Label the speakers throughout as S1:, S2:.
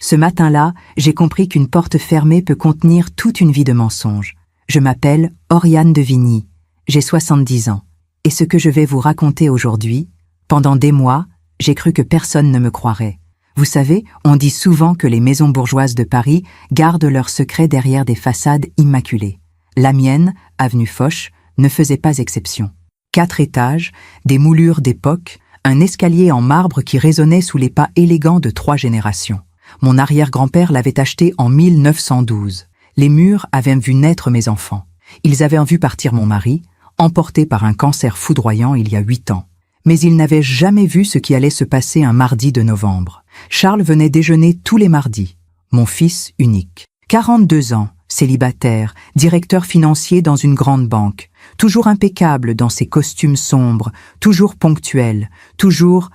S1: Ce matin-là, j'ai compris qu'une porte fermée peut contenir toute une vie de mensonges. Je m'appelle Oriane de Vigny, j'ai 70 ans. Et ce que je vais vous raconter aujourd'hui, pendant des mois, j'ai cru que personne ne me croirait. Vous savez, on dit souvent que les maisons bourgeoises de Paris gardent leurs secrets derrière des façades immaculées. La mienne, avenue Foch, ne faisait pas exception. 4 étages, des moulures d'époque, un escalier en marbre qui résonnait sous les pas élégants de 3 générations. Mon arrière-grand-père l'avait acheté en 1912. Les murs avaient vu naître mes enfants. Ils avaient vu partir mon mari, emporté par un cancer foudroyant il y a 8 ans. Mais ils n'avaient jamais vu ce qui allait se passer un mardi de novembre. Charles venait déjeuner tous les mardis. Mon fils unique. 42 ans, célibataire, directeur financier dans une grande banque. Toujours impeccable dans ses costumes sombres, toujours ponctuel, toujours,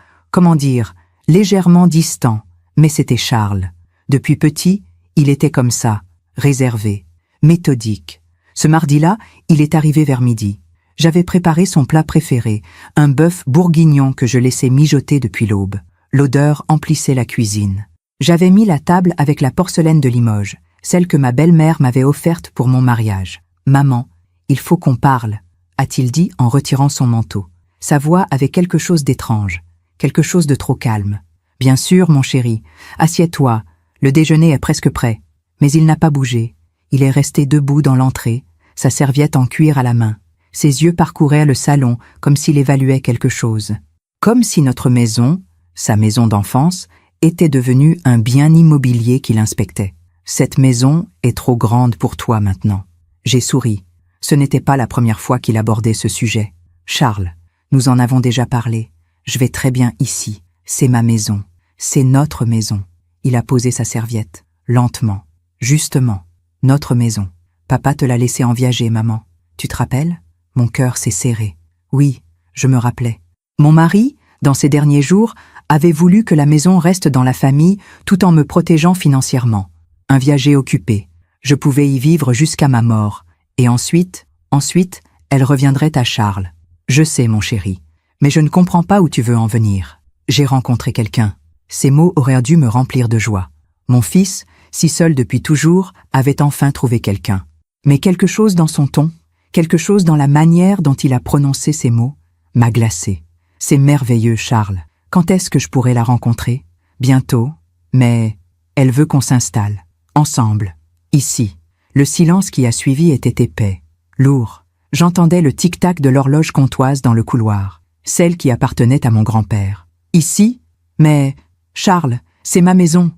S1: légèrement distant. Mais c'était Charles. Depuis petit, il était comme ça, réservé, méthodique. Ce mardi-là, il est arrivé vers midi. J'avais préparé son plat préféré, un bœuf bourguignon que je laissais mijoter depuis l'aube. L'odeur emplissait la cuisine. J'avais mis la table avec la porcelaine de Limoges, celle que ma belle-mère m'avait offerte pour mon mariage. « Maman, il faut qu'on parle », a-t-il dit en retirant son manteau. Sa voix avait quelque chose d'étrange, quelque chose de trop calme. « Bien sûr, mon chéri, assieds-toi, le déjeuner est presque prêt. » Mais il n'a pas bougé. Il est resté debout dans l'entrée, sa serviette en cuir à la main. Ses yeux parcouraient le salon comme s'il évaluait quelque chose. Comme si notre maison, sa maison d'enfance, était devenue un bien immobilier qu'il inspectait. « Cette maison est trop grande pour toi maintenant. » J'ai souri. Ce n'était pas la première fois qu'il abordait ce sujet. « Charles, nous en avons déjà parlé. Je vais très bien ici. C'est ma maison. C'est notre maison. » Il a posé sa serviette, lentement. « Justement, notre maison. Papa te l'a laissé en viager, maman. Tu te rappelles ? » Mon cœur s'est serré. Oui, je me rappelais. Mon mari, dans ces derniers jours, avait voulu que la maison reste dans la famille tout en me protégeant financièrement. Un viager occupé. Je pouvais y vivre jusqu'à ma mort. Et ensuite, elle reviendrait à Charles. Je sais, mon chéri, mais je ne comprends pas où tu veux en venir. J'ai rencontré quelqu'un. Ces mots auraient dû me remplir de joie. Mon fils, si seul depuis toujours, avait enfin trouvé quelqu'un. Mais quelque chose dans son ton, quelque chose dans la manière dont il a prononcé ces mots, m'a glacé. C'est merveilleux, Charles. Quand est-ce que je pourrai la rencontrer ? Bientôt, mais elle veut qu'on s'installe. Ensemble. Ici. Le silence qui a suivi était épais, lourd. J'entendais le tic-tac de l'horloge comptoise dans le couloir, celle qui appartenait à mon grand-père. Ici ? Mais, Charles, c'est ma maison.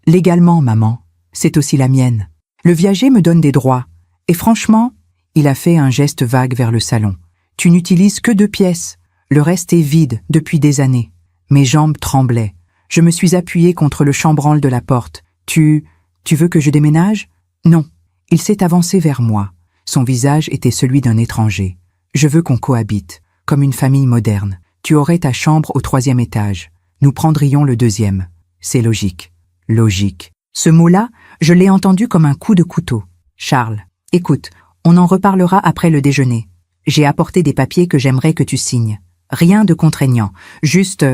S1: Légalement, maman, c'est aussi la mienne. Le viager me donne des droits. Et franchement, il a fait un geste vague vers le salon. Tu n'utilises que 2 pièces. Le reste est vide depuis des années. Mes jambes tremblaient. Je me suis appuyée contre le chambranle de la porte. Tu veux que je déménage ? Non. Il s'est avancé vers moi. Son visage était celui d'un étranger. Je veux qu'on cohabite, comme une famille moderne. Tu aurais ta chambre au 3e étage. Nous prendrions le 2e. C'est logique. Logique. Ce mot-là, je l'ai entendu comme un coup de couteau. Charles, écoute, on en reparlera après le déjeuner. J'ai apporté des papiers que j'aimerais que tu signes. Rien de contraignant, juste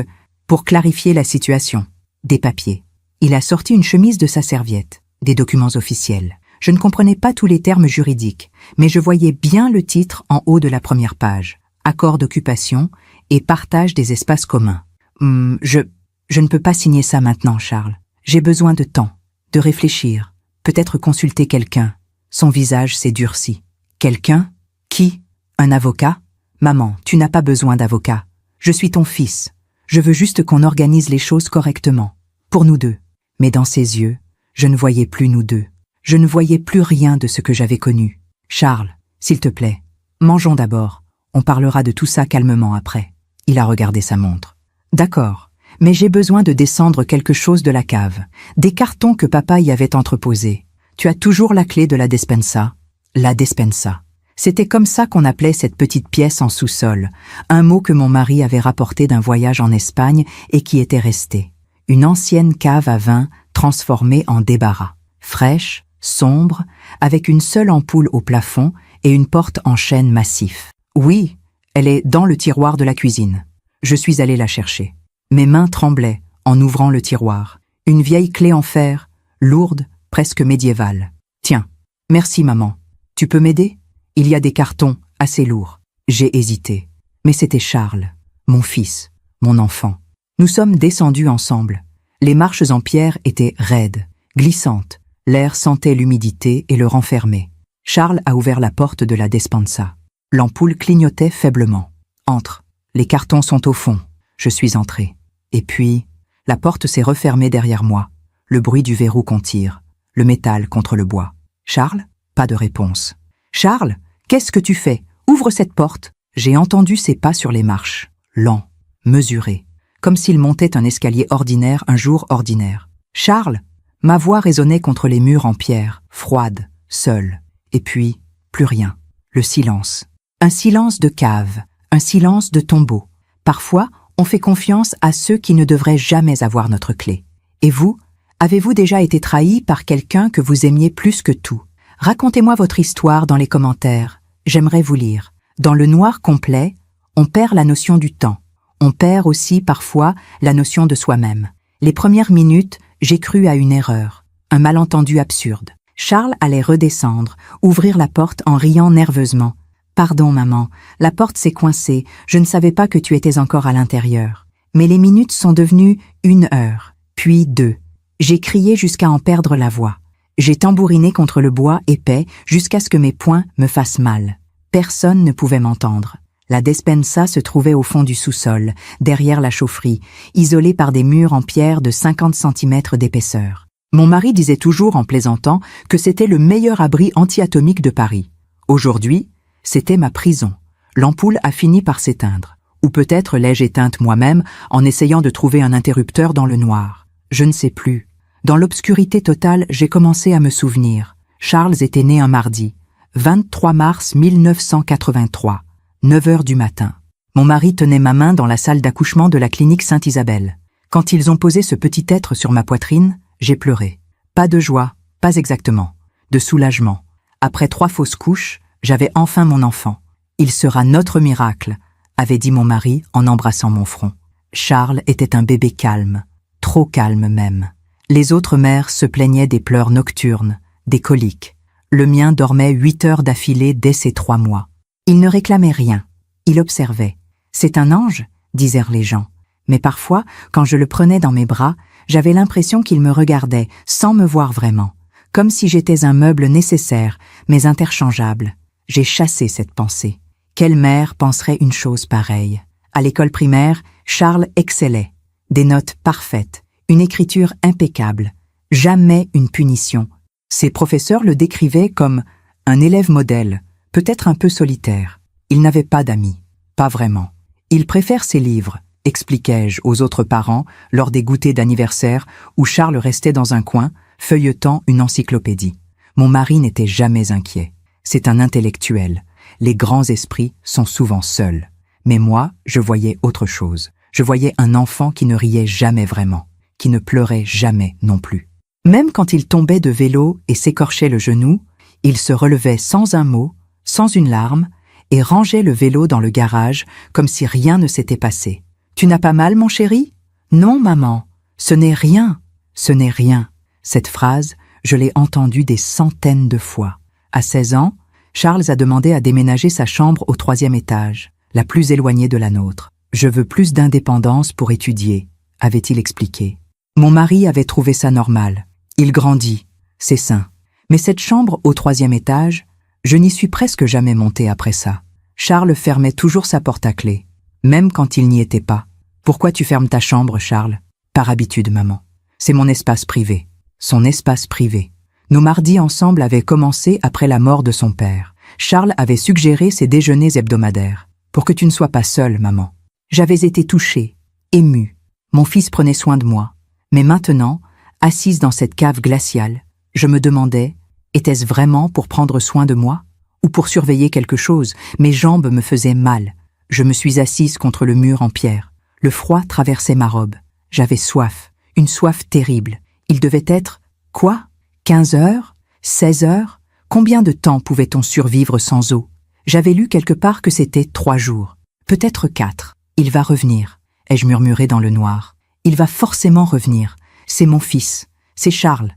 S1: pour clarifier la situation. Des papiers. Il a sorti une chemise de sa serviette, des documents officiels. Je ne comprenais pas tous les termes juridiques, mais je voyais bien le titre en haut de la première page. Accord d'occupation et partage des espaces communs. Je ne peux pas signer ça maintenant, Charles. J'ai besoin de temps, de réfléchir, peut-être consulter quelqu'un. Son visage s'est durci. Quelqu'un ? Qui ? Un avocat ? Maman, tu n'as pas besoin d'avocat. Je suis ton fils. Je veux juste qu'on organise les choses correctement. Pour nous deux. Mais dans ses yeux, je ne voyais plus nous deux. Je ne voyais plus rien de ce que j'avais connu. Charles, s'il te plaît, mangeons d'abord. On parlera de tout ça calmement après. Il a regardé sa montre. D'accord, mais j'ai besoin de descendre quelque chose de la cave. Des cartons que papa y avait entreposés. Tu as toujours la clé de la despensa ? La despensa. C'était comme ça qu'on appelait cette petite pièce en sous-sol, un mot que mon mari avait rapporté d'un voyage en Espagne et qui était resté. Une ancienne cave à vin transformée en débarras. Fraîche, sombre, avec une seule ampoule au plafond et une porte en chêne massif. Oui, elle est dans le tiroir de la cuisine. Je suis allé la chercher. Mes mains tremblaient en ouvrant le tiroir. Une vieille clé en fer, lourde, presque médiévale. Tiens, merci maman. Tu peux m'aider? Il y a des cartons assez lourds. J'ai hésité. Mais c'était Charles, mon fils, mon enfant. Nous sommes descendus ensemble. Les marches en pierre étaient raides, glissantes. L'air sentait l'humidité et le renfermait. Charles a ouvert la porte de la despensa. L'ampoule clignotait faiblement. Entre. Les cartons sont au fond. Je suis entré. Et puis, la porte s'est refermée derrière moi. Le bruit du verrou qu'on tire. Le métal contre le bois. Charles? Pas de réponse. Charles, qu'est-ce que tu fais? Ouvre cette porte. J'ai entendu ses pas sur les marches. Lents, mesurés. Comme s'il montait un escalier ordinaire un jour ordinaire. Charles? Ma voix résonnait contre les murs en pierre, froide, seule. Et puis, plus rien. Le silence. Un silence de cave, un silence de tombeau. Parfois, on fait confiance à ceux qui ne devraient jamais avoir notre clé. Et vous, avez-vous déjà été trahi par quelqu'un que vous aimiez plus que tout? Racontez-moi votre histoire dans les commentaires. J'aimerais vous lire. Dans le noir complet, on perd la notion du temps. On perd aussi, parfois, la notion de soi-même. Les premières minutes, j'ai cru à une erreur, un malentendu absurde. Charles allait redescendre, ouvrir la porte en riant nerveusement. « Pardon, maman, la porte s'est coincée, je ne savais pas que tu étais encore à l'intérieur. » Mais les minutes sont devenues 1 heure, puis 2. J'ai crié jusqu'à en perdre la voix. J'ai tambouriné contre le bois épais jusqu'à ce que mes poings me fassent mal. Personne ne pouvait m'entendre. La despensa se trouvait au fond du sous-sol, derrière la chaufferie, isolée par des murs en pierre de 50 cm d'épaisseur. Mon mari disait toujours en plaisantant que c'était le meilleur abri anti-atomique de Paris. Aujourd'hui, c'était ma prison. L'ampoule a fini par s'éteindre. Ou peut-être l'ai-je éteinte moi-même en essayant de trouver un interrupteur dans le noir. Je ne sais plus. Dans l'obscurité totale, j'ai commencé à me souvenir. Charles était né un mardi, 23 mars 1983. 9 heures du matin. Mon mari tenait ma main dans la salle d'accouchement de la clinique Sainte-Isabelle. Quand ils ont posé ce petit être sur ma poitrine, j'ai pleuré. Pas de joie, pas exactement. De soulagement. Après 3 fausses couches, j'avais enfin mon enfant. Il sera notre miracle, avait dit mon mari en embrassant mon front. Charles était un bébé calme, trop calme même. Les autres mères se plaignaient des pleurs nocturnes, des coliques. Le mien dormait 8 heures d'affilée dès ses 3 mois. Il ne réclamait rien, il observait. « C'est un ange » disèrent les gens. Mais parfois, quand je le prenais dans mes bras, j'avais l'impression qu'il me regardait, sans me voir vraiment, comme si j'étais un meuble nécessaire, mais interchangeable. J'ai chassé cette pensée. Quelle mère penserait une chose pareille? À l'école primaire, Charles excellait. Des notes parfaites, une écriture impeccable, jamais une punition. Ses professeurs le décrivaient comme un élève modèle, peut-être un peu solitaire. Il n'avait pas d'amis, pas vraiment. Il préfère ses livres, expliquai-je aux autres parents lors des goûters d'anniversaire où Charles restait dans un coin, feuilletant une encyclopédie. Mon mari n'était jamais inquiet. C'est un intellectuel. Les grands esprits sont souvent seuls. Mais moi, je voyais autre chose. Je voyais un enfant qui ne riait jamais vraiment, qui ne pleurait jamais non plus. Même quand il tombait de vélo et s'écorchait le genou, il se relevait sans un mot, sans une larme, et rangeait le vélo dans le garage comme si rien ne s'était passé. « Tu n'as pas mal, mon chéri ?»« Non, maman, ce n'est rien, ce n'est rien. » Cette phrase, je l'ai entendue des centaines de fois. À 16 ans, Charles a demandé à déménager sa chambre au 3e étage, la plus éloignée de la nôtre. « Je veux plus d'indépendance pour étudier », avait-il expliqué. Mon mari avait trouvé ça normal. Il grandit, c'est sain. Mais cette chambre au 3e étage, je n'y suis presque jamais monté après ça. Charles fermait toujours sa porte à clé, même quand il n'y était pas. « Pourquoi tu fermes ta chambre, Charles ?»« Par habitude, maman. C'est mon espace privé. » Son espace privé. Nos mardis ensemble avaient commencé après la mort de son père. Charles avait suggéré ses déjeuners hebdomadaires. « Pour que tu ne sois pas seule, maman. » J'avais été touchée, émue. Mon fils prenait soin de moi. Mais maintenant, assise dans cette cave glaciale, je me demandais, était-ce vraiment pour prendre soin de moi? Ou pour surveiller quelque chose? Mes jambes me faisaient mal. Je me suis assise contre le mur en pierre. Le froid traversait ma robe. J'avais soif, une soif terrible. Il devait être, quoi? 15 heures? 16 heures? Combien de temps pouvait-on survivre sans eau? J'avais lu quelque part que c'était 3 jours. Peut-être 4. Il va revenir, ai-je murmuré dans le noir. Il va forcément revenir. C'est mon fils, c'est Charles.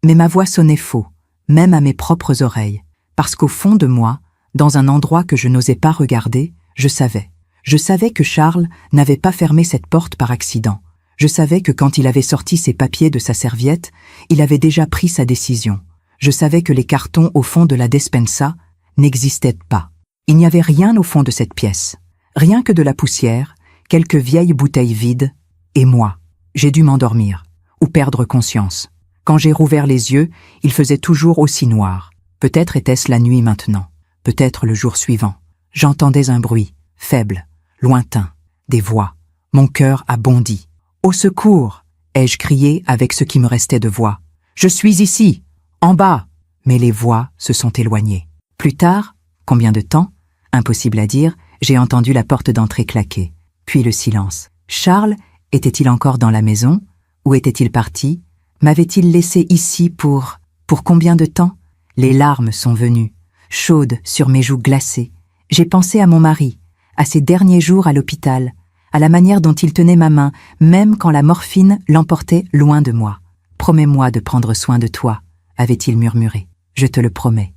S1: Mais ma voix sonnait faux, même à mes propres oreilles, parce qu'au fond de moi, dans un endroit que je n'osais pas regarder, je savais. Je savais que Charles n'avait pas fermé cette porte par accident. Je savais que quand il avait sorti ses papiers de sa serviette, il avait déjà pris sa décision. Je savais que les cartons au fond de la despensa n'existaient pas. Il n'y avait rien au fond de cette pièce. Rien que de la poussière, quelques vieilles bouteilles vides, et moi. J'ai dû m'endormir, ou perdre conscience. Quand j'ai rouvert les yeux, il faisait toujours aussi noir. Peut-être était-ce la nuit maintenant, peut-être le jour suivant. J'entendais un bruit, faible, lointain, des voix. Mon cœur a bondi. « Au secours !» ai-je crié avec ce qui me restait de voix. « Je suis ici, en bas !» Mais les voix se sont éloignées. Plus tard, combien de temps? Impossible à dire, j'ai entendu la porte d'entrée claquer. Puis le silence. Charles était-il encore dans la maison? Où était-il parti? M'avait-il laissé ici pour combien de temps? Les larmes sont venues, chaudes sur mes joues glacées. J'ai pensé à mon mari, à ses derniers jours à l'hôpital, à la manière dont il tenait ma main, même quand la morphine l'emportait loin de moi. « Promets-moi de prendre soin de toi », avait-il murmuré. « Je te le promets. »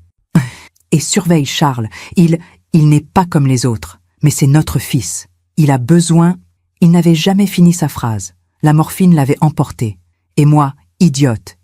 S1: Et surveille Charles, il n'est pas comme les autres, mais c'est notre fils. Il a besoin... Il n'avait jamais fini sa phrase. La morphine l'avait emporté. Et moi, idiote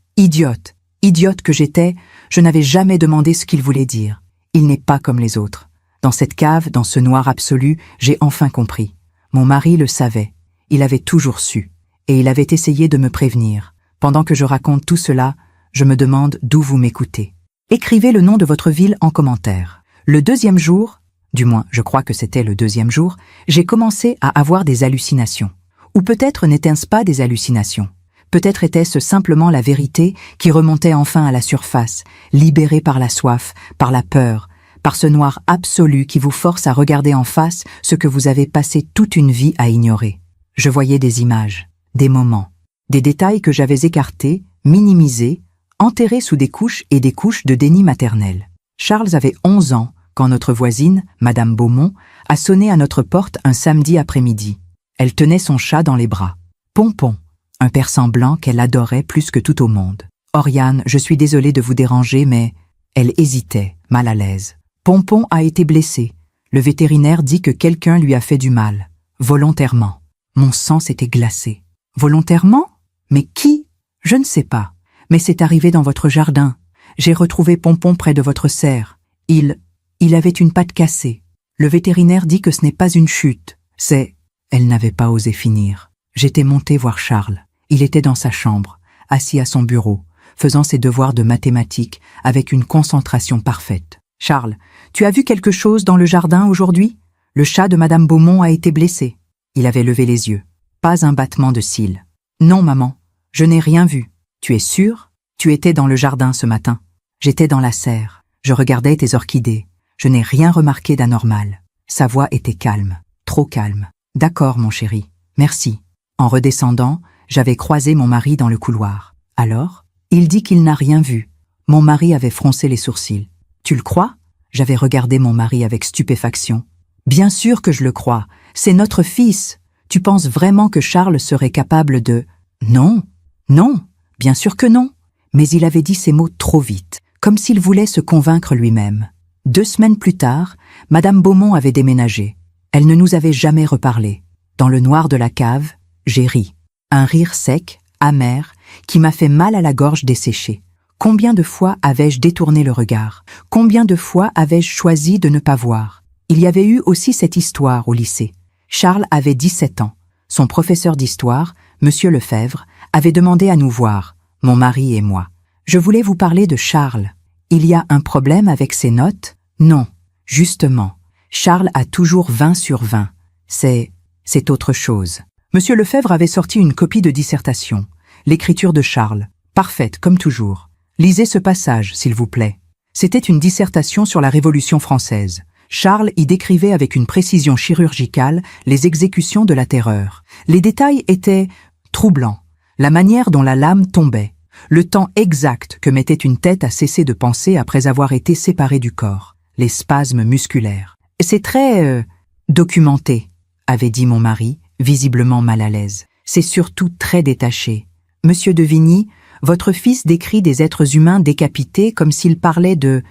S1: que j'étais, je n'avais jamais demandé ce qu'il voulait dire. Il n'est pas comme les autres. Dans cette cave, dans ce noir absolu, j'ai enfin compris. Mon mari le savait. Il avait toujours su. Et il avait essayé de me prévenir. Pendant que je raconte tout cela, je me demande d'où vous m'écoutez. Écrivez le nom de votre ville en commentaire. Le deuxième jour, du moins je crois que c'était le deuxième jour, j'ai commencé à avoir des hallucinations. Ou peut-être n'était-ce pas des hallucinations. Peut-être était-ce simplement la vérité qui remontait enfin à la surface, libérée par la soif, par la peur, par ce noir absolu qui vous force à regarder en face ce que vous avez passé toute une vie à ignorer. Je voyais des images, des moments, des détails que j'avais écartés, minimisés, enterrés sous des couches et des couches de déni maternel. Charles avait 11 ans quand notre voisine, Madame Beaumont, a sonné à notre porte un samedi après-midi. Elle tenait son chat dans les bras. Pompon, un persan blanc qu'elle adorait plus que tout au monde. « Oriane, je suis désolée de vous déranger, mais... » Elle hésitait, mal à l'aise. Pompon a été blessé. Le vétérinaire dit que quelqu'un lui a fait du mal. Volontairement. Mon sang s'était glacé. Volontairement? Mais qui? Je ne sais pas. Mais c'est arrivé dans votre jardin. J'ai retrouvé Pompon près de votre serre. Il avait une patte cassée. Le vétérinaire dit que ce n'est pas une chute. C'est... Elle n'avait pas osé finir. J'étais montée voir Charles. Il était dans sa chambre, assis à son bureau, faisant ses devoirs de mathématiques avec une concentration parfaite. « Charles, tu as vu quelque chose dans le jardin aujourd'hui? Le chat de Madame Beaumont a été blessé. » Il avait levé les yeux. Pas un battement de cils. « Non, maman, je n'ai rien vu. Tu es sûre? Tu étais dans le jardin ce matin. » J'étais dans la serre. Je regardais tes orchidées. Je n'ai rien remarqué d'anormal. Sa voix était calme, trop calme. « D'accord, mon chéri, merci. » En redescendant, j'avais croisé mon mari dans le couloir. « Alors? » Il dit qu'il n'a rien vu. Mon mari avait froncé les sourcils. « Tu le crois? » J'avais regardé mon mari avec stupéfaction. « Bien sûr que je le crois. C'est notre fils. Tu penses vraiment que Charles serait capable de... » « Non, non, bien sûr que non. » Mais il avait dit ces mots trop vite, comme s'il voulait se convaincre lui-même. 2 semaines plus tard, Madame Beaumont avait déménagé. Elle ne nous avait jamais reparlé. Dans le noir de la cave, j'ai ri. Un rire sec, amer, qui m'a fait mal à la gorge desséchée. Combien de fois avais-je détourné le regard? Combien de fois avais-je choisi de ne pas voir? Il y avait eu aussi cette histoire au lycée. Charles avait 17 ans. Son professeur d'histoire, Monsieur Lefebvre, avait demandé à nous voir, mon mari et moi. Je voulais vous parler de Charles. Il y a un problème avec ses notes? Non, justement. Charles a toujours 20 sur 20. C'est autre chose. Monsieur Lefebvre avait sorti une copie de dissertation, l'écriture de Charles, parfaite comme toujours. Lisez ce passage, s'il vous plaît. C'était une dissertation sur la Révolution française. Charles y décrivait avec une précision chirurgicale les exécutions de la Terreur. Les détails étaient troublants. La manière dont la lame tombait, le temps exact que mettait une tête à cesser de penser après avoir été séparée du corps, les spasmes musculaires. « C'est très... documenté », avait dit mon mari, visiblement mal à l'aise. « C'est surtout très détaché. Monsieur de Vigny, votre fils décrit des êtres humains décapités comme s'il parlait de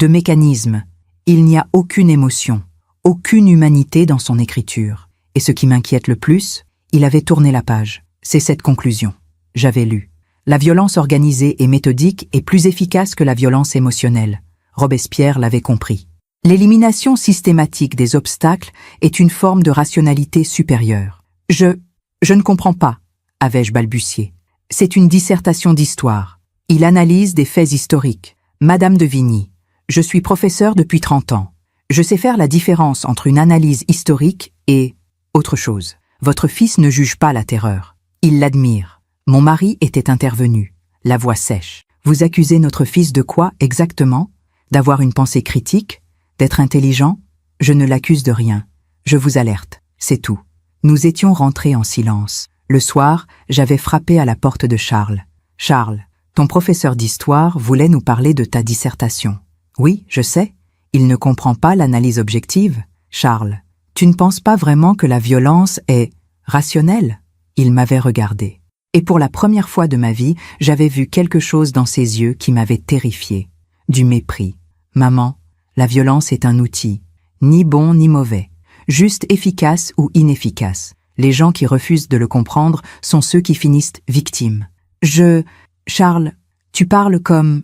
S1: mécanismes. Il n'y a aucune émotion, aucune humanité dans son écriture. Et ce qui m'inquiète le plus, il avait tourné la page. C'est cette conclusion. J'avais lu. La violence organisée et méthodique est plus efficace que la violence émotionnelle. Robespierre l'avait compris. L'élimination systématique des obstacles est une forme de rationalité supérieure. Je ne comprends pas, avais-je balbutié. C'est une dissertation d'histoire. Il analyse des faits historiques. Madame de Vigny, je suis professeur depuis 30 ans. Je sais faire la différence entre une analyse historique et autre chose. Votre fils ne juge pas la terreur. Il l'admire. Mon mari était intervenu, la voix sèche. Vous accusez notre fils de quoi exactement? D'avoir une pensée critique? D'être intelligent? Je ne l'accuse de rien. Je vous alerte, c'est tout. Nous étions rentrés en silence. Le soir, j'avais frappé à la porte de Charles. Charles, ton professeur d'histoire voulait nous parler de ta dissertation. Oui, je sais. Il ne comprend pas l'analyse objective. Charles, tu ne penses pas vraiment que la violence est rationnelle? Il m'avait regardé. Et pour la première fois de ma vie, j'avais vu quelque chose dans ses yeux qui m'avait terrifié. Du mépris. Maman, la violence est un outil, ni bon ni mauvais, juste efficace ou inefficace. Les gens qui refusent de le comprendre sont ceux qui finissent victimes. Charles, tu parles comme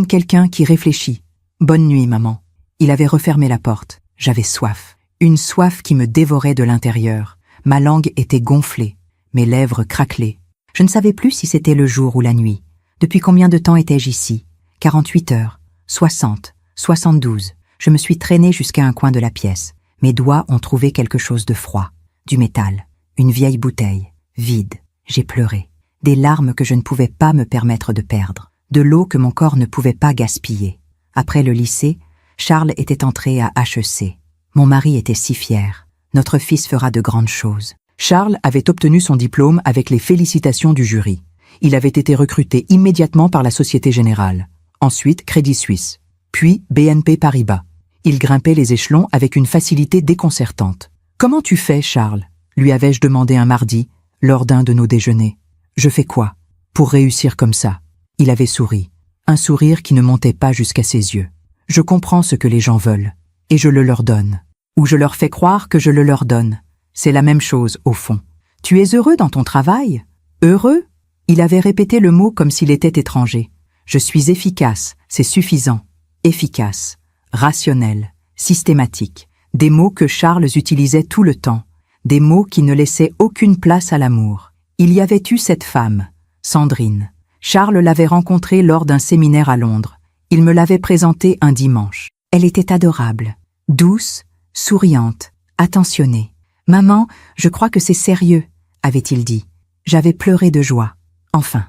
S1: quelqu'un qui réfléchit. Bonne nuit, maman. Il avait refermé la porte. J'avais soif. Une soif qui me dévorait de l'intérieur. Ma langue était gonflée. Mes lèvres craquelaient. Je ne savais plus si c'était le jour ou la nuit. Depuis combien de temps étais-je ici? 48 heures, 60, 72. Je me suis traînée jusqu'à un coin de la pièce. Mes doigts ont trouvé quelque chose de froid. Du métal. Une vieille bouteille. Vide. J'ai pleuré. Des larmes que je ne pouvais pas me permettre de perdre. De l'eau que mon corps ne pouvait pas gaspiller. Après le lycée, Charles était entré à HEC. Mon mari était si fier. Notre fils fera de grandes choses. Charles avait obtenu son diplôme avec les félicitations du jury. Il avait été recruté immédiatement par la Société Générale, ensuite Crédit Suisse, puis BNP Paribas. Il grimpait les échelons avec une facilité déconcertante. « Comment tu fais, Charles ?» lui avais-je demandé un mardi, lors d'un de nos déjeuners. « Je fais quoi pour réussir comme ça ?» Il avait souri, un sourire qui ne montait pas jusqu'à ses yeux. « Je comprends ce que les gens veulent, et je le leur donne. Ou je leur fais croire que je le leur donne. C'est la même chose, au fond. Tu es heureux dans ton travail? Heureux? Il avait répété le mot comme s'il était étranger. Je suis efficace, c'est suffisant. Efficace, rationnel, systématique. Des mots que Charles utilisait tout le temps. Des mots qui ne laissaient aucune place à l'amour. Il y avait eu cette femme, Sandrine. Charles l'avait rencontrée lors d'un séminaire à Londres. Il me l'avait présentée un dimanche. Elle était adorable, douce, souriante, attentionnée. « Maman, je crois que c'est sérieux, » avait-il dit. J'avais pleuré de joie. Enfin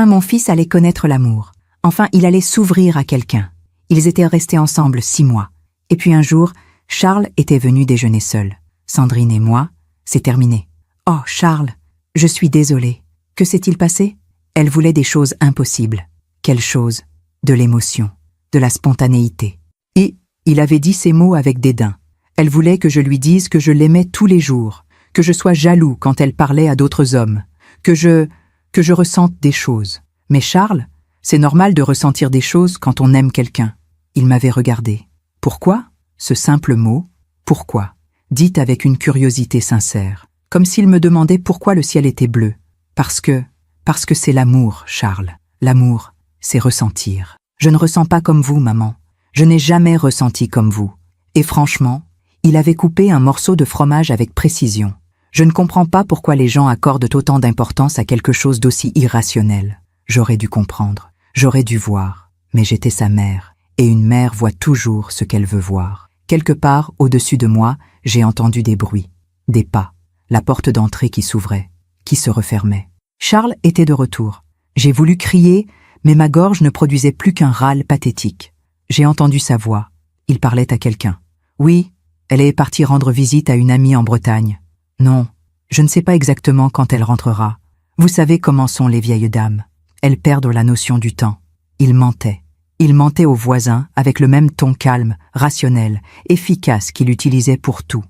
S1: mon fils allait connaître l'amour. Enfin il allait s'ouvrir à quelqu'un. Ils étaient restés ensemble 6 mois. Et puis un jour, Charles était venu déjeuner seul. Sandrine et moi, c'est terminé. « Oh, Charles, je suis désolée. Que s'est-il passé ?» Elle voulait des choses impossibles. Quelle chose? De l'émotion, de la spontanéité. Et il avait dit ces mots avec dédain. Elle voulait que je lui dise que je l'aimais tous les jours, que je sois jaloux quand elle parlait à d'autres hommes, que je ressente des choses. Mais Charles, c'est normal de ressentir des choses quand on aime quelqu'un. Il m'avait regardé. Pourquoi? Ce simple mot, pourquoi, dit avec une curiosité sincère, comme s'il me demandait pourquoi le ciel était bleu. Parce que c'est l'amour, Charles. L'amour, c'est ressentir. Je ne ressens pas comme vous, maman. Je n'ai jamais ressenti comme vous. Et franchement, il avait coupé un morceau de fromage avec précision. Je ne comprends pas pourquoi les gens accordent autant d'importance à quelque chose d'aussi irrationnel. J'aurais dû comprendre, j'aurais dû voir, mais j'étais sa mère, et une mère voit toujours ce qu'elle veut voir. Quelque part, au-dessus de moi, j'ai entendu des bruits, des pas, la porte d'entrée qui s'ouvrait, qui se refermait. Charles était de retour. J'ai voulu crier, mais ma gorge ne produisait plus qu'un râle pathétique. J'ai entendu sa voix. Il parlait à quelqu'un. Oui, elle est partie rendre visite à une amie en Bretagne. Non, je ne sais pas exactement quand elle rentrera. Vous savez comment sont les vieilles dames. Elles perdent la notion du temps. Il mentait. Il mentait aux voisins avec le même ton calme, rationnel, efficace qu'il utilisait pour tout.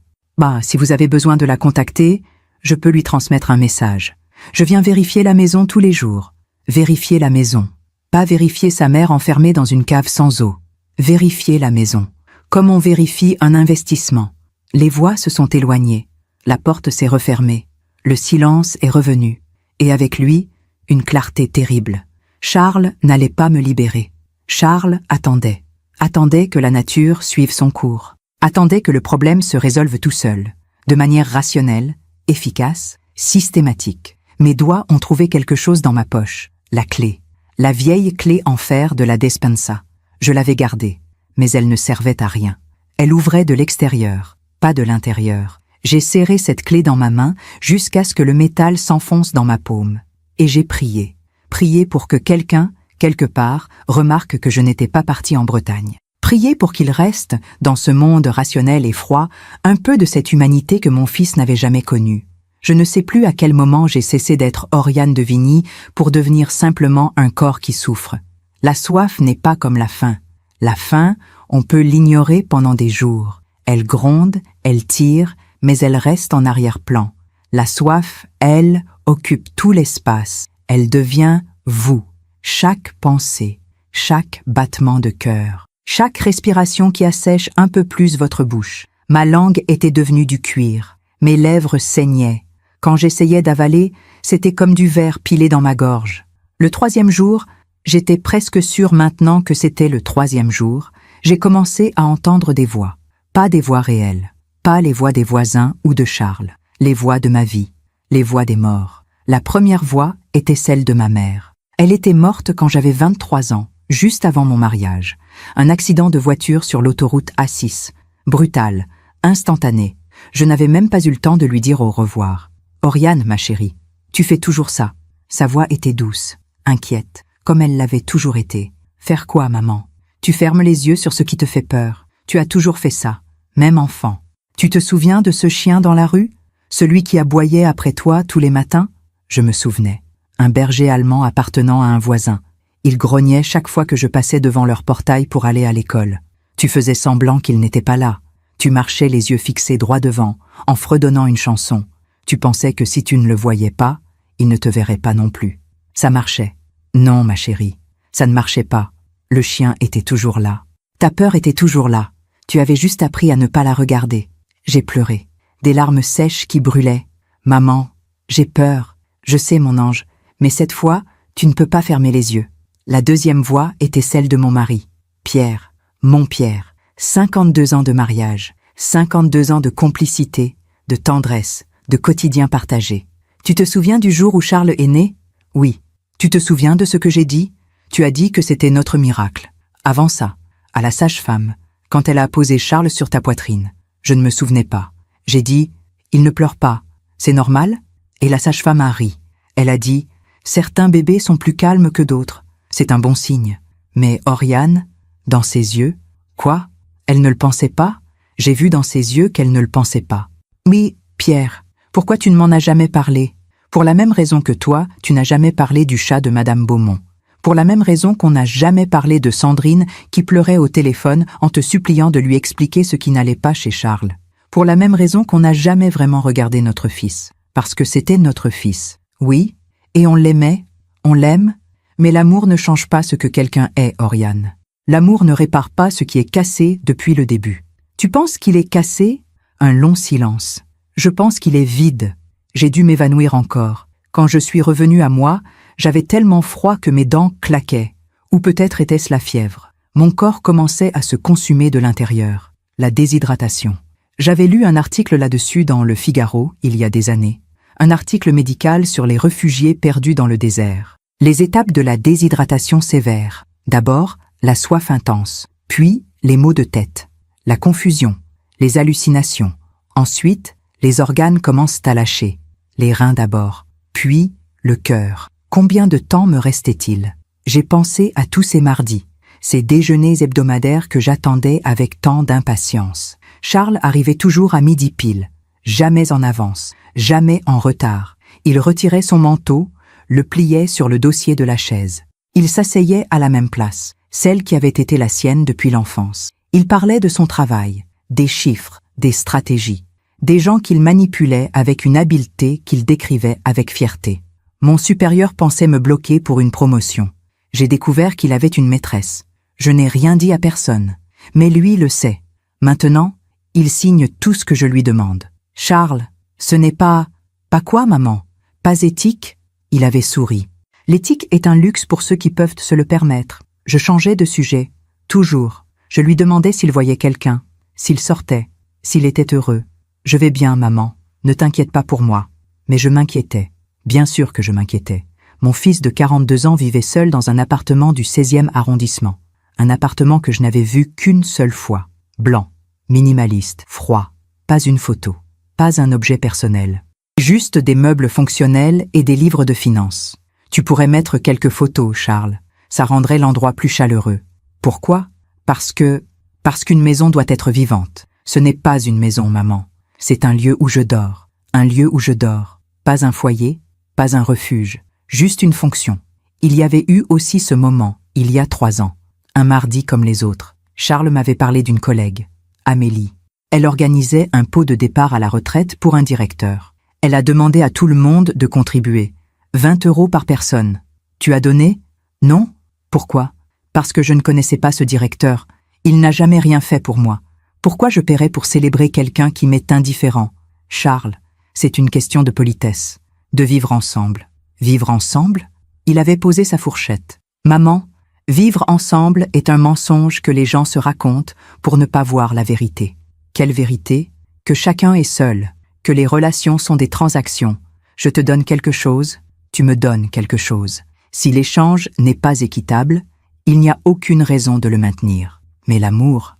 S1: Si vous avez besoin de la contacter, je peux lui transmettre un message. Je viens vérifier la maison tous les jours. Vérifier la maison. Pas vérifier sa mère enfermée dans une cave sans eau. Vérifier la maison. Comme on vérifie un investissement. Les voix se sont éloignées. La porte s'est refermée. Le silence est revenu. Et avec lui, une clarté terrible. Charles n'allait pas me libérer. Charles attendait. Attendait que la nature suive son cours. Attendait que le problème se résolve tout seul. De manière rationnelle, efficace, systématique. Mes doigts ont trouvé quelque chose dans ma poche. La clé. La vieille clé en fer de la despensa. Je l'avais gardée, mais elle ne servait à rien. Elle ouvrait de l'extérieur, pas de l'intérieur. J'ai serré cette clé dans ma main jusqu'à ce que le métal s'enfonce dans ma paume. Et j'ai prié. Prié pour que quelqu'un, quelque part, remarque que je n'étais pas partie en Bretagne. Prié pour qu'il reste, dans ce monde rationnel et froid, un peu de cette humanité que mon fils n'avait jamais connue. Je ne sais plus à quel moment j'ai cessé d'être Oriane de Vigny pour devenir simplement un corps qui souffre. La soif n'est pas comme la faim. La faim, on peut l'ignorer pendant des jours. Elle gronde, elle tire, mais elle reste en arrière-plan. La soif, elle, occupe tout l'espace. Elle devient vous. Chaque pensée, chaque battement de cœur, chaque respiration qui assèche un peu plus votre bouche. Ma langue était devenue du cuir. Mes lèvres saignaient. Quand j'essayais d'avaler, c'était comme du verre pilé dans ma gorge. Le 3e jour, j'étais presque sûre maintenant que c'était le 3e jour, j'ai commencé à entendre des voix. Pas des voix réelles, pas les voix des voisins ou de Charles, les voix de ma vie, les voix des morts. La première voix était celle de ma mère. Elle était morte quand j'avais 23 ans, juste avant mon mariage. Un accident de voiture sur l'autoroute A6. Brutal, instantané. Je n'avais même pas eu le temps de lui dire au revoir. « Oriane, ma chérie, tu fais toujours ça. » Sa voix était douce, inquiète, comme elle l'avait toujours été. « Faire quoi, maman? Tu fermes les yeux sur ce qui te fait peur. Tu as toujours fait ça, même enfant. Tu te souviens de ce chien dans la rue? Celui qui aboyait après toi tous les matins? » Je me souvenais. Un berger allemand appartenant à un voisin. Il grognait chaque fois que je passais devant leur portail pour aller à l'école. Tu faisais semblant qu'il n'était pas là. Tu marchais les yeux fixés droit devant, en fredonnant une chanson. Tu pensais que si tu ne le voyais pas, il ne te verrait pas non plus. Ça marchait. Non, ma chérie, ça ne marchait pas. Le chien était toujours là. Ta peur était toujours là. Tu avais juste appris à ne pas la regarder. J'ai pleuré. Des larmes sèches qui brûlaient. Maman, j'ai peur. Je sais, mon ange, mais cette fois, tu ne peux pas fermer les yeux. La 2e voix était celle de mon mari. Pierre, mon Pierre. 52 ans de mariage. 52 ans de complicité, de tendresse, de quotidien partagé. Tu te souviens du jour où Charles est né? Oui. Tu te souviens de ce que j'ai dit? Tu as dit que c'était notre miracle. Avant ça, à la sage-femme, quand elle a posé Charles sur ta poitrine. Je ne me souvenais pas. J'ai dit, il ne pleure pas. C'est normal? Et la sage-femme a ri. Elle a dit, certains bébés sont plus calmes que d'autres. C'est un bon signe. Mais Oriane, dans ses yeux, quoi? Elle ne le pensait pas? J'ai vu dans ses yeux qu'elle ne le pensait pas. Oui, Pierre, pourquoi tu ne m'en as jamais parlé? Pour la même raison que toi, tu n'as jamais parlé du chat de Madame Beaumont. Pour la même raison qu'on n'a jamais parlé de Sandrine qui pleurait au téléphone en te suppliant de lui expliquer ce qui n'allait pas chez Charles. Pour la même raison qu'on n'a jamais vraiment regardé notre fils. Parce que c'était notre fils. Oui, et on l'aimait, on l'aime, mais l'amour ne change pas ce que quelqu'un est, Oriane. L'amour ne répare pas ce qui est cassé depuis le début. Tu penses qu'il est cassé? Un long silence. Je pense qu'il est vide. J'ai dû m'évanouir encore. Quand je suis revenue à moi, j'avais tellement froid que mes dents claquaient. Ou peut-être était-ce la fièvre. Mon corps commençait à se consumer de l'intérieur. La déshydratation. J'avais lu un article là-dessus dans Le Figaro, il y a des années. Un article médical sur les réfugiés perdus dans le désert. Les étapes de la déshydratation sévère. D'abord, la soif intense. Puis, les maux de tête. La confusion. Les hallucinations. Ensuite, les organes commencent à lâcher. Les reins d'abord. Puis, le cœur. Combien de temps me restait-il? J'ai pensé à tous ces mardis. Ces déjeuners hebdomadaires que j'attendais avec tant d'impatience. Charles arrivait toujours à midi pile. Jamais en avance. Jamais en retard. Il retirait son manteau, le pliait sur le dossier de la chaise. Il s'asseyait à la même place, celle qui avait été la sienne depuis l'enfance. Il parlait de son travail, des chiffres, des stratégies, des gens qu'il manipulait avec une habileté qu'il décrivait avec fierté. Mon supérieur pensait me bloquer pour une promotion. J'ai découvert qu'il avait une maîtresse. Je n'ai rien dit à personne. Mais lui le sait. Maintenant, il signe tout ce que je lui demande. Charles, ce n'est pas... Pas quoi, maman? Pas éthique? Il avait souri. L'éthique est un luxe pour ceux qui peuvent se le permettre. Je changeais de sujet. Toujours. Je lui demandais s'il voyait quelqu'un, s'il sortait, s'il était heureux. Je vais bien, maman. Ne t'inquiète pas pour moi. Mais je m'inquiétais. Bien sûr que je m'inquiétais. Mon fils de 42 ans vivait seul dans un appartement du 16e arrondissement. Un appartement que je n'avais vu qu'une seule fois. Blanc, minimaliste, froid. Pas une photo. Pas un objet personnel. Juste des meubles fonctionnels et des livres de finances. Tu pourrais mettre quelques photos, Charles. Ça rendrait l'endroit plus chaleureux. Pourquoi? Parce qu'une maison doit être vivante. Ce n'est pas une maison, maman. C'est un lieu où je dors. Un lieu où je dors. Pas un foyer, pas un refuge. Juste une fonction. Il y avait eu aussi ce moment, il y a 3 ans. Un mardi comme les autres. Charles m'avait parlé d'une collègue, Amélie. Elle organisait un pot de départ à la retraite pour un directeur. Elle a demandé à tout le monde de contribuer. 20 € par personne. Tu as donné? Non? Pourquoi? Parce que je ne connaissais pas ce directeur. Il n'a jamais rien fait pour moi. Pourquoi je paierais pour célébrer quelqu'un qui m'est indifférent? Charles, c'est une question de politesse. De vivre ensemble. Vivre ensemble? Il avait posé sa fourchette. Maman, vivre ensemble est un mensonge que les gens se racontent pour ne pas voir la vérité. Quelle vérité? Que chacun est seul. Que les relations sont des transactions. Je te donne quelque chose, tu me donnes quelque chose. Si l'échange n'est pas équitable, il n'y a aucune raison de le maintenir. Mais l'amour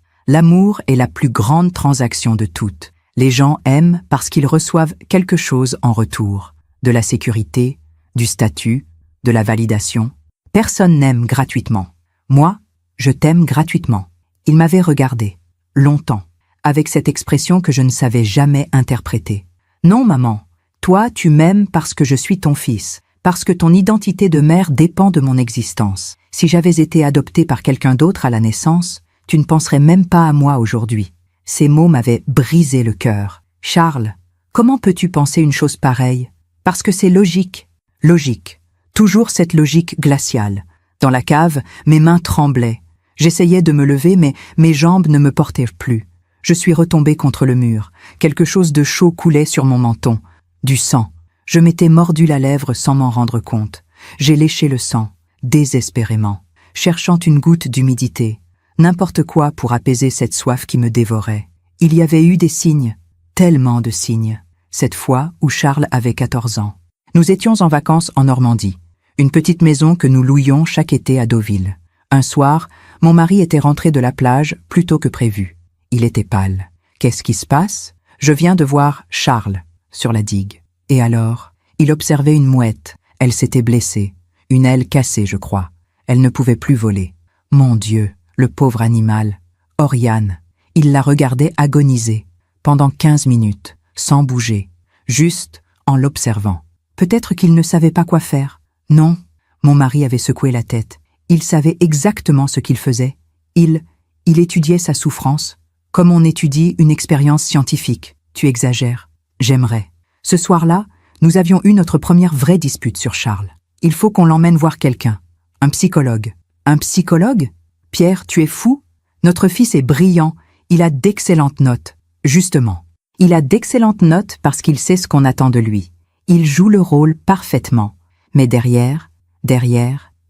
S1: est la plus grande transaction de toutes. Les gens aiment parce qu'ils reçoivent quelque chose en retour. De la sécurité, du statut, de la validation. Personne n'aime gratuitement. Moi, je t'aime gratuitement. Il m'avait regardé, longtemps, avec cette expression que je ne savais jamais interpréter. Non, maman, toi, tu m'aimes parce que je suis ton fils, parce que ton identité de mère dépend de mon existence. Si j'avais été adoptée par quelqu'un d'autre à la naissance, tu ne penserais même pas à moi aujourd'hui. Ces mots m'avaient brisé le cœur. Charles, comment peux-tu penser une chose pareille? Parce que c'est logique. Logique. Toujours cette logique glaciale. Dans la cave, mes mains tremblaient. J'essayais de me lever, mais mes jambes ne me portaient plus. Je suis retombée contre le mur. Quelque chose de chaud coulait sur mon menton. Du sang. Je m'étais mordu la lèvre sans m'en rendre compte. J'ai léché le sang, désespérément, cherchant une goutte d'humidité. N'importe quoi pour apaiser cette soif qui me dévorait. Il y avait eu des signes, tellement de signes. Cette fois où Charles avait 14 ans. Nous étions en vacances en Normandie. Une petite maison que nous louions chaque été à Deauville. Un soir, mon mari était rentré de la plage plus tôt que prévu. Il était pâle. Qu'est-ce qui se passe? Je viens de voir Charles sur la digue. Et alors, il observait une mouette. Elle s'était blessée. Une aile cassée, je crois. Elle ne pouvait plus voler. Mon Dieu, le pauvre animal. Oriane. Il la regardait agoniser. Pendant 15 minutes, sans bouger. Juste en l'observant. Peut-être qu'il ne savait pas quoi faire. Non, mon mari avait secoué la tête. Il savait exactement ce qu'il faisait. Il étudiait sa souffrance. Comme on étudie une expérience scientifique. Tu exagères. J'aimerais. Ce soir-là, nous avions eu notre première vraie dispute sur Charles. Il faut qu'on l'emmène voir quelqu'un. Un psychologue. Un psychologue? Pierre, tu es fou? Notre fils est brillant. Il a d'excellentes notes. Justement. Il a d'excellentes notes parce qu'il sait ce qu'on attend de lui. Il joue le rôle parfaitement. Mais derrière,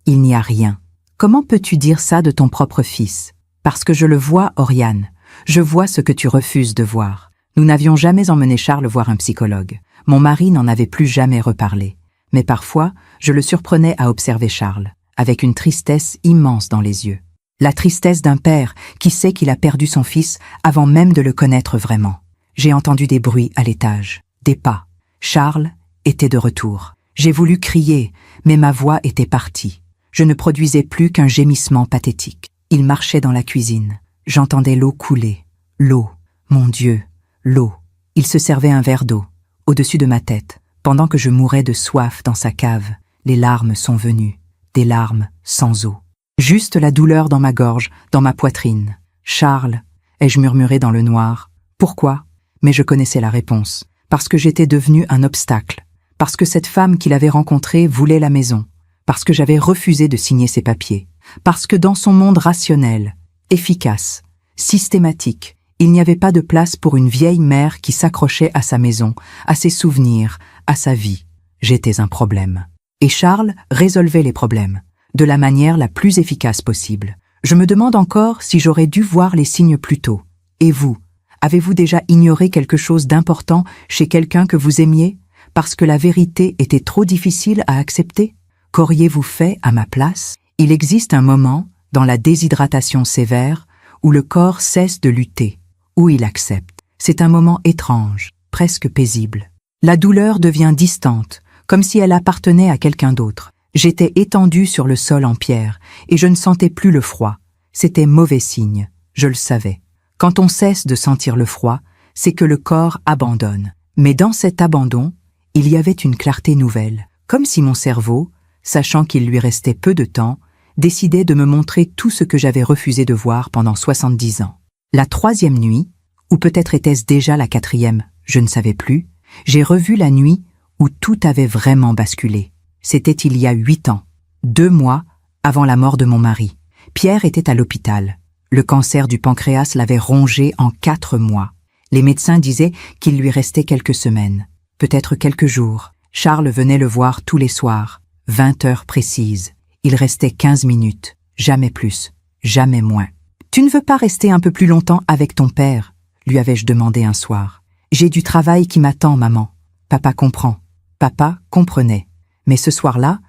S1: il n'y a rien. Comment peux-tu dire ça de ton propre fils? Parce que je le vois, Oriane. Je vois ce que tu refuses de voir. Nous n'avions jamais emmené Charles voir un psychologue. Mon mari n'en avait plus jamais reparlé. Mais parfois, je le surprenais à observer Charles, avec une tristesse immense dans les yeux. La tristesse d'un père qui sait qu'il a perdu son fils avant même de le connaître vraiment. J'ai entendu des bruits à l'étage, des pas. Charles était de retour. J'ai voulu crier, mais ma voix était partie. Je ne produisais plus qu'un gémissement pathétique. Il marchait dans la cuisine. J'entendais l'eau couler. L'eau. Mon Dieu, l'eau. Il se servait un verre d'eau, au-dessus de ma tête. Pendant que je mourais de soif dans sa cave, les larmes sont venues. Des larmes sans eau. Juste la douleur dans ma gorge, dans ma poitrine. Charles, ai-je murmuré dans le noir. Pourquoi? Mais je connaissais la réponse. Parce que j'étais devenu un obstacle. parce que cette femme qu'il avait rencontrée voulait la maison, parce que j'avais refusé de signer ses papiers, parce que dans son monde rationnel, efficace, systématique, il n'y avait pas de place pour une vieille mère qui s'accrochait à sa maison, à ses souvenirs, à sa vie. J'étais un problème. Et Charles résolvait les problèmes, de la manière la plus efficace possible. Je me demande encore si j'aurais dû voir les signes plus tôt. Et vous, avez-vous déjà ignoré quelque chose d'important chez quelqu'un que vous aimiez, parce que la vérité était trop difficile à accepter? Qu'auriez-vous fait à ma place? Il existe un moment, dans la déshydratation sévère, où le corps cesse de lutter, où il accepte. C'est un moment étrange, presque paisible. La douleur devient distante, comme si elle appartenait à quelqu'un d'autre. J'étais étendue sur le sol en pierre, et je ne sentais plus le froid. C'était mauvais signe, je le savais. Quand on cesse de sentir le froid, c'est que le corps abandonne. Mais dans cet abandon, il y avait une clarté nouvelle, comme si mon cerveau, sachant qu'il lui restait peu de temps, décidait de me montrer tout ce que j'avais refusé de voir pendant 70 ans. La 3e nuit, ou peut-être était-ce déjà la 4e, je ne savais plus, j'ai revu la nuit où tout avait vraiment basculé. C'était il y a 8 ans, 2 mois avant la mort de mon mari. Pierre était à l'hôpital. Le cancer du pancréas l'avait rongé en 4 mois. Les médecins disaient qu'il lui restait quelques semaines, peut-être quelques jours. Charles venait le voir tous les soirs, 20 heures précises. Il restait 15 minutes, jamais plus, jamais moins. « Tu ne veux pas rester un peu plus longtemps avec ton père ?» lui avais-je demandé un soir. « J'ai du travail qui m'attend, maman. » Papa comprend. Papa comprenait. Mais ce soir-là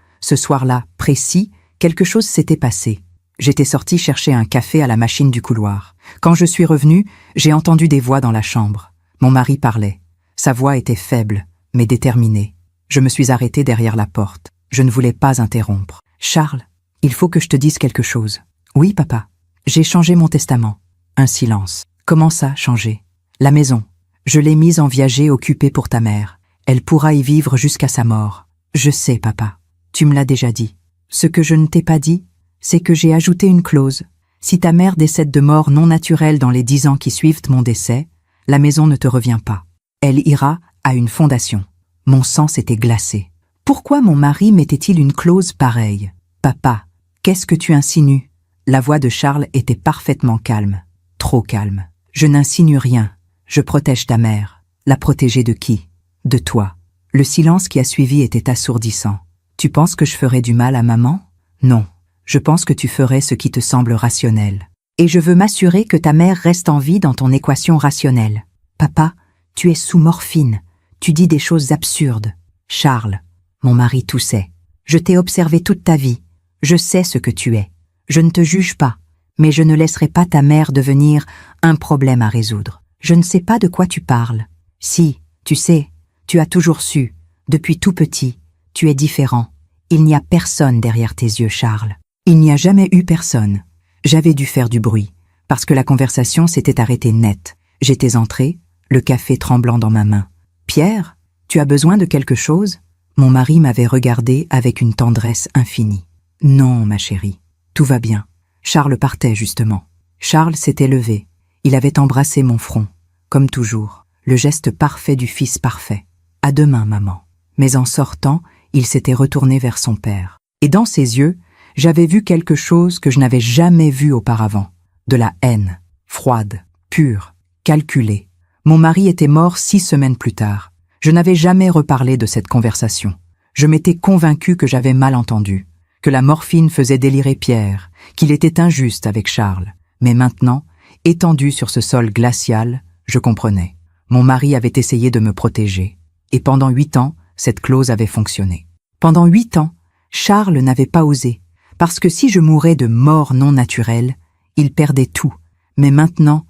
S1: précis, quelque chose s'était passé. J'étais sortie chercher un café à la machine du couloir. Quand je suis revenue, j'ai entendu des voix dans la chambre. Mon mari parlait. Sa voix était faible, mais déterminée. Je me suis arrêtée derrière la porte. Je ne voulais pas interrompre. « Charles, il faut que je te dise quelque chose. »« Oui, papa. J'ai changé mon testament. » Un silence. « Comment ça, changer ?»« La maison. Je l'ai mise en viager occupée pour ta mère. Elle pourra y vivre jusqu'à sa mort. »« Je sais, papa. Tu me l'as déjà dit. Ce que je ne t'ai pas dit, c'est que j'ai ajouté une clause. Si ta mère décède de mort non naturelle dans les 10 ans qui suivent mon décès, la maison ne te revient pas. Elle ira à une fondation. » Mon sang s'était glacé. Pourquoi mon mari mettait-il une clause pareille? « Papa, qu'est-ce que tu insinues ?» La voix de Charles était parfaitement calme. Trop calme. « Je n'insinue rien. Je protège ta mère. » La protéger de qui? De toi. Le silence qui a suivi était assourdissant. « Tu penses que je ferais du mal à maman? Non. Je pense que tu ferais ce qui te semble rationnel. Et je veux m'assurer que ta mère reste en vie dans ton équation rationnelle. Papa, tu es sous morphine. Tu dis des choses absurdes. Charles. » Mon mari toussait. « Je t'ai observé toute ta vie. Je sais ce que tu es. Je ne te juge pas, mais je ne laisserai pas ta mère devenir un problème à résoudre. Je ne sais pas de quoi tu parles. Si, tu sais, tu as toujours su, depuis tout petit, tu es différent. Il n'y a personne derrière tes yeux, Charles. » Il n'y a jamais eu personne. J'avais dû faire du bruit, parce que la conversation s'était arrêtée net. J'étais entrée, le café tremblant dans ma main. « Pierre, tu as besoin de quelque chose ?» Mon mari m'avait regardé avec une tendresse infinie. « Non, ma chérie, tout va bien. » Charles partait justement. Charles s'était levé. Il avait embrassé mon front, comme toujours, le geste parfait du fils parfait. « À demain, maman. » Mais en sortant, il s'était retourné vers son père. Et dans ses yeux, j'avais vu quelque chose que je n'avais jamais vu auparavant. De la haine, froide, pure, calculée. Mon mari était mort 6 semaines plus tard. Je n'avais jamais reparlé de cette conversation. Je m'étais convaincue que j'avais mal entendu, que la morphine faisait délirer Pierre, qu'il était injuste avec Charles. Mais maintenant, étendu sur ce sol glacial, je comprenais. Mon mari avait essayé de me protéger. Et pendant 8 ans, cette clause avait fonctionné. Pendant 8 ans, Charles n'avait pas osé, parce que si je mourais de mort non naturelle, il perdait tout. Mais maintenant,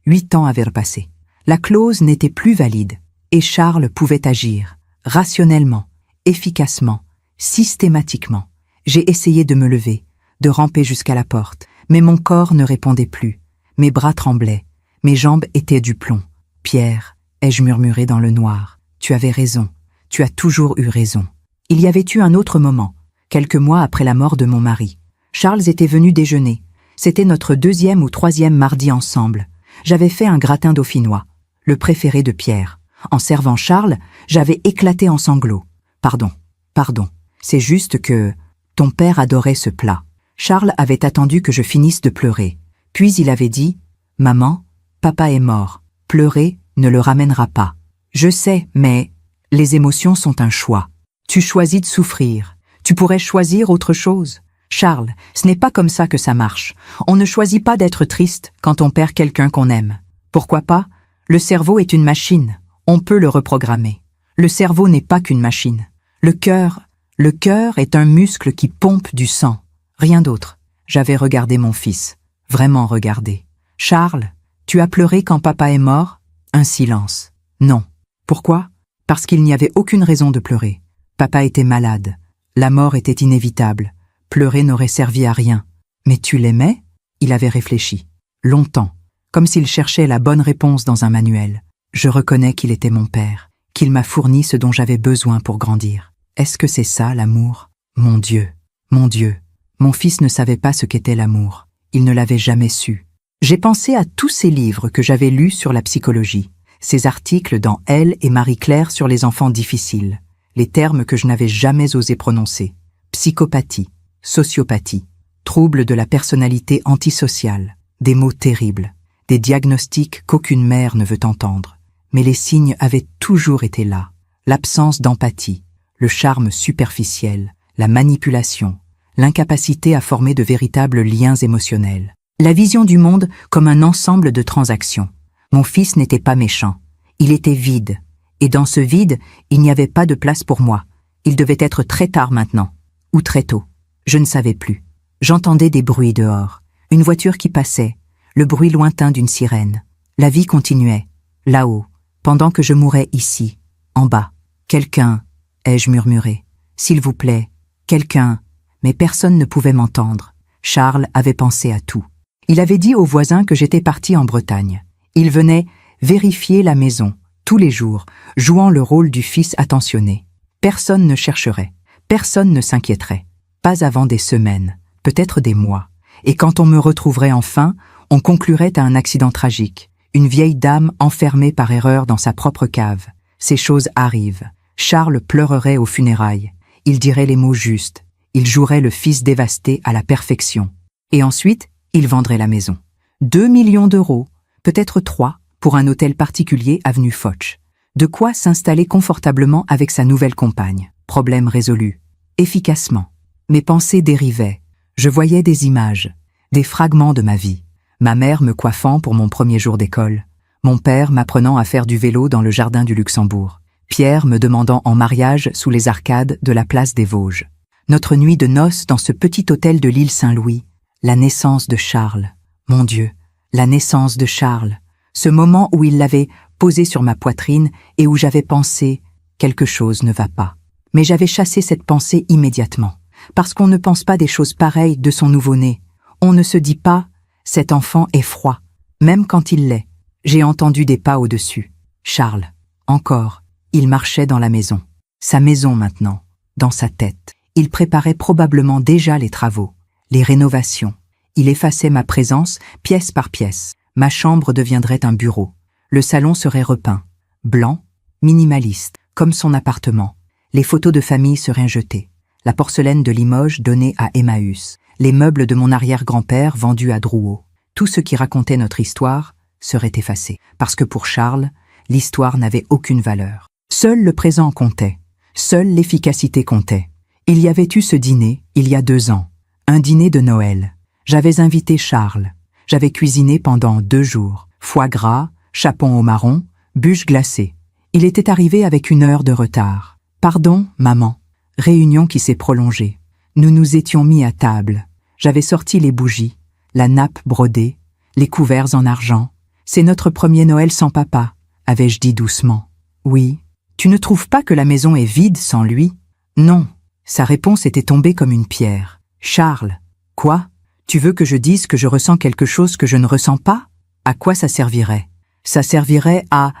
S1: 8 ans avaient repassé. La clause n'était plus valide. Et Charles pouvait agir, rationnellement, efficacement, systématiquement. J'ai essayé de me lever, de ramper jusqu'à la porte, mais mon corps ne répondait plus. Mes bras tremblaient, mes jambes étaient du plomb. « Pierre, ai-je murmuré dans le noir, tu avais raison, tu as toujours eu raison. » Il y avait eu un autre moment, quelques mois après la mort de mon mari. Charles était venu déjeuner. C'était notre 2e ou 3e mardi ensemble. J'avais fait un gratin dauphinois, le préféré de Pierre. En servant Charles, j'avais éclaté en sanglots. Pardon, pardon, c'est juste que ton père adorait ce plat. Charles avait attendu que je finisse de pleurer. Puis il avait dit « Maman, papa est mort. Pleurer ne le ramènera pas. Je sais, mais les émotions sont un choix. Tu choisis de souffrir. Tu pourrais choisir autre chose. Charles, ce n'est pas comme ça que ça marche. On ne choisit pas d'être triste quand on perd quelqu'un qu'on aime. Pourquoi pas? Le cerveau est une machine. On peut le reprogrammer. Le cerveau n'est pas qu'une machine. Le cœur est un muscle qui pompe du sang. Rien d'autre. J'avais regardé mon fils. Vraiment regardé. Charles, tu as pleuré quand papa est mort? Un silence. Non. Pourquoi? Parce qu'il n'y avait aucune raison de pleurer. Papa était malade. La mort était inévitable. Pleurer n'aurait servi à rien. Mais tu l'aimais? Il avait réfléchi. Longtemps. Comme s'il cherchait la bonne réponse dans un manuel. Je reconnais qu'il était mon père. Qu'il m'a fourni ce dont j'avais besoin pour grandir. Est-ce que c'est ça, l'amour? Mon Dieu. Mon Dieu. Mon fils ne savait pas ce qu'était l'amour. Il ne l'avait jamais su. J'ai pensé à tous ces livres que j'avais lus sur la psychologie. Ces articles dans Elle et Marie-Claire sur les enfants difficiles. Les termes que je n'avais jamais osé prononcer. Psychopathie, sociopathie, troubles de la personnalité antisociale. Des mots terribles. Des diagnostics qu'aucune mère ne veut entendre. Mais les signes avaient toujours été là. L'absence d'empathie, le charme superficiel, la manipulation, l'incapacité à former de véritables liens émotionnels. La vision du monde comme un ensemble de transactions. Mon fils n'était pas méchant. Il était vide. Et dans ce vide, il n'y avait pas de place pour moi. Il devait être très tard maintenant. Ou très tôt. Je ne savais plus. J'entendais des bruits dehors. Une voiture qui passait. Le bruit lointain d'une sirène. La vie continuait. Là-haut. Pendant que je mourais ici. En bas. Quelqu'un, ai-je murmuré. S'il vous plaît. Quelqu'un. Mais personne ne pouvait m'entendre. Charles avait pensé à tout. Il avait dit aux voisins que j'étais partie en Bretagne. Il venait vérifier la maison, tous les jours, jouant le rôle du fils attentionné. Personne ne chercherait, personne ne s'inquiéterait. Pas avant des semaines, peut-être des mois. Et quand on me retrouverait enfin, on conclurait à un accident tragique. Une vieille dame enfermée par erreur dans sa propre cave. Ces choses arrivent. Charles pleurerait aux funérailles. Il dirait les mots justes. Il jouerait le fils dévasté à la perfection. Et ensuite, il vendrait la maison. 2 millions d'euros, peut-être 3, pour un hôtel particulier avenue Foch. De quoi s'installer confortablement avec sa nouvelle compagne. Problème résolu. Efficacement. Mes pensées dérivaient. Je voyais des images, des fragments de ma vie. Ma mère me coiffant pour mon premier jour d'école. Mon père m'apprenant à faire du vélo dans le jardin du Luxembourg. Pierre me demandant en mariage sous les arcades de la place des Vosges. Notre nuit de noces dans ce petit hôtel de l'île Saint-Louis. La naissance de Charles. Mon Dieu, la naissance de Charles. Ce moment où il l'avait posé sur ma poitrine et où j'avais pensé « quelque chose ne va pas ». Mais j'avais chassé cette pensée immédiatement. Parce qu'on ne pense pas des choses pareilles de son nouveau-né. On ne se dit pas « cet enfant est froid », même quand il l'est. J'ai entendu des pas au-dessus. Charles, encore, il marchait dans la maison. Sa maison maintenant, dans sa tête. Il préparait probablement déjà les travaux, les rénovations. Il effaçait ma présence pièce par pièce. Ma chambre deviendrait un bureau. Le salon serait repeint, blanc, minimaliste, comme son appartement. Les photos de famille seraient jetées. La porcelaine de Limoges donnée à Emmaüs. Les meubles de mon arrière-grand-père vendus à Drouot. Tout ce qui racontait notre histoire serait effacé. Parce que pour Charles, l'histoire n'avait aucune valeur. Seul le présent comptait. Seule l'efficacité comptait. Il y avait eu ce dîner, il y a 2 ans. Un dîner de Noël. J'avais invité Charles. J'avais cuisiné pendant 2 jours. Foie gras, chapon au marron, bûche glacée. Il était arrivé avec 1 heure de retard. Pardon, maman. Réunion qui s'est prolongée. Nous nous étions mis à table. J'avais sorti les bougies, la nappe brodée, les couverts en argent. C'est notre premier Noël sans papa, avais-je dit doucement. Oui. Tu ne trouves pas que la maison est vide sans lui? Non. Sa réponse était tombée comme une pierre. Charles. Quoi? Tu veux que je dise que je ressens quelque chose que je ne ressens pas? À quoi ça servirait? Ça servirait à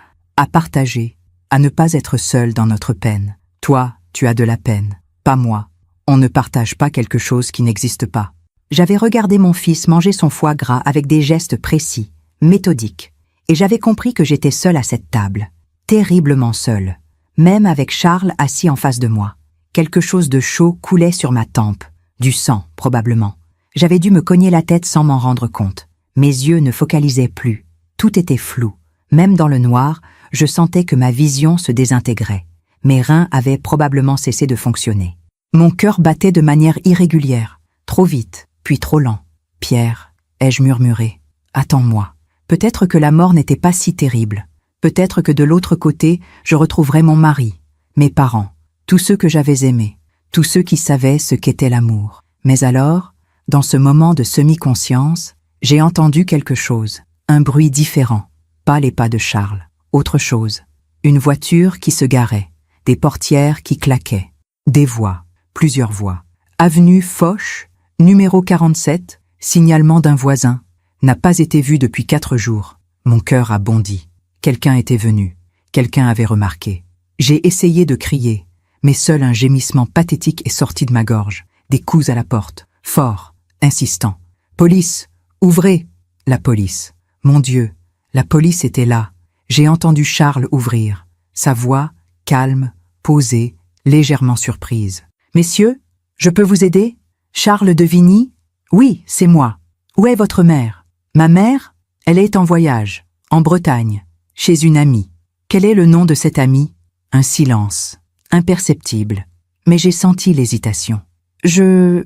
S1: partager, à ne pas être seul dans notre peine. Toi, tu as de la peine, pas moi. On ne partage pas quelque chose qui n'existe pas. J'avais regardé mon fils manger son foie gras avec des gestes précis, méthodiques, et j'avais compris que j'étais seule à cette table. terriblement seule, même avec Charles assis en face de moi. Quelque chose de chaud coulait sur ma tempe, du sang probablement. J'avais dû me cogner la tête sans m'en rendre compte. Mes yeux ne focalisaient plus, tout était flou. Même dans le noir, je sentais que ma vision se désintégrait. Mes reins avaient probablement cessé de fonctionner. Mon cœur battait de manière irrégulière, trop vite, puis trop lent. « Pierre », ai-je murmuré, « attends-moi. Peut-être que la mort n'était pas si terrible. Peut-être que de l'autre côté, je retrouverais mon mari, mes parents, tous ceux que j'avais aimés, tous ceux qui savaient ce qu'était l'amour. Mais alors, dans ce moment de semi-conscience, j'ai entendu quelque chose, un bruit différent, pas les pas de Charles, autre chose, une voiture qui se garait, des portières qui claquaient, des voix, plusieurs voix. Avenue Foch, numéro 47, signalement d'un voisin, n'a pas été vu depuis 4 jours. Mon cœur a bondi. Quelqu'un était venu, quelqu'un avait remarqué. J'ai essayé de crier, mais seul un gémissement pathétique est sorti de ma gorge. Des coups à la porte, fort, insistant. « Police, ouvrez !» La police. Mon Dieu, la police était là. J'ai entendu Charles ouvrir. Sa voix, calme, posée, légèrement surprise. « Messieurs, je peux vous aider ? Charles de Vigny ? Oui, c'est moi. Où est votre mère ? Ma mère ? Elle est en voyage, en Bretagne, chez une amie. Quel est le nom de cette amie ? Un silence, imperceptible. Mais j'ai senti l'hésitation. Je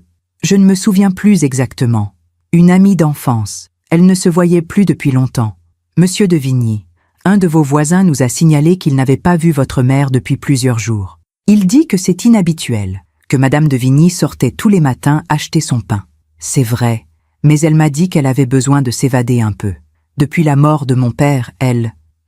S1: ne me souviens plus exactement. Une amie d'enfance. Elle ne se voyait plus depuis longtemps. Monsieur de Vigny, un de vos voisins nous a signalé qu'il n'avait pas vu votre mère depuis plusieurs jours. Il dit que c'est inhabituel, que Madame de Vigny sortait tous les matins acheter son pain. C'est vrai, mais elle m'a dit qu'elle avait besoin de s'évader un peu. Depuis la mort de mon père,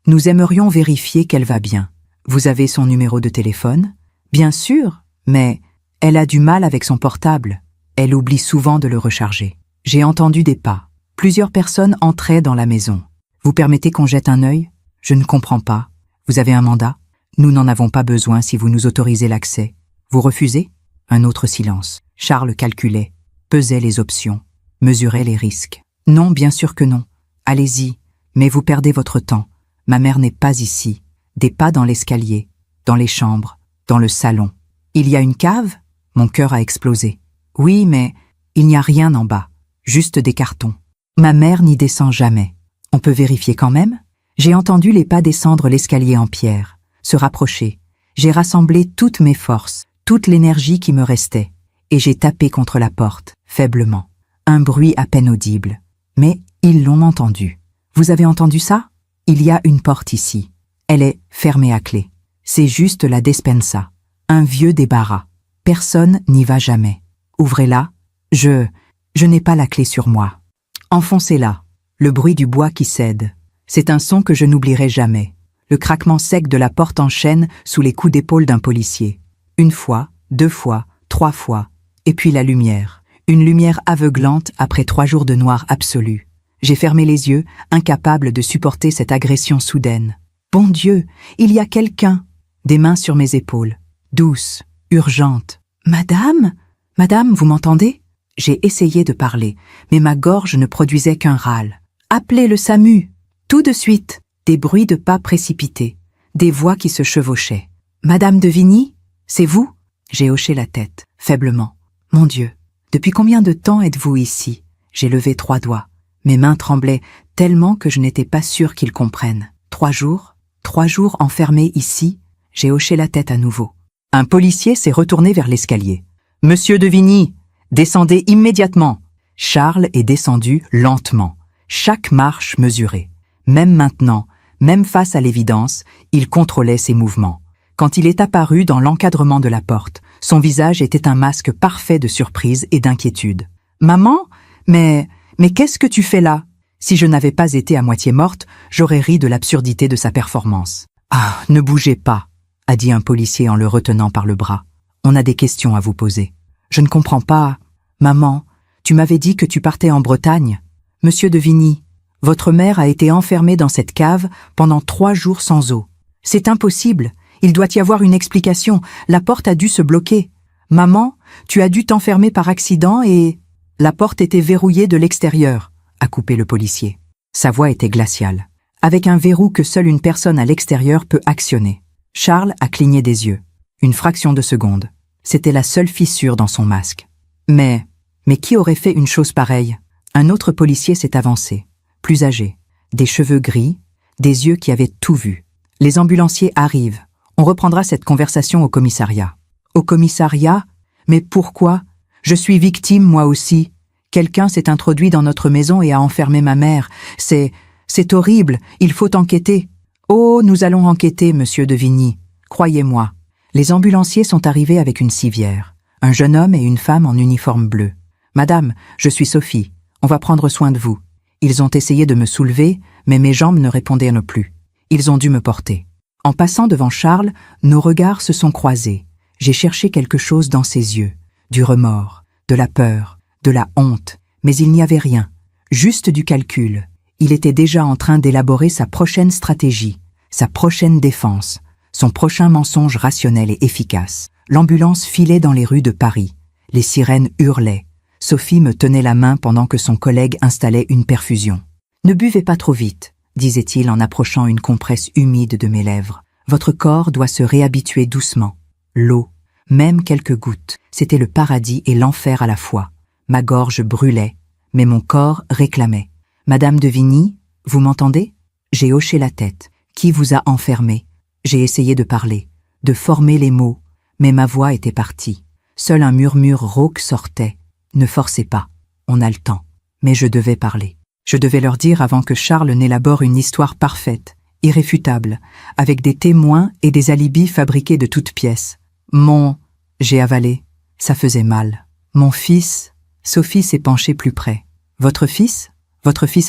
S1: nous aimerions vérifier qu'elle va bien. Vous avez son numéro de téléphone ? Bien sûr, mais elle a du mal avec son portable. Elle oublie souvent de le recharger. J'ai entendu des pas. Plusieurs personnes entraient dans la maison. Vous permettez qu'on jette un œil ? Je ne comprends pas. Vous avez un mandat ? Nous n'en avons pas besoin si vous nous autorisez l'accès. Vous refusez ? Un autre silence. Charles calculait, pesait les options, mesurait les risques. Non, bien sûr que non. Allez-y, mais vous perdez votre temps. Ma mère n'est pas ici. Des pas dans l'escalier, dans les chambres, dans le salon. Il y a une cave ? Mon cœur a explosé. Oui, mais il n'y a rien en bas, juste des cartons. Ma mère n'y descend jamais. On peut vérifier quand même ? J'ai entendu les pas descendre l'escalier en pierre, se rapprocher. J'ai rassemblé toutes mes forces, toute l'énergie qui me restait, et j'ai tapé contre la porte, faiblement. Un bruit à peine audible. Mais ils l'ont entendu. Vous avez entendu ça ? Il y a une porte ici. Elle est fermée à clé. C'est juste la despensa. Un vieux débarras. Personne n'y va jamais. Ouvrez-la. Je n'ai pas la clé sur moi. Enfoncez-la. Le bruit du bois qui cède. C'est un son que je n'oublierai jamais. Le craquement sec de la porte en chaîne sous les coups d'épaule d'un policier. Une fois, 2 fois, 3 fois. Et puis la lumière. Une lumière aveuglante après 3 jours de noir absolu. J'ai fermé les yeux, incapable de supporter cette agression soudaine. Bon Dieu, il y a quelqu'un. Des mains sur mes épaules. Douces, urgentes. Madame ? Madame, vous m'entendez ? J'ai essayé de parler, mais ma gorge ne produisait qu'un râle. Appelez le SAMU. Tout de suite. Des bruits de pas précipités. Des voix qui se chevauchaient. Madame de Vigny ? C'est vous ? J'ai hoché la tête, faiblement. Mon Dieu, depuis combien de temps êtes-vous ici ? J'ai levé 3 doigts. Mes mains tremblaient tellement que je n'étais pas sûre qu'ils comprennent. 3 jours ? 3 jours enfermés ici ? J'ai hoché la tête à nouveau. Un policier s'est retourné vers l'escalier. « Monsieur de Vigny, descendez immédiatement !» Charles est descendu lentement, chaque marche mesurée. Même maintenant, même face à l'évidence, il contrôlait ses mouvements. Quand il est apparu dans l'encadrement de la porte, son visage était un masque parfait de surprise et d'inquiétude. « Maman ? Mais qu'est-ce que tu fais là ?» Si je n'avais pas été à moitié morte, j'aurais ri de l'absurdité de sa performance. « Ah, ne bougez pas !» a dit un policier en le retenant par le bras. « On a des questions à vous poser. »« Je ne comprends pas. Maman, tu m'avais dit que tu partais en Bretagne. Monsieur de Vigny, votre mère a été enfermée dans cette cave pendant 3 jours sans eau. C'est impossible. Il doit y avoir une explication. La porte a dû se bloquer. Maman, tu as dû t'enfermer par accident et... La porte était verrouillée de l'extérieur, a coupé le policier. Sa voix était glaciale. avec un verrou que seule une personne à l'extérieur peut actionner. Charles a cligné des yeux. Une fraction de seconde. C'était la seule fissure dans son masque. Mais qui aurait fait une chose pareille? Un autre policier s'est avancé, plus âgé, des cheveux gris, des yeux qui avaient tout vu. Les ambulanciers arrivent. On reprendra cette conversation au commissariat. Au commissariat? Mais pourquoi? Je suis victime, moi aussi. Quelqu'un s'est introduit dans notre maison et a enfermé ma mère. C'est horrible, il faut enquêter. Oh, nous allons enquêter, monsieur de Vigny. Croyez-moi. Les ambulanciers sont arrivés avec une civière. Un jeune homme et une femme en uniforme bleu. Madame, je suis Sophie. On va prendre soin de vous. Ils ont essayé de me soulever, mais mes jambes ne répondaient plus. Ils ont dû me porter. En passant devant Charles, nos regards se sont croisés. J'ai cherché quelque chose dans ses yeux. Du remords, de la peur, de la honte. Mais il n'y avait rien. Juste du calcul. Il était déjà en train d'élaborer sa prochaine stratégie, sa prochaine défense, son prochain mensonge rationnel et efficace. L'ambulance filait dans les rues de Paris. Les sirènes hurlaient. Sophie me tenait la main pendant que son collègue installait une perfusion. « Ne buvez pas trop vite », disait-il en approchant une compresse humide de mes lèvres. « Votre corps doit se réhabituer doucement. L'eau, même quelques gouttes, c'était le paradis et l'enfer à la fois. Ma gorge brûlait, mais mon corps réclamait. « Madame de Vigny, vous m'entendez ?» J'ai hoché la tête. « Qui vous a enfermé ?» J'ai essayé de parler, de former les mots, mais ma voix était partie. Seul un murmure rauque sortait. « Ne forcez pas, on a le temps. » Mais je devais parler. Je devais leur dire avant que Charles n'élabore une histoire parfaite, irréfutable, avec des témoins et des alibis fabriqués de toutes pièces. J'ai avalé. Ça faisait mal. Mon fils... Sophie s'est penchée plus près. Votre fils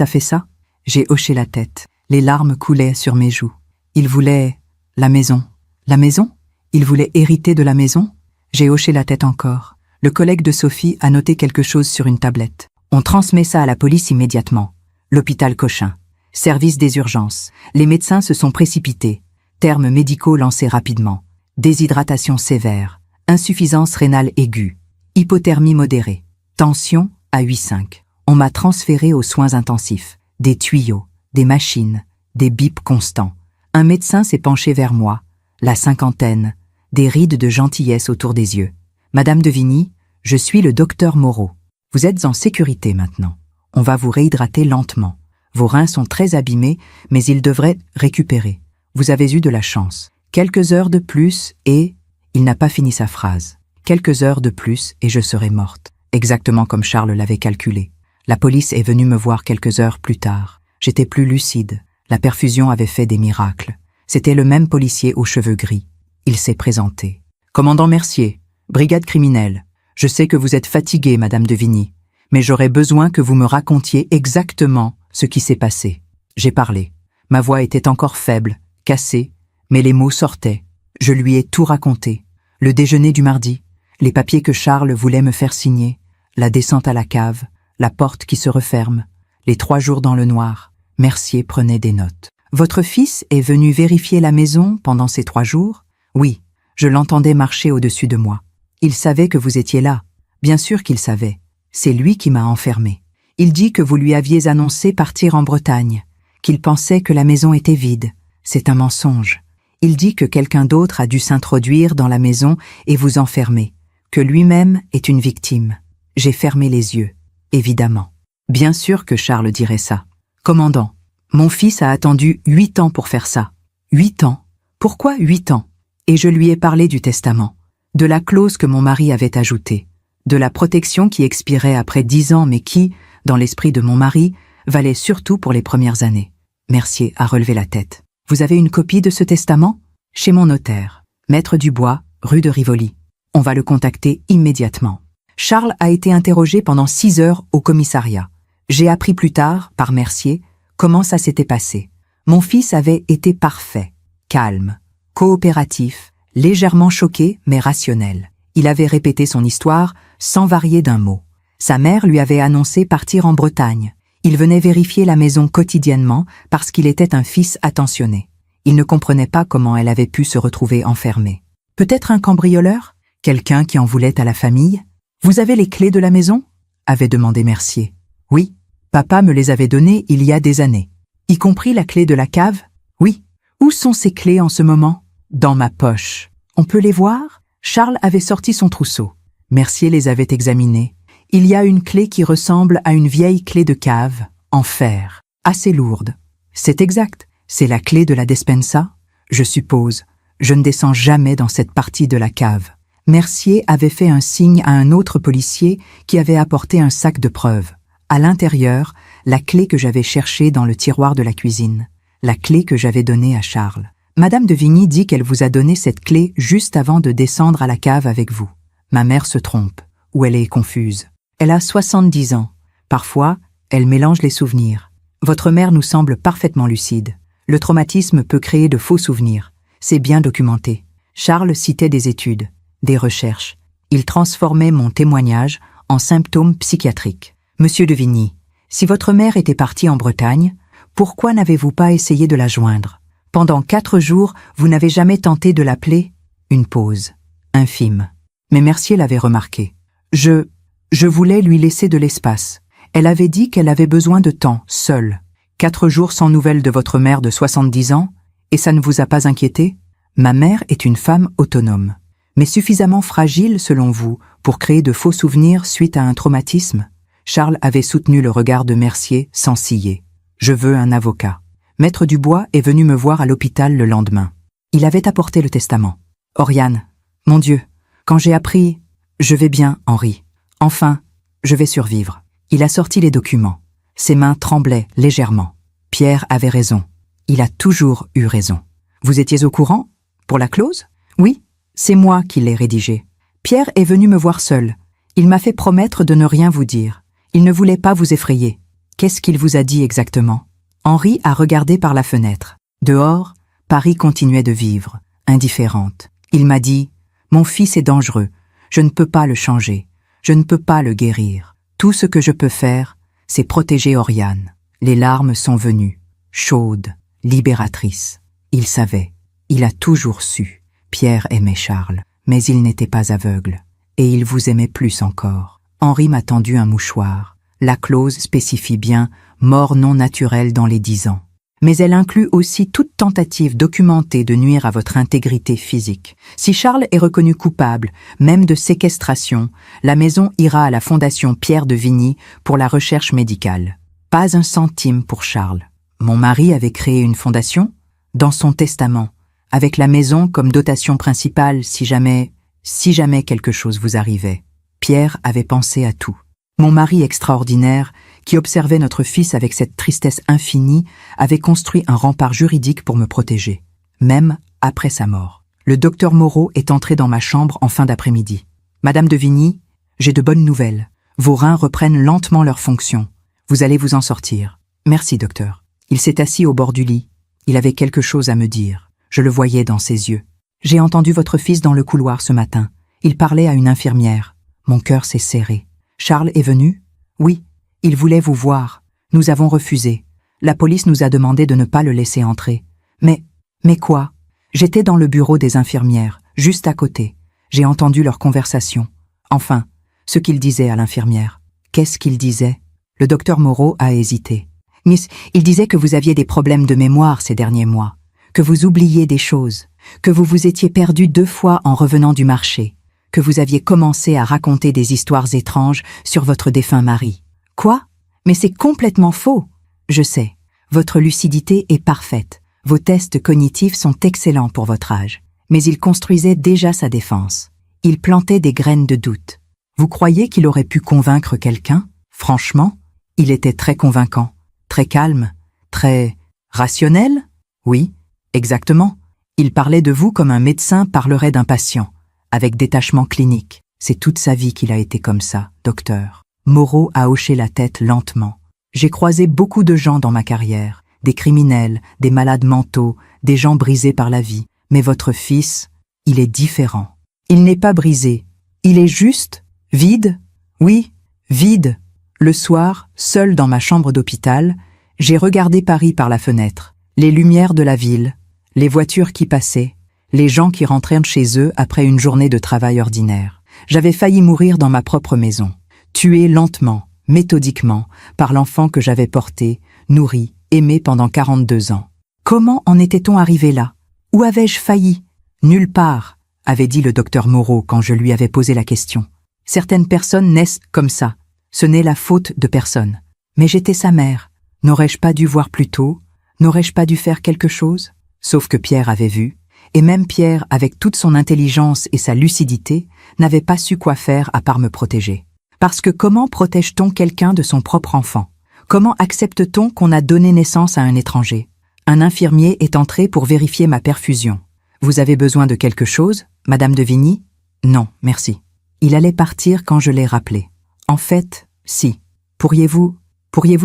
S1: a fait ça? J'ai hoché la tête. Les larmes coulaient sur mes joues. Il voulait... la maison. La maison? Il voulait hériter de la maison? J'ai hoché la tête encore. Le collègue de Sophie a noté quelque chose sur une tablette. On transmet ça à la police immédiatement. L'hôpital Cochin. Service des urgences. Les médecins se sont précipités. Termes médicaux lancés rapidement. Déshydratation sévère. Insuffisance rénale aiguë. Hypothermie modérée. Tension à 8,5. On m'a transféré aux soins intensifs. Des tuyaux, des machines, des bips constants. Un médecin s'est penché vers moi. La cinquantaine. Des rides de gentillesse autour des yeux. Madame de Vigny, je suis le docteur Moreau. Vous êtes en sécurité maintenant. On va vous réhydrater lentement. Vos reins sont très abîmés, mais ils devraient récupérer. Vous avez eu de la chance. Quelques heures de plus et... Il n'a pas fini sa phrase. Quelques heures de plus et je serai morte. Exactement comme Charles l'avait calculé. La police est venue me voir quelques heures plus tard. J'étais plus lucide. La perfusion avait fait des miracles. C'était le même policier aux cheveux gris. Il s'est présenté. « Commandant Mercier, brigade criminelle. Je sais que vous êtes fatiguée, Madame de Vigny, mais j'aurais besoin que vous me racontiez exactement ce qui s'est passé. » J'ai parlé. Ma voix était encore faible, cassée, mais les mots sortaient. Je lui ai tout raconté. Le déjeuner du mardi, les papiers que Charles voulait me faire signer, la descente à la cave, la porte qui se referme, les 3 jours dans le noir. Mercier prenait des notes. « Votre fils est venu vérifier la maison pendant ces 3 jours? » Oui, je l'entendais marcher au-dessus de moi. Il savait que vous étiez là. Bien sûr qu'il savait. C'est lui qui m'a enfermé. Il dit que vous lui aviez annoncé partir en Bretagne, qu'il pensait que la maison était vide. C'est un mensonge. Il dit que quelqu'un d'autre a dû s'introduire dans la maison et vous enfermer, que lui-même est une victime. J'ai fermé les yeux, évidemment. Bien sûr que Charles dirait ça. Commandant, mon fils a attendu 8 ans pour faire ça. 8 ans? Pourquoi 8 ans? Et je lui ai parlé du testament, de la clause que mon mari avait ajoutée, de la protection qui expirait après 10 ans mais qui, dans l'esprit de mon mari, valait surtout pour les premières années. Mercier a relevé la tête. Vous avez une copie de ce testament? Chez mon notaire, Maître Dubois, rue de Rivoli. On va le contacter immédiatement. Charles a été interrogé pendant 6 heures au commissariat. J'ai appris plus tard, par Mercier, comment ça s'était passé. Mon fils avait été parfait, calme, coopératif, légèrement choqué mais rationnel. Il avait répété son histoire sans varier d'un mot. Sa mère lui avait annoncé partir en Bretagne. Il venait vérifier la maison quotidiennement parce qu'il était un fils attentionné. Il ne comprenait pas comment elle avait pu se retrouver enfermée. Peut-être un cambrioleur? Quelqu'un qui en voulait à la famille? Vous avez les clés de la maison? Avait demandé Mercier. Oui, papa me les avait données il y a des années. Y compris la clé de la cave? Oui. Où sont ces clés en ce moment? Dans ma poche. On peut les voir? Charles avait sorti son trousseau. Mercier les avait examinées. Il y a une clé qui ressemble à une vieille clé de cave, en fer, assez lourde. C'est exact. C'est la clé de la despensa? Je suppose. Je ne descends jamais dans cette partie de la cave. Mercier avait fait un signe à un autre policier qui avait apporté un sac de preuves. À l'intérieur, la clé que j'avais cherchée dans le tiroir de la cuisine. La clé que j'avais donnée à Charles. Madame de Vigny dit qu'elle vous a donné cette clé juste avant de descendre à la cave avec vous. Ma mère se trompe, ou elle est confuse. Elle a 70 ans. Parfois, elle mélange les souvenirs. Votre mère nous semble parfaitement lucide. Le traumatisme peut créer de faux souvenirs. C'est bien documenté. Charles citait des études, des recherches. Il transformait mon témoignage en symptômes psychiatriques. Monsieur de Vigny, si votre mère était partie en Bretagne, pourquoi n'avez-vous pas essayé de la joindre? Pendant 4 jours, vous n'avez jamais tenté de l'appeler? Une pause, infime. Mais Mercier l'avait remarqué. Je voulais lui laisser de l'espace. Elle avait dit qu'elle avait besoin de temps, seule. 4 jours sans nouvelles de votre mère de 70 ans, et ça ne vous a pas inquiété? Ma mère est une femme autonome, mais suffisamment fragile, selon vous, pour créer de faux souvenirs suite à un traumatisme? Charles avait soutenu le regard de Mercier sans ciller. Je veux un avocat. Maître Dubois est venu me voir à l'hôpital le lendemain. Il avait apporté le testament. Oriane, mon Dieu, quand j'ai appris... Je vais bien, Henri. Enfin, je vais survivre. Il a sorti les documents. Ses mains tremblaient légèrement. Pierre avait raison. Il a toujours eu raison. Vous étiez au courant? Pour la clause? Oui, c'est moi qui l'ai rédigée. Pierre est venu me voir seul. Il m'a fait promettre de ne rien vous dire. Il ne voulait pas vous effrayer. Qu'est-ce qu'il vous a dit exactement? Henri a regardé par la fenêtre. Dehors, Paris continuait de vivre, indifférente. Il m'a dit « Mon fils est dangereux. Je ne peux pas le changer. Je ne peux pas le guérir. Tout ce que je peux faire, c'est protéger Oriane. » Les larmes sont venues, chaudes, libératrices. Il savait. Il a toujours su. Pierre aimait Charles, mais il n'était pas aveugle. Et il vous aimait plus encore. Henri m'a tendu un mouchoir. La clause spécifie bien « mort non naturelle dans les 10 ans ». Mais elle inclut aussi toute tentative documentée de nuire à votre intégrité physique. Si Charles est reconnu coupable, même de séquestration, la maison ira à la Fondation Pierre de Vigny pour la recherche médicale. Pas un centime pour Charles. Mon mari avait créé une fondation, dans son testament, avec la maison comme dotation principale si jamais quelque chose vous arrivait. Pierre avait pensé à tout. Mon mari extraordinaire, qui observait notre fils avec cette tristesse infinie, avait construit un rempart juridique pour me protéger, même après sa mort. Le docteur Moreau est entré dans ma chambre en fin d'après-midi. « Madame de Vigny, j'ai de bonnes nouvelles. Vos reins reprennent lentement leur fonction. Vous allez vous en sortir. Merci, docteur. » Il s'est assis au bord du lit. Il avait quelque chose à me dire. Je le voyais dans ses yeux. « J'ai entendu votre fils dans le couloir ce matin. Il parlait à une infirmière. Mon cœur s'est serré. Charles est venu? Oui. Il voulait vous voir. Nous avons refusé. La police nous a demandé de ne pas le laisser entrer. Mais quoi? J'étais dans le bureau des infirmières, juste à côté. J'ai entendu leur conversation. Enfin, ce qu'ils disaient à l'infirmière. Qu'est-ce qu'ils disaient? Le docteur Moreau a hésité. Miss, il disait que vous aviez des problèmes de mémoire ces derniers mois, que vous oubliez des choses, que vous vous étiez perdu 2 fois en revenant du marché, que vous aviez commencé à raconter des histoires étranges sur votre défunt mari. Quoi? Mais c'est complètement faux. Je sais. Votre lucidité est parfaite. Vos tests cognitifs sont excellents pour votre âge. Mais il construisait déjà sa défense. Il plantait des graines de doute. Vous croyez qu'il aurait pu convaincre quelqu'un? Franchement, il était très convaincant, très calme, très rationnel? Oui, exactement. Il parlait de vous comme un médecin parlerait d'un patient, avec détachement clinique. C'est toute sa vie qu'il a été comme ça, docteur. Moreau a hoché la tête lentement. J'ai croisé beaucoup de gens dans ma carrière, des criminels, des malades mentaux, des gens brisés par la vie. Mais votre fils, il est différent. Il n'est pas brisé. Il est juste, vide. Oui, vide. Le soir, seul dans ma chambre d'hôpital, j'ai regardé Paris par la fenêtre, les lumières de la ville, les voitures qui passaient, les gens qui rentrèrent chez eux après une journée de travail ordinaire. J'avais failli mourir dans ma propre maison. Tué lentement, méthodiquement, par l'enfant que j'avais porté, nourri, aimé pendant 42 ans. Comment en était-on arrivé là? Où avais-je failli? Nulle part, avait dit le docteur Moreau quand je lui avais posé la question. Certaines personnes naissent comme ça. Ce n'est la faute de personne. Mais j'étais sa mère. N'aurais-je pas dû voir plus tôt? N'aurais-je pas dû faire quelque chose? Sauf que Pierre avait vu, et même Pierre, avec toute son intelligence et sa lucidité, n'avait pas su quoi faire à part me protéger. Parce que comment protège-t-on quelqu'un de son propre enfant? Comment accepte-t-on qu'on a donné naissance à un étranger? Un infirmier est entré pour vérifier ma perfusion. Vous avez besoin de quelque chose, Madame de Vigny? Non, merci. Il allait partir quand je l'ai rappelé. En fait, si. Pourriez-vous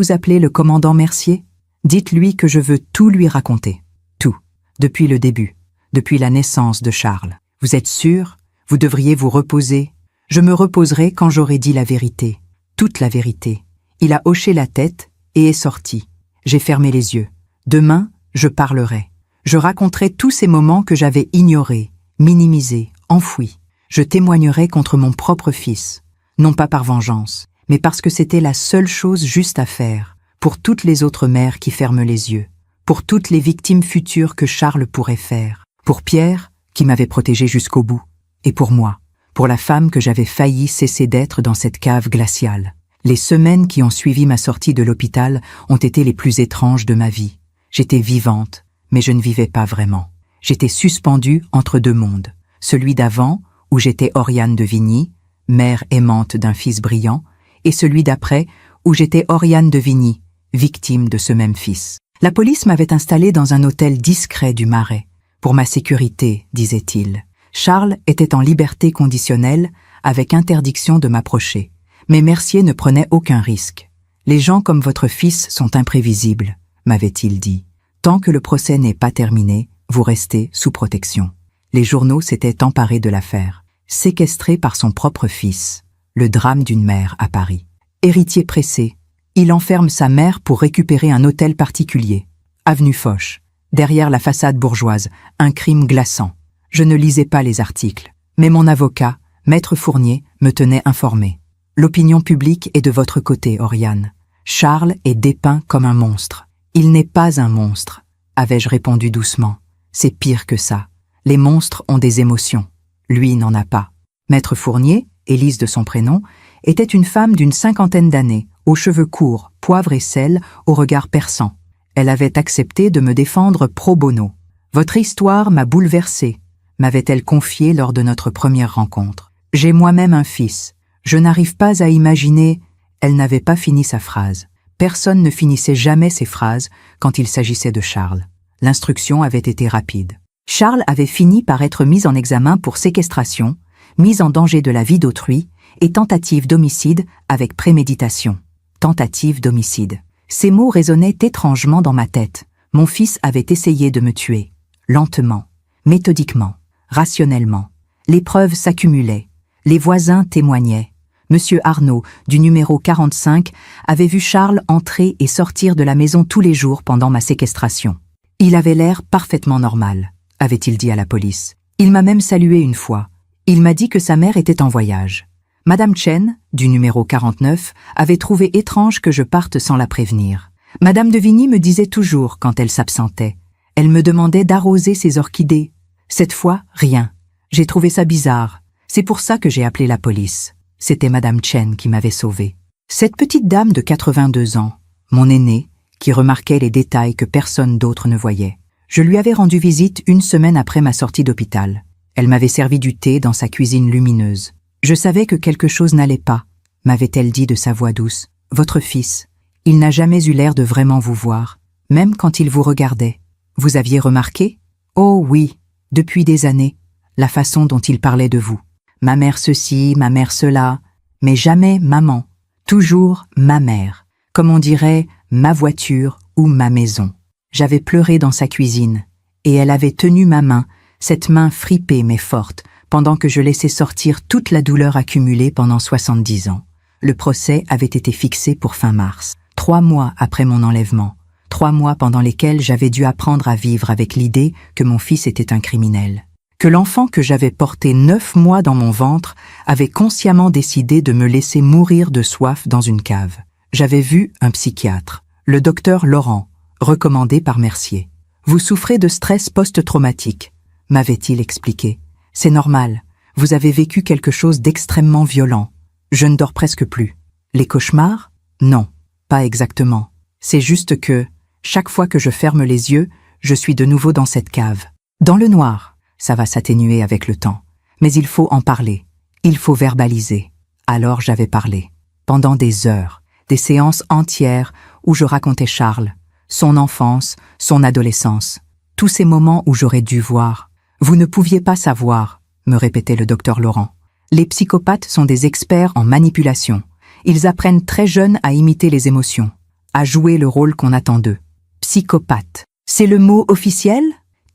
S1: appeler le commandant Mercier? Dites-lui que je veux tout lui raconter. Tout. Depuis le début. Depuis la naissance de Charles. Vous êtes sûr? Vous devriez vous reposer. Je me reposerai quand j'aurai dit la vérité. Toute la vérité. Il a hoché la tête et est sorti. J'ai fermé les yeux. Demain, je parlerai. Je raconterai tous ces moments que j'avais ignorés, minimisés, enfouis. Je témoignerai contre mon propre fils. Non pas par vengeance, mais parce que c'était la seule chose juste à faire, pour toutes les autres mères qui ferment les yeux, pour toutes les victimes futures que Charles pourrait faire, pour Pierre, qui m'avait protégé jusqu'au bout, et pour moi, pour la femme que j'avais failli cesser d'être dans cette cave glaciale. Les semaines qui ont suivi ma sortie de l'hôpital ont été les plus étranges de ma vie. J'étais vivante, mais je ne vivais pas vraiment. J'étais suspendue entre deux mondes, celui d'avant, où j'étais Oriane de Vigny, mère aimante d'un fils brillant, et celui d'après, où j'étais Oriane de Vigny, victime de ce même fils. La police m'avait installée dans un hôtel discret du Marais. Pour ma sécurité, disait-il. Charles était en liberté conditionnelle, avec interdiction de m'approcher. Mais Mercier ne prenait aucun risque. Les gens comme votre fils sont imprévisibles, m'avait-il dit. Tant que le procès n'est pas terminé, vous restez sous protection. Les journaux s'étaient emparés de l'affaire. Séquestré par son propre fils. Le drame d'une mère à Paris. Héritier pressé, il enferme sa mère pour récupérer un hôtel particulier. Avenue Foch. Derrière la façade bourgeoise, un crime glaçant. Je ne lisais pas les articles, mais mon avocat, Maître Fournier, me tenait informé. L'opinion publique est de votre côté, Oriane. Charles est dépeint comme un monstre. Il n'est pas un monstre, avais-je répondu doucement. C'est pire que ça. Les monstres ont des émotions. Lui n'en a pas. Maître Fournier, Élise de son prénom, était une femme d'une 50aine d'années, aux cheveux courts, poivre et sel, au regard perçant. Elle avait accepté de me défendre pro bono. Votre histoire m'a bouleversée, m'avait-elle confié lors de notre première rencontre. J'ai moi-même un fils. Je n'arrive pas à imaginer... Elle n'avait pas fini sa phrase. Personne ne finissait jamais ses phrases quand il s'agissait de Charles. L'instruction avait été rapide. Charles avait fini par être mis en examen pour séquestration, mise en danger de la vie d'autrui et tentative d'homicide avec préméditation. Tentative d'homicide. Ces mots résonnaient étrangement dans ma tête. Mon fils avait essayé de me tuer. Lentement, méthodiquement, rationnellement. Les preuves s'accumulaient. Les voisins témoignaient. Monsieur Arnaud, du numéro 45, avait vu Charles entrer et sortir de la maison tous les jours pendant ma séquestration. Il avait l'air parfaitement normal, avait-il dit à la police. Il m'a même salué une fois. Il m'a dit que sa mère était en voyage. Madame Chen, du numéro 49, avait trouvé étrange que je parte sans la prévenir. Madame de Vigny me disait toujours quand elle s'absentait. Elle me demandait d'arroser ses orchidées. Cette fois, rien. J'ai trouvé ça bizarre. C'est pour ça que j'ai appelé la police. C'était Madame Chen qui m'avait sauvée. Cette petite dame de 82 ans, mon aînée, qui remarquait les détails que personne d'autre ne voyait. Je lui avais rendu visite une semaine après ma sortie d'hôpital. Elle m'avait servi du thé dans sa cuisine lumineuse. Je savais que quelque chose n'allait pas, m'avait-elle dit de sa voix douce. Votre fils, il n'a jamais eu l'air de vraiment vous voir, même quand il vous regardait. Vous aviez remarqué? Oh oui, depuis des années, la façon dont il parlait de vous. Ma mère ceci, ma mère cela, mais jamais maman. Toujours ma mère, comme on dirait ma voiture ou ma maison. J'avais pleuré dans sa cuisine, et elle avait tenu ma main, cette main fripée mais forte, pendant que je laissais sortir toute la douleur accumulée pendant 70 ans. Le procès avait été fixé pour fin mars, 3 mois après mon enlèvement, 3 mois pendant lesquels j'avais dû apprendre à vivre avec l'idée que mon fils était un criminel. Que l'enfant que j'avais porté 9 mois dans mon ventre avait consciemment décidé de me laisser mourir de soif dans une cave. J'avais vu un psychiatre, le docteur Laurent, recommandé par Mercier. Vous souffrez de stress post-traumatique, m'avait-il expliqué. C'est normal, vous avez vécu quelque chose d'extrêmement violent. Je ne dors presque plus. Les cauchemars? Non, pas exactement. C'est juste que, chaque fois que je ferme les yeux, je suis de nouveau dans cette cave. Dans le noir, ça va s'atténuer avec le temps. Mais il faut en parler. Il faut verbaliser. Alors j'avais parlé. Pendant des heures, des séances entières où je racontais Charles, son enfance, son adolescence, tous ces moments où j'aurais dû voir. Vous ne pouviez pas savoir, me répétait le docteur Laurent. Les psychopathes sont des experts en manipulation. Ils apprennent très jeunes à imiter les émotions, à jouer le rôle qu'on attend d'eux. Psychopathe, c'est le mot officiel?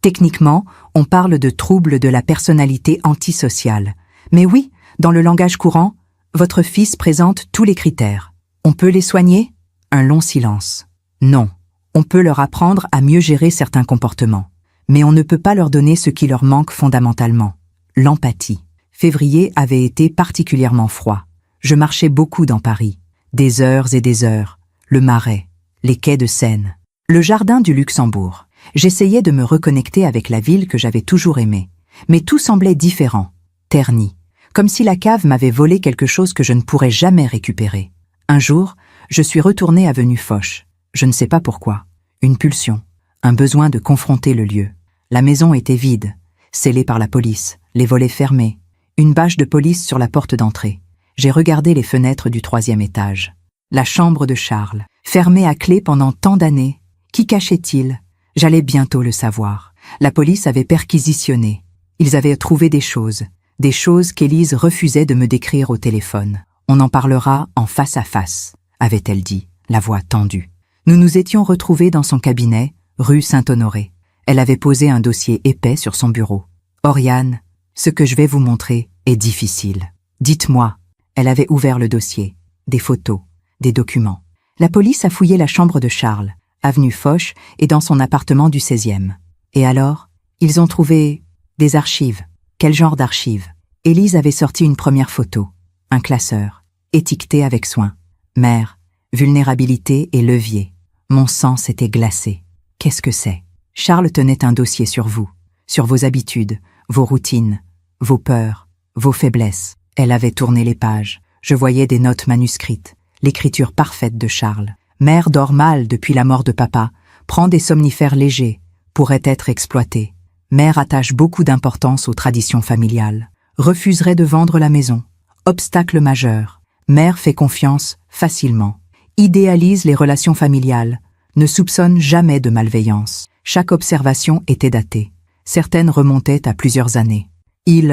S1: Techniquement, on parle de troubles de la personnalité antisociale. Mais oui, dans le langage courant, votre fils présente tous les critères. On peut les soigner? Un long silence. Non, on peut leur apprendre à mieux gérer certains comportements. Mais on ne peut pas leur donner ce qui leur manque fondamentalement. L'empathie. Février avait été particulièrement froid. Je marchais beaucoup dans Paris. Des heures et des heures. Le Marais, les quais de Seine, le jardin du Luxembourg. J'essayais de me reconnecter avec la ville que j'avais toujours aimée. Mais tout semblait différent, terni. Comme si la cave m'avait volé quelque chose que je ne pourrais jamais récupérer. Un jour, je suis retournée avenue Foch. Je ne sais pas pourquoi. Une pulsion, un besoin de confronter le lieu. La maison était vide, scellée par la police, les volets fermés, une bâche de police sur la porte d'entrée. J'ai regardé les fenêtres du 3e étage. La chambre de Charles, fermée à clé pendant tant d'années. Qui cachait-il? J'allais bientôt le savoir. La police avait perquisitionné. Ils avaient trouvé des choses qu'Élise refusait de me décrire au téléphone. On en parlera en face à face, avait-elle dit, la voix tendue. Nous nous étions retrouvés dans son cabinet, rue Saint-Honoré. Elle avait posé un dossier épais sur son bureau. Oriane, ce que je vais vous montrer est difficile. Dites-moi. Elle avait ouvert le dossier. Des photos, des documents. La police a fouillé la chambre de Charles, avenue Foch et dans son appartement du 16e. Et alors, ils ont trouvé des archives. Quel genre d'archives? Élise avait sorti une première photo, un classeur, étiqueté avec soin. Mère, vulnérabilité et levier. Mon sang s'était glacé. Qu'est-ce que c'est? Charles tenait un dossier sur vous, sur vos habitudes, vos routines, vos peurs, vos faiblesses. Elle avait tourné les pages. Je voyais des notes manuscrites, l'écriture parfaite de Charles. Mère dort mal depuis la mort de papa, prend des somnifères légers, pourrait être exploitée. Mère attache beaucoup d'importance aux traditions familiales, refuserait de vendre la maison. Obstacle majeur. Mère fait confiance facilement, idéalise les relations familiales, ne soupçonne jamais de malveillance. Chaque observation était datée. Certaines remontaient à plusieurs années. Il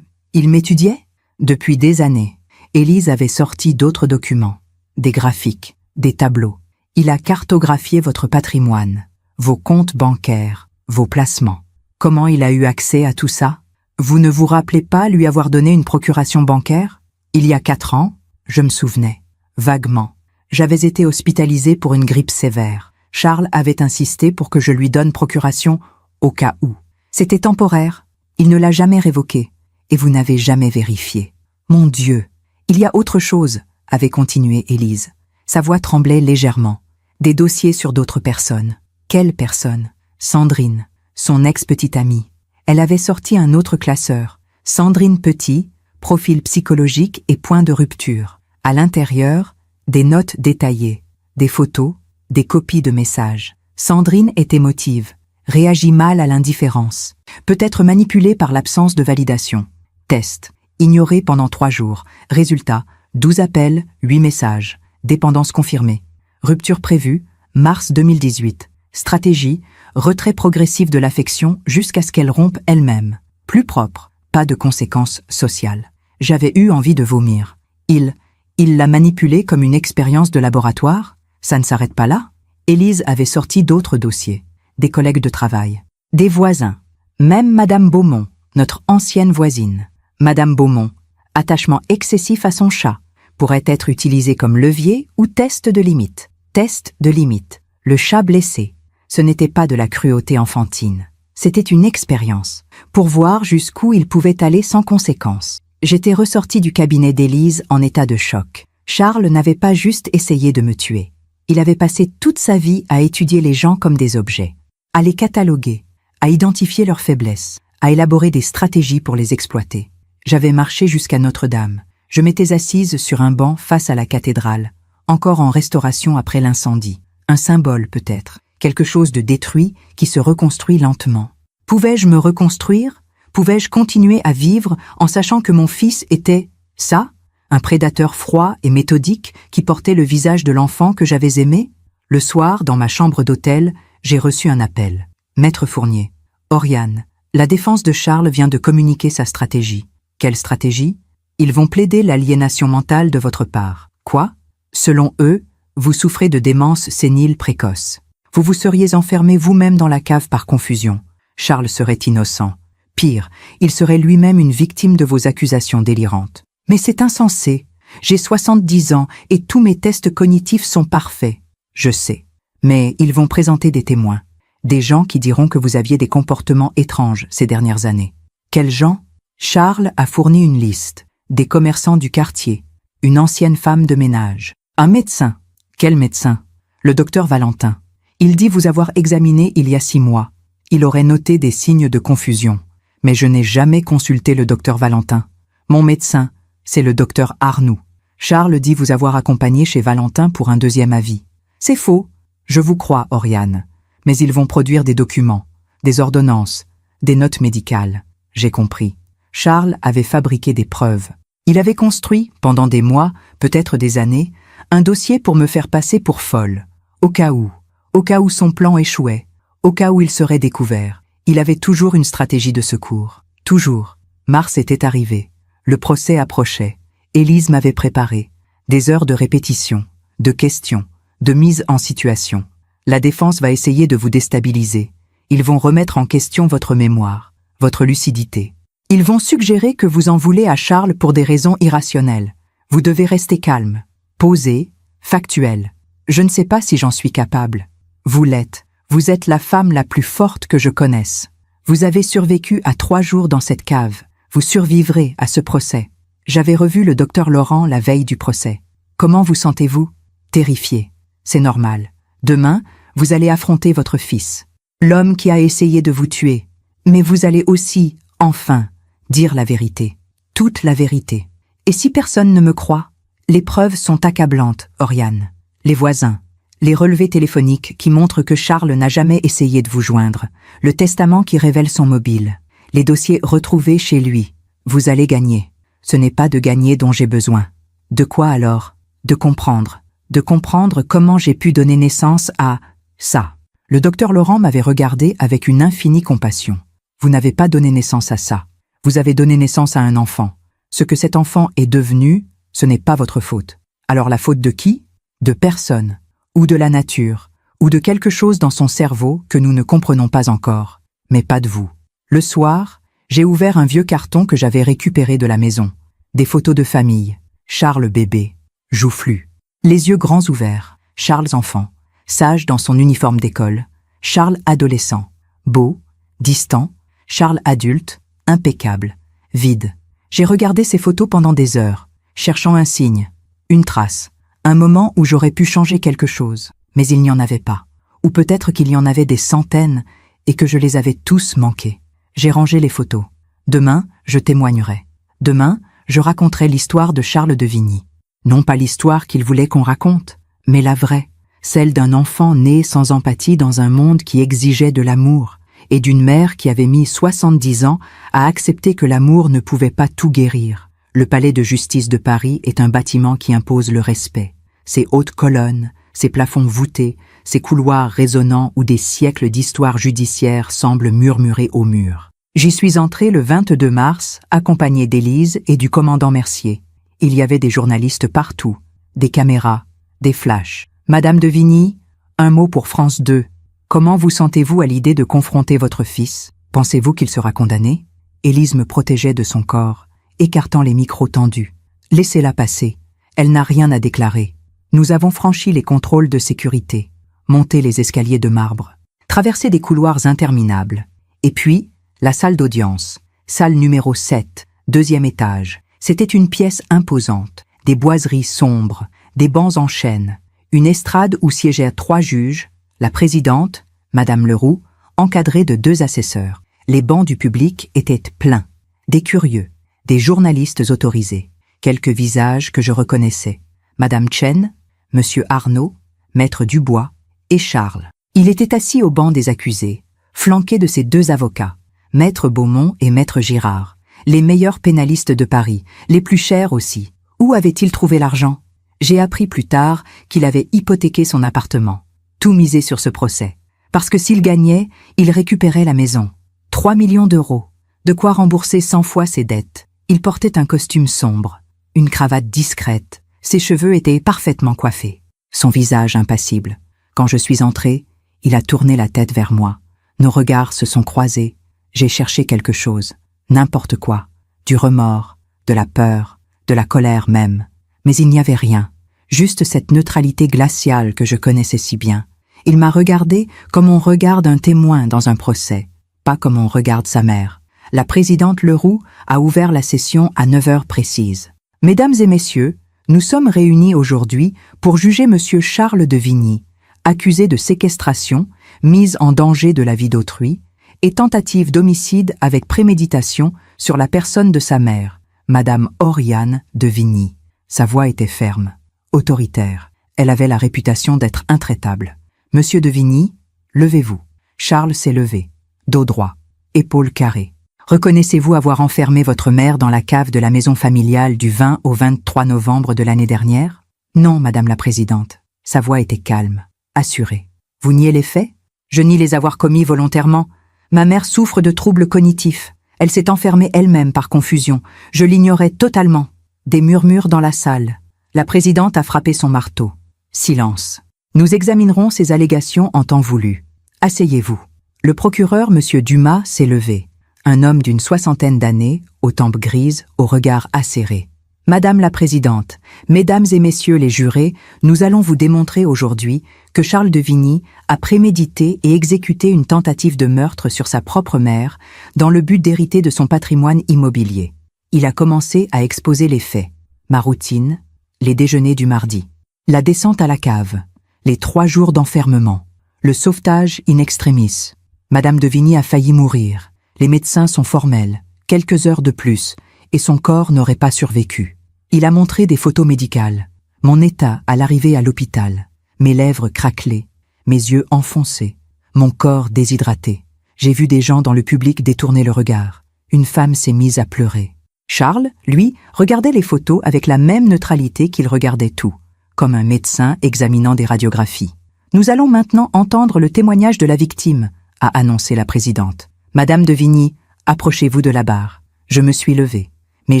S1: m'étudiait? Depuis des années. Élise avait sorti d'autres documents, des graphiques, des tableaux. Il a cartographié votre patrimoine, vos comptes bancaires, vos placements. Comment il a eu accès à tout ça? Vous ne vous rappelez pas lui avoir donné une procuration bancaire? Il y a 4 ans, je me souvenais, vaguement. J'avais été hospitalisée pour une grippe sévère. Charles avait insisté pour que je lui donne procuration au cas où. C'était temporaire. Il ne l'a jamais révoqué. Et vous n'avez jamais vérifié. Mon Dieu, il y a autre chose, avait continué Élise. Sa voix tremblait légèrement. Des dossiers sur d'autres personnes. Quelle personne? Sandrine, son ex-petite amie. Elle avait sorti un autre classeur. Sandrine Petit, profil psychologique et point de rupture. À l'intérieur, des notes détaillées, des photos, des copies de messages. Sandrine est émotive, réagit mal à l'indifférence, peut être manipulée par l'absence de validation. Test. Ignoré pendant 3 jours. Résultat. 12 appels, 8 messages. Dépendance confirmée. Rupture prévue. Mars 2018. Stratégie. Retrait progressif de l'affection jusqu'à ce qu'elle rompe elle-même. Plus propre. Pas de conséquences sociales. J'avais eu envie de vomir. Il l'a manipulée comme une expérience de laboratoire? Ça ne s'arrête pas là? Élise avait sorti d'autres dossiers. Des collègues de travail. Des voisins. Même Madame Beaumont, notre ancienne voisine. Madame Beaumont, attachement excessif à son chat, pourrait être utilisé comme levier ou test de limite. Test de limite. Le chat blessé. Ce n'était pas de la cruauté enfantine. C'était une expérience, pour voir jusqu'où il pouvait aller sans conséquence. J'étais ressortie du cabinet d'Élise en état de choc. Charles n'avait pas juste essayé de me tuer. Il avait passé toute sa vie à étudier les gens comme des objets, à les cataloguer, à identifier leurs faiblesses, à élaborer des stratégies pour les exploiter. J'avais marché jusqu'à Notre-Dame. Je m'étais assise sur un banc face à la cathédrale, encore en restauration après l'incendie. Un symbole peut-être, quelque chose de détruit qui se reconstruit lentement. Pouvais-je me reconstruire? Pouvais-je continuer à vivre en sachant que mon fils était ça? Un prédateur froid et méthodique qui portait le visage de l'enfant que j'avais aimé? Le soir, dans ma chambre d'hôtel, j'ai reçu un appel. Maître Fournier. Oriane, la défense de Charles vient de communiquer sa stratégie. Quelle stratégie? Ils vont plaider l'aliénation mentale de votre part. Quoi? Selon eux, vous souffrez de démence sénile précoce. Vous vous seriez enfermé vous-même dans la cave par confusion. Charles serait innocent. Pire, il serait lui-même une victime de vos accusations délirantes. Mais c'est insensé. J'ai 70 ans et tous mes tests cognitifs sont parfaits. Je sais. Mais ils vont présenter des témoins. Des gens qui diront que vous aviez des comportements étranges ces dernières années. Quels gens? Charles a fourni une liste. Des commerçants du quartier. Une ancienne femme de ménage. Un médecin. Quel médecin? Le docteur Valentin. Il dit vous avoir examiné il y a 6 mois. Il aurait noté des signes de confusion. Mais je n'ai jamais consulté le docteur Valentin. Mon médecin, c'est le docteur Arnoux. Charles dit vous avoir accompagné chez Valentin pour un deuxième avis. C'est faux. Je vous crois, Oriane. Mais ils vont produire des documents, des ordonnances, des notes médicales. J'ai compris. Charles avait fabriqué des preuves. Il avait construit, pendant des mois, peut-être des années, un dossier pour me faire passer pour folle. Au cas où son plan échouait, au cas où il serait découvert. Il avait toujours une stratégie de secours. Toujours. Mars était arrivé. Le procès approchait. Élise m'avait préparé. Des heures de répétition, de questions, de mise en situation. La défense va essayer de vous déstabiliser. Ils vont remettre en question votre mémoire, votre lucidité. Ils vont suggérer que vous en voulez à Charles pour des raisons irrationnelles. Vous devez rester calme, posé, factuel. Je ne sais pas si j'en suis capable. Vous l'êtes. Vous êtes la femme la plus forte que je connaisse. Vous avez survécu à 3 jours dans cette cave. Vous survivrez à ce procès. J'avais revu le docteur Laurent la veille du procès. Comment vous sentez-vous? Terrifié. C'est normal. Demain, vous allez affronter votre fils. L'homme qui a essayé de vous tuer. Mais vous allez aussi, enfin, dire la vérité. Toute la vérité. Et si personne ne me croit? Les preuves sont accablantes, Oriane. Les voisins. Les relevés téléphoniques qui montrent que Charles n'a jamais essayé de vous joindre. Le testament qui révèle son mobile. Les dossiers retrouvés chez lui. Vous allez gagner. Ce n'est pas de gagner dont j'ai besoin. De quoi alors? De comprendre. De comprendre comment j'ai pu donner naissance à ça. Le docteur Laurent m'avait regardé avec une infinie compassion. Vous n'avez pas donné naissance à ça. Vous avez donné naissance à un enfant. Ce que cet enfant est devenu, ce n'est pas votre faute. Alors la faute de qui? De personne. Ou de la nature. Ou de quelque chose dans son cerveau que nous ne comprenons pas encore. Mais pas de vous. Le soir, j'ai ouvert un vieux carton que j'avais récupéré de la maison. Des photos de famille. Charles bébé. Joufflu. Les yeux grands ouverts. Charles enfant. Sage dans son uniforme d'école. Charles adolescent. Beau. Distant. Charles adulte. Impeccable. Vide. J'ai regardé ces photos pendant des heures, cherchant un signe, une trace, un moment où j'aurais pu changer quelque chose. Mais il n'y en avait pas. Ou peut-être qu'il y en avait des centaines et que je les avais tous manqués. J'ai rangé les photos. Demain, je témoignerai. Demain, je raconterai l'histoire de Charles de Vigny. Non pas l'histoire qu'il voulait qu'on raconte, mais la vraie, celle d'un enfant né sans empathie dans un monde qui exigeait de l'amour, et d'une mère qui avait mis 70 ans à accepter que l'amour ne pouvait pas tout guérir. Le palais de justice de Paris est un bâtiment qui impose le respect. Ses hautes colonnes, ses plafonds voûtés, ses couloirs résonnants où des siècles d'histoire judiciaire semblent murmurer aux murs. J'y suis entré le 22 mars, accompagné d'Élise et du commandant Mercier. Il y avait des journalistes partout, des caméras, des flashs. Madame de Vigny, un mot pour France 2. Comment vous sentez-vous à l'idée de confronter votre fils? Pensez-vous qu'il sera condamné? Élise me protégeait de son corps, écartant les micros tendus. Laissez-la passer. Elle n'a rien à déclarer. Nous avons franchi les contrôles de sécurité, monté les escaliers de marbre, traversé des couloirs interminables. Et puis, la salle d'audience, salle numéro 7, 2e étage. C'était une pièce imposante, des boiseries sombres, des bancs en chêne, Une estrade où siégeaient 3 juges, la présidente, Madame Leroux, encadrée de 2 assesseurs. Les bancs du public étaient pleins. Des curieux, des journalistes autorisés, quelques visages que je reconnaissais. Madame Chen, Monsieur Arnaud, Maître Dubois et Charles. Il était assis au banc des accusés, flanqué de ses 2 avocats, Maître Beaumont et Maître Girard, les meilleurs pénalistes de Paris, les plus chers aussi. Où avait-il trouvé l'argent? J'ai appris plus tard qu'il avait hypothéqué son appartement, tout misé sur ce procès. Parce que s'il gagnait, il récupérait la maison. 3 millions d'euros, de quoi rembourser 100 fois ses dettes. Il portait un costume sombre, une cravate discrète, ses cheveux étaient parfaitement coiffés, son visage impassible. Quand je suis entré, il a tourné la tête vers moi. Nos regards se sont croisés. J'ai cherché quelque chose, n'importe quoi, du remords, de la peur, de la colère même. Mais il n'y avait rien, juste cette neutralité glaciale que je connaissais si bien. Il m'a regardé comme on regarde un témoin dans un procès, pas comme on regarde sa mère. La présidente Leroux a ouvert la session à 9 heures précises. Mesdames et messieurs, nous sommes réunis aujourd'hui pour juger Monsieur Charles de Vigny, accusé de séquestration, mise en danger de la vie d'autrui, et tentative d'homicide avec préméditation sur la personne de sa mère, Madame Oriane de Vigny. Sa voix était ferme, autoritaire. Elle avait la réputation d'être intraitable. Monsieur de Vigny, levez-vous. Charles s'est levé, dos droit, épaules carrées. Reconnaissez-vous avoir enfermé votre mère dans la cave de la maison familiale du 20 au 23 novembre de l'année dernière? Non, Madame la Présidente. Sa voix était calme, assurée. Vous niez les faits? Je nie les avoir commis volontairement. Ma mère souffre de troubles cognitifs. Elle s'est enfermée elle-même par confusion. Je l'ignorais totalement. Des murmures dans la salle. La présidente a frappé son marteau. Silence. Nous examinerons ces allégations en temps voulu. Asseyez-vous. Le procureur, Monsieur Dumas, s'est levé. Un homme d'une 60aine d'années, aux tempes grises, au regard acéré. Madame la Présidente, Mesdames et Messieurs les jurés, nous allons vous démontrer aujourd'hui que Charles de Vigny a prémédité et exécuté une tentative de meurtre sur sa propre mère dans le but d'hériter de son patrimoine immobilier. Il a commencé à exposer les faits. Ma routine, les déjeuners du mardi, la descente à la cave, les 3 jours d'enfermement, le sauvetage in extremis. Madame de Vigny a failli mourir. Les médecins sont formels, quelques heures de plus, et son corps n'aurait pas survécu. Il a montré des photos médicales. Mon état à l'arrivée à l'hôpital, mes lèvres craquelées, mes yeux enfoncés, mon corps déshydraté. J'ai vu des gens dans le public détourner le regard. Une femme s'est mise à pleurer. Charles, lui, regardait les photos avec la même neutralité qu'il regardait tout, comme un médecin examinant des radiographies. Nous allons maintenant entendre le témoignage de la victime, a annoncé la présidente. Madame de Vigny, approchez-vous de la barre. Je me suis levée. Mes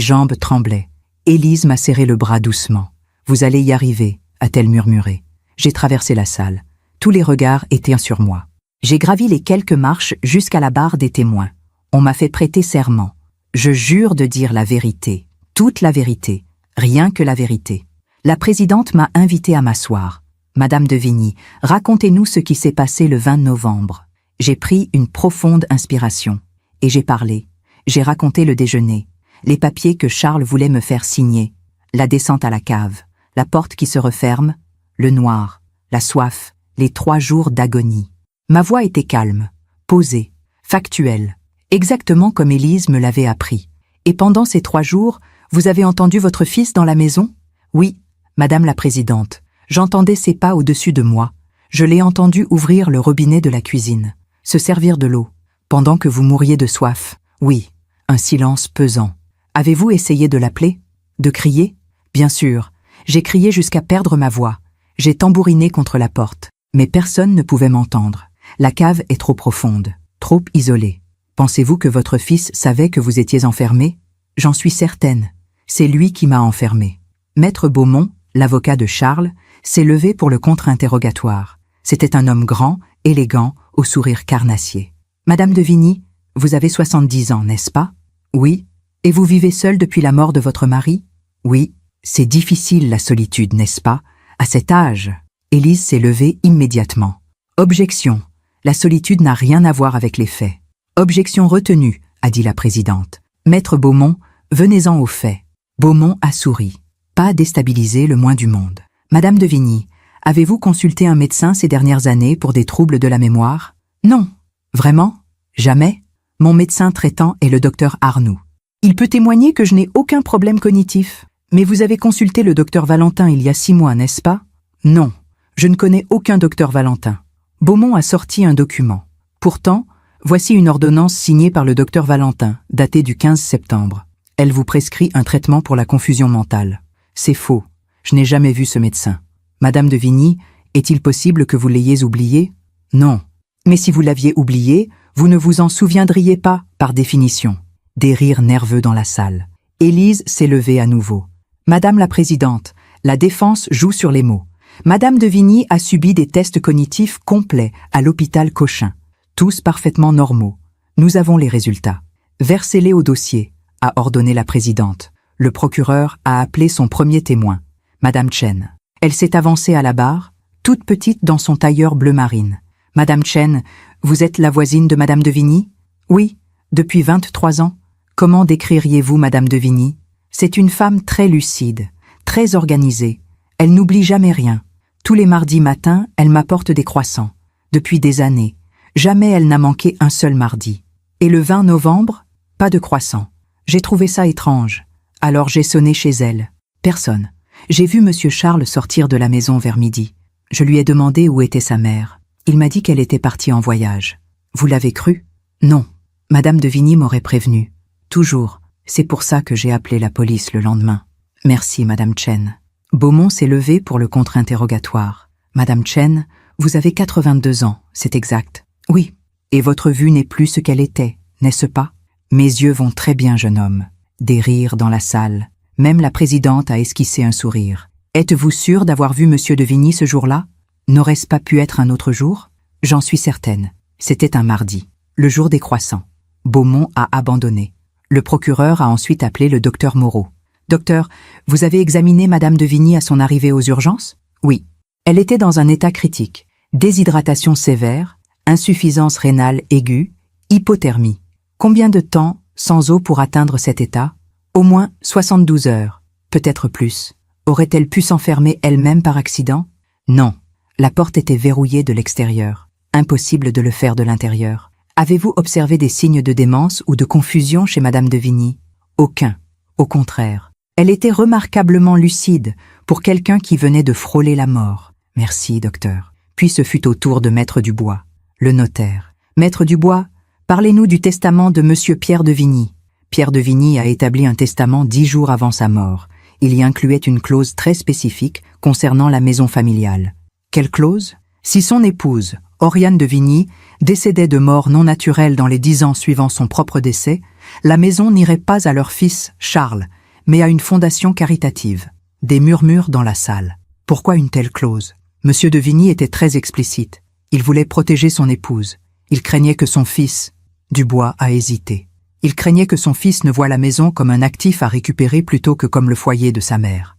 S1: jambes tremblaient. Élise m'a serré le bras doucement. Vous allez y arriver, a-t-elle murmuré. J'ai traversé la salle. Tous les regards étaient sur moi. J'ai gravi les quelques marches jusqu'à la barre des témoins. On m'a fait prêter serment. Je jure de dire la vérité, toute la vérité, rien que la vérité. La présidente m'a invité à m'asseoir. Madame de Vigny, racontez-nous ce qui s'est passé le 20 novembre. J'ai pris une profonde inspiration. Et j'ai parlé. J'ai raconté le déjeuner, les papiers que Charles voulait me faire signer, la descente à la cave, la porte qui se referme, le noir, la soif, les 3 jours d'agonie. Ma voix était calme, posée, factuelle, exactement comme Élise me l'avait appris. Et pendant ces 3 jours, vous avez entendu votre fils dans la maison? Oui, Madame la Présidente, j'entendais ses pas au-dessus de moi. Je l'ai entendu ouvrir le robinet de la cuisine, se servir de l'eau, pendant que vous mouriez de soif. Oui, un silence pesant. Avez-vous essayé de l'appeler? De crier? Bien sûr, j'ai crié jusqu'à perdre ma voix. J'ai tambouriné contre la porte, mais personne ne pouvait m'entendre. La cave est trop profonde, trop isolée. Pensez-vous que votre fils savait que vous étiez enfermé? J'en suis certaine. C'est lui qui m'a enfermé. Maître Beaumont, l'avocat de Charles, s'est levé pour le contre-interrogatoire. C'était un homme grand, élégant, au sourire carnassier. Madame de Vigny, vous avez 70 ans, n'est-ce pas? Oui. Et vous vivez seule depuis la mort de votre mari? Oui. C'est difficile la solitude, n'est-ce pas? À cet âge. Élise s'est levée immédiatement. Objection. La solitude n'a rien à voir avec les faits. Objection retenue, a dit la présidente. Maître Beaumont, venez-en aux faits. Beaumont a souri. Pas déstabilisé le moins du monde. Madame de Vigny, Avez-vous consulté un médecin ces dernières années pour des troubles de la mémoire? Non. Vraiment? Jamais? Mon médecin traitant est le docteur Arnoux. Il peut témoigner que je n'ai aucun problème cognitif. Mais vous avez consulté le docteur Valentin il y a 6 mois, n'est-ce pas? Non. Je ne connais aucun docteur Valentin. Beaumont a sorti un document. Pourtant, voici une ordonnance signée par le docteur Valentin, datée du 15 septembre. Elle vous prescrit un traitement pour la confusion mentale. C'est faux. Je n'ai jamais vu ce médecin. Madame de Vigny, est-il possible que vous l'ayez oublié? Non. Mais si vous l'aviez oublié, vous ne vous en souviendriez pas, par définition. Des rires nerveux dans la salle. Élise s'est levée à nouveau. Madame la Présidente, la défense joue sur les mots. Madame de Vigny a subi des tests cognitifs complets à l'hôpital Cochin. Tous parfaitement normaux. Nous avons les résultats. Versez-les au dossier, a ordonné la Présidente. Le procureur a appelé son premier témoin, Madame Chen. Elle s'est avancée à la barre, toute petite dans son tailleur bleu marine. Madame Chen, vous êtes la voisine de Madame de Vigny? Oui, depuis 23 ans. Comment décririez-vous Madame de Vigny? C'est une femme très lucide, très organisée. Elle n'oublie jamais rien. Tous les mardis matins, elle m'apporte des croissants. Depuis des années. Jamais elle n'a manqué un seul mardi. Et le 20 novembre, pas de croissants. J'ai trouvé ça étrange. Alors j'ai sonné chez elle. Personne. J'ai vu Monsieur Charles sortir de la maison vers midi. Je lui ai demandé où était sa mère. Il m'a dit qu'elle était partie en voyage. Vous l'avez cru? Non. Madame de Vigny m'aurait prévenu. Toujours. C'est pour ça que j'ai appelé la police le lendemain. Merci, Madame Chen. Beaumont s'est levé pour le contre-interrogatoire. Madame Chen, vous avez 82 ans, c'est exact. Oui. Et votre vue n'est plus ce qu'elle était, n'est-ce pas? Mes yeux vont très bien, jeune homme. Des rires dans la salle. Même la Présidente a esquissé un sourire. Êtes-vous sûr d'avoir vu Monsieur de Vigny ce jour-là? N'aurait-ce pas pu être un autre jour? J'en suis certaine. C'était un mardi, le jour des croissants. Beaumont a abandonné. Le procureur a ensuite appelé le docteur Moreau. Docteur, vous avez examiné Madame de Vigny à son arrivée aux urgences? Oui. Elle était dans un état critique. Déshydratation sévère, insuffisance rénale aiguë, hypothermie. Combien de temps sans eau pour atteindre cet état? Au moins 72 heures, peut-être plus. Aurait-elle pu s'enfermer elle-même par accident? Non. La porte était verrouillée de l'extérieur. Impossible de le faire de l'intérieur. Avez-vous observé des signes de démence ou de confusion chez Madame de Vigny? Aucun. Au contraire. Elle était remarquablement lucide pour quelqu'un qui venait de frôler la mort. Merci, docteur. Puis ce fut au tour de Maître Dubois, le notaire. Maître Dubois, parlez-nous du testament de Monsieur Pierre de Vigny. Pierre de Vigny a établi un testament 10 jours avant sa mort. Il y incluait une clause très spécifique concernant la maison familiale. Quelle clause? Si son épouse, Oriane de Vigny, décédait de mort non naturelle dans les 10 ans suivant son propre décès, la maison n'irait pas à leur fils, Charles, mais à une fondation caritative. Des murmures dans la salle. Pourquoi une telle clause? Monsieur de Vigny était très explicite. Il voulait protéger son épouse. Il craignait que son fils... Dubois a hésité. Il craignait que son fils ne voie la maison comme un actif à récupérer plutôt que comme le foyer de sa mère.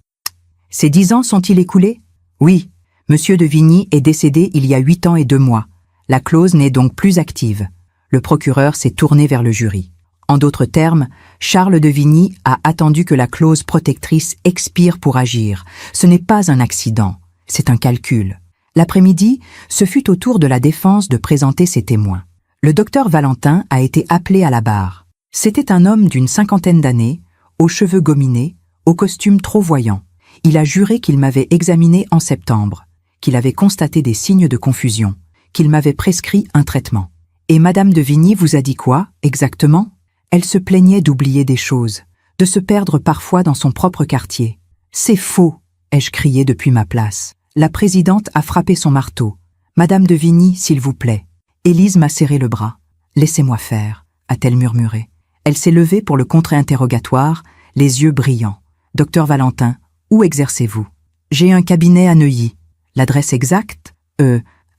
S1: Ces 10 ans sont-ils écoulés? Oui. Monsieur de Vigny est décédé il y a 8 ans et 2 mois. La clause n'est donc plus active. Le procureur s'est tourné vers le jury. En d'autres termes, Charles de Vigny a attendu que la clause protectrice expire pour agir. Ce n'est pas un accident, c'est un calcul. L'après-midi, ce fut au tour de la défense de présenter ses témoins. Le docteur Valentin a été appelé à la barre. C'était un homme d'une 50aine d'années, aux cheveux gominés, au costume trop voyant. Il a juré qu'il m'avait examiné en septembre, qu'il avait constaté des signes de confusion, qu'il m'avait prescrit un traitement. Et Madame de Vigny vous a dit quoi, exactement? Elle se plaignait d'oublier des choses, de se perdre parfois dans son propre quartier. C'est faux, ai-je crié depuis ma place. La Présidente a frappé son marteau. Madame de Vigny, s'il vous plaît. Élise m'a serré le bras. Laissez-moi faire, a-t-elle murmuré. Elle s'est levée pour le contre-interrogatoire, les yeux brillants. Docteur Valentin, où exercez-vous? J'ai un cabinet à Neuilly. L'adresse exacte?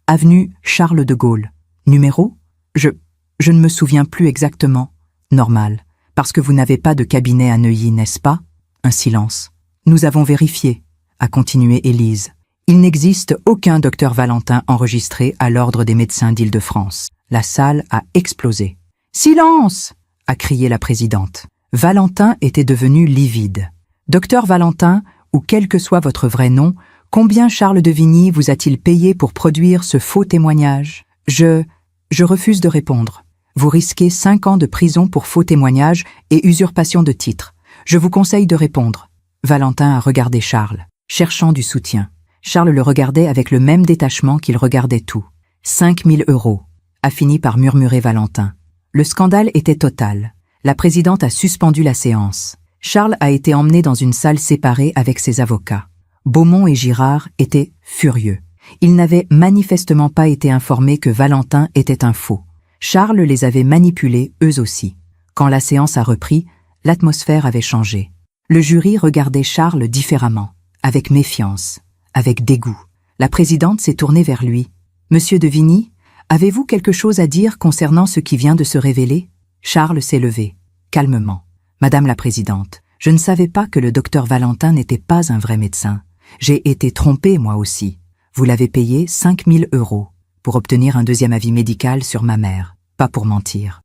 S1: Avenue Charles de Gaulle. Numéro? Je ne me souviens plus exactement. Normal, parce que vous n'avez pas de cabinet à Neuilly, n'est-ce pas? Un silence. Nous avons vérifié, a continué Élise. Il n'existe aucun docteur Valentin enregistré à l'ordre des médecins d'Île-de-France. La salle a explosé. Silence! A crié la Présidente. Valentin était devenu livide. Docteur Valentin, ou quel que soit votre vrai nom, Combien Charles de Vigny vous a-t-il payé pour produire ce faux témoignage? Je refuse de répondre. Vous risquez 5 ans de prison pour faux témoignage et usurpation de titre. Je vous conseille de répondre. Valentin a regardé Charles, cherchant du soutien. Charles le regardait avec le même détachement qu'il regardait tout. 5 000 €, a fini par murmurer Valentin. Le scandale était total. La présidente a suspendu la séance. Charles a été emmené dans une salle séparée avec ses avocats. Beaumont et Girard étaient furieux. Ils n'avaient manifestement pas été informés que Valentin était un faux. Charles les avait manipulés eux aussi. Quand la séance a repris, l'atmosphère avait changé. Le jury regardait Charles différemment, avec méfiance, avec dégoût. La présidente s'est tournée vers lui. « Monsieur de Vigny, avez-vous quelque chose à dire concernant ce qui vient de se révéler ?» Charles s'est levé, calmement. « Madame la présidente, je ne savais pas que le docteur Valentin n'était pas un vrai médecin. J'ai été trompé moi aussi. Vous l'avez payé 5 000 € pour obtenir un deuxième avis médical sur ma mère, pas pour mentir.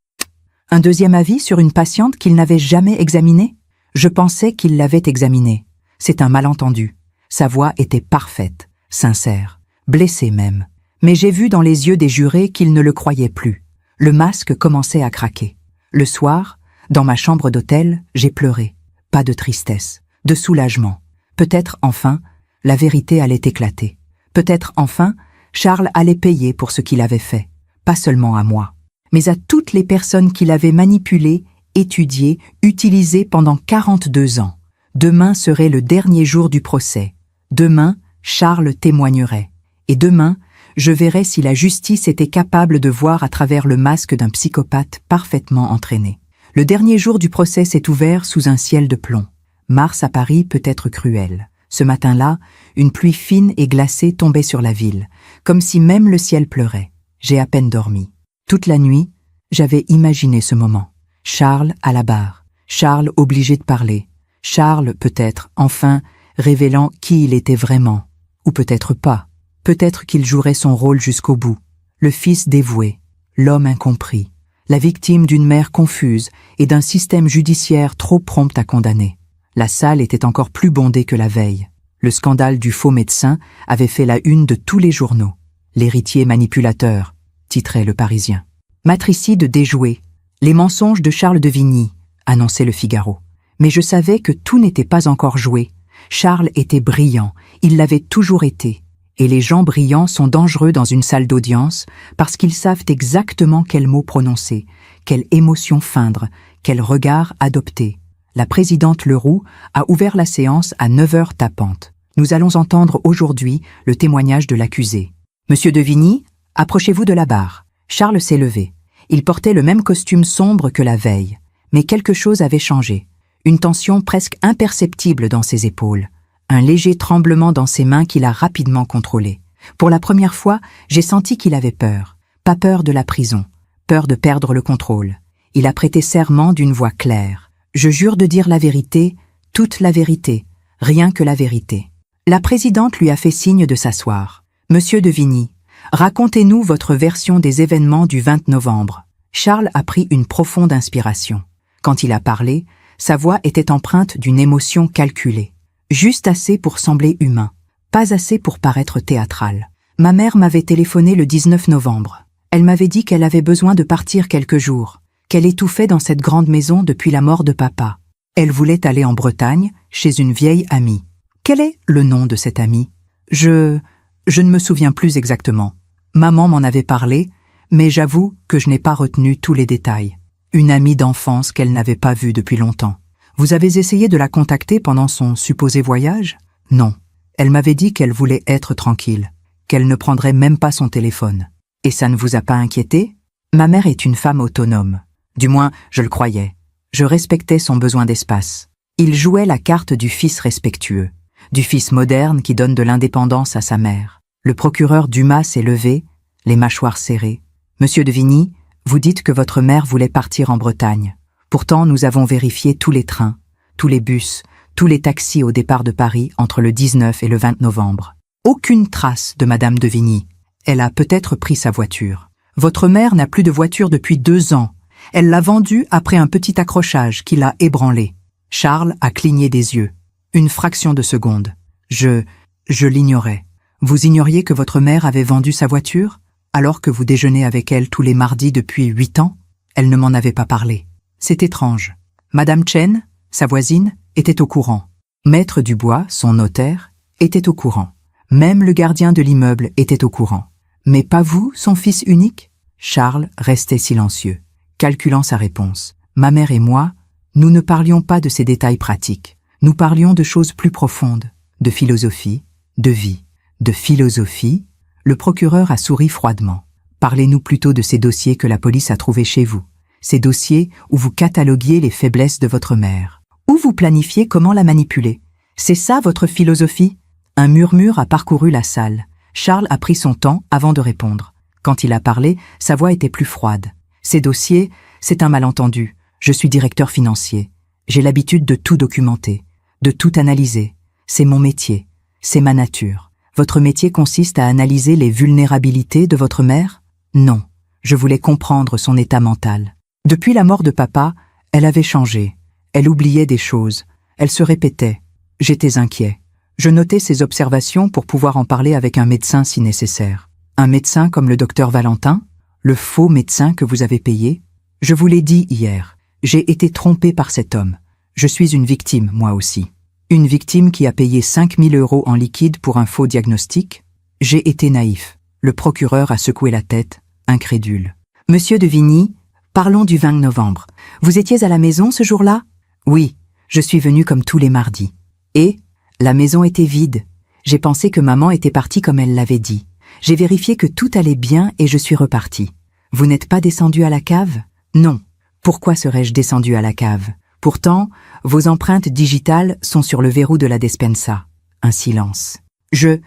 S1: Un deuxième avis sur une patiente qu'il n'avait jamais examinée? Je pensais qu'il l'avait examinée. C'est un malentendu. Sa voix était parfaite, sincère, blessée même. Mais j'ai vu dans les yeux des jurés qu'ils ne le croyaient plus. Le masque commençait à craquer. Le soir, dans ma chambre d'hôtel, j'ai pleuré. Pas de tristesse, de soulagement. Peut-être enfin, la vérité allait éclater. Peut-être enfin, Charles allait payer pour ce qu'il avait fait. Pas seulement à moi, mais à toutes les personnes qu'il avait manipulées, étudiées, utilisées pendant 42 ans. Demain serait le dernier jour du procès. Demain, Charles témoignerait. Et demain, je verrais si la justice était capable de voir à travers le masque d'un psychopathe parfaitement entraîné. Le dernier jour du procès s'est ouvert sous un ciel de plomb. Mars à Paris peut être cruel. Ce matin-là, une pluie fine et glacée tombait sur la ville, comme si même le ciel pleurait. J'ai à peine dormi. Toute la nuit, j'avais imaginé ce moment. Charles à la barre, Charles obligé de parler, Charles peut-être, enfin, révélant qui il était vraiment. Ou peut-être pas. Peut-être qu'il jouerait son rôle jusqu'au bout. Le fils dévoué, l'homme incompris, la victime d'une mère confuse et d'un système judiciaire trop prompt à condamner. La salle était encore plus bondée que la veille. Le scandale du faux médecin avait fait la une de tous les journaux. L'héritier manipulateur, titrait Le Parisien. Matricide déjoué. Les mensonges de Charles de Vigny, annonçait Le Figaro. Mais je savais que tout n'était pas encore joué. Charles était brillant, il l'avait toujours été. Et les gens brillants sont dangereux dans une salle d'audience parce qu'ils savent exactement quels mots prononcer, quelle émotion feindre, quel regard adopter. La présidente Leroux a ouvert la séance à 9 heures tapantes. Nous allons entendre aujourd'hui le témoignage de l'accusé. Monsieur de Vigny, approchez-vous de la barre. Charles s'est levé. Il portait le même costume sombre que la veille. Mais quelque chose avait changé. Une tension presque imperceptible dans ses épaules. Un léger tremblement dans ses mains qu'il a rapidement contrôlé. Pour la première fois, j'ai senti qu'il avait peur. Pas peur de la prison, peur de perdre le contrôle. Il a prêté serment d'une voix claire. Je jure de dire la vérité, toute la vérité, rien que la vérité. La présidente lui a fait signe de s'asseoir. Monsieur de Vigny, racontez-nous votre version des événements du 20 novembre. Charles a pris une profonde inspiration. Quand il a parlé, sa voix était empreinte d'une émotion calculée. Juste assez pour sembler humain, pas assez pour paraître théâtral. Ma mère m'avait téléphoné le 19 novembre. Elle m'avait dit qu'elle avait besoin de partir quelques jours, qu'elle étouffait dans cette grande maison depuis la mort de papa. Elle voulait aller en Bretagne, chez une vieille amie. Quel est le nom de cette amie? Je ne me souviens plus exactement. Maman m'en avait parlé, mais j'avoue que je n'ai pas retenu tous les détails. Une amie d'enfance qu'elle n'avait pas vue depuis longtemps. Vous avez essayé de la contacter pendant son supposé voyage? Non. Elle m'avait dit qu'elle voulait être tranquille, qu'elle ne prendrait même pas son téléphone. Et ça ne vous a pas inquiété? Ma mère est une femme autonome. Du moins, je le croyais. Je respectais son besoin d'espace. Il jouait la carte du fils respectueux, du fils moderne qui donne de l'indépendance à sa mère. Le procureur Dumas s'est levé, les mâchoires serrées. Monsieur de Vigny, vous dites que votre mère voulait partir en Bretagne. Pourtant, nous avons vérifié tous les trains, tous les bus, tous les taxis au départ de Paris entre le 19 et le 20 novembre. Aucune trace de Madame de Vigny. Elle a peut-être pris sa voiture. Votre mère n'a plus de voiture depuis 2 ans. Elle l'a vendue après un petit accrochage qui l'a ébranlé. Charles a cligné des yeux. Une fraction de seconde. Je Je l'ignorais. Vous ignoriez que votre mère avait vendu sa voiture, alors que vous déjeunez avec elle tous les mardis depuis 8 ans? Elle ne m'en avait pas parlé. C'est étrange. Madame Chen, sa voisine, était au courant. Maître Dubois, son notaire, était au courant. Même le gardien de l'immeuble était au courant. Mais pas vous, son fils unique? Charles restait silencieux, calculant sa réponse. Ma mère et moi, nous ne parlions pas de ces détails pratiques. Nous parlions de choses plus profondes, de philosophie, de vie. De philosophie, le procureur a souri froidement. Parlez-nous plutôt de ces dossiers que la police a trouvés chez vous. Ces dossiers où vous cataloguiez les faiblesses de votre mère. Où vous planifiez comment la manipuler. C'est ça votre philosophie? Un murmure a parcouru la salle. Charles a pris son temps avant de répondre. Quand il a parlé, sa voix était plus froide. Ces dossiers, c'est un malentendu. Je suis directeur financier. J'ai l'habitude de tout documenter, de tout analyser. C'est mon métier. C'est ma nature. Votre métier consiste à analyser les vulnérabilités de votre mère? Non. Je voulais comprendre son état mental. Depuis la mort de papa, elle avait changé. Elle oubliait des choses. Elle se répétait. J'étais inquiet. Je notais ses observations pour pouvoir en parler avec un médecin si nécessaire. Un médecin comme le docteur Valentin? Le faux médecin que vous avez payé? Je vous l'ai dit hier. J'ai été trompé par cet homme. Je suis une victime, moi aussi. Une victime qui a payé 5 000 € en liquide pour un faux diagnostic? J'ai été naïf. Le procureur a secoué la tête, incrédule. Monsieur de Vigny, parlons du 20 novembre. Vous étiez à la maison ce jour-là? Oui, je suis venu comme tous les mardis. Et la maison était vide. J'ai pensé que maman était partie comme elle l'avait dit. J'ai vérifié que tout allait bien et je suis reparti. Vous n'êtes pas descendu à la cave? Non. Pourquoi serais-je descendu à la cave? Pourtant, vos empreintes digitales sont sur le verrou de la despensa. Un silence. Je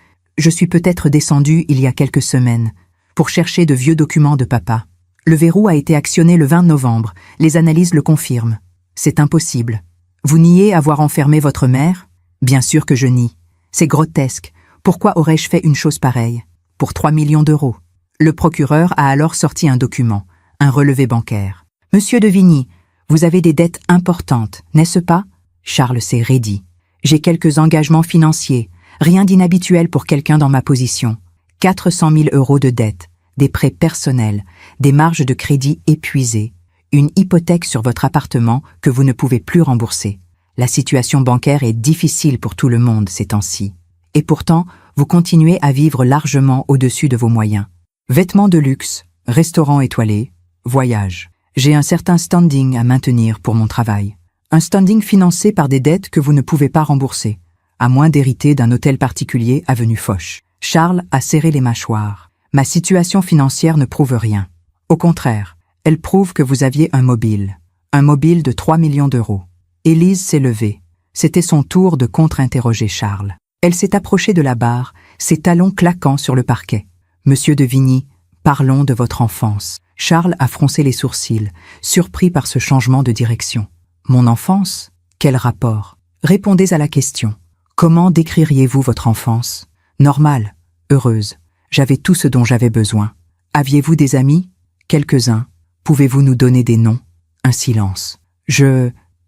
S1: suis peut-être descendu il y a quelques semaines pour chercher de vieux documents de papa. Le verrou a été actionné le 20 novembre. Les analyses le confirment. C'est impossible. Vous niez avoir enfermé votre mère? Bien sûr que je nie. C'est grotesque. Pourquoi aurais-je fait une chose pareille? Pour 3 millions d'euros. Le procureur a alors sorti un document, un relevé bancaire. Monsieur de Vigny, vous avez des dettes importantes, n'est-ce pas? Charles s'est raidi. J'ai quelques engagements financiers, rien d'inhabituel pour quelqu'un dans ma position. 400 000 € de dettes, des prêts personnels, des marges de crédit épuisées, une hypothèque sur votre appartement que vous ne pouvez plus rembourser. La situation bancaire est difficile pour tout le monde ces temps-ci. Et pourtant, vous continuez à vivre largement au-dessus de vos moyens. Vêtements de luxe, restaurants étoilés, voyages. J'ai un certain standing à maintenir pour mon travail. Un standing financé par des dettes que vous ne pouvez pas rembourser, à moins d'hériter d'un hôtel particulier avenue Foch. Charles a serré les mâchoires. Ma situation financière ne prouve rien. Au contraire, elle prouve que vous aviez un mobile de 3 millions d'euros. Élise s'est levée. C'était son tour de contre-interroger Charles. Elle s'est approchée de la barre, ses talons claquant sur le parquet. Monsieur de Vigny, parlons de votre enfance. Charles a froncé les sourcils, surpris par ce changement de direction. Mon enfance? Quel rapport? Répondez à la question. Comment décririez-vous votre enfance? Normale, heureuse. J'avais tout ce dont j'avais besoin. Aviez-vous des amis? Quelques-uns. Pouvez-vous nous donner des noms? Un silence.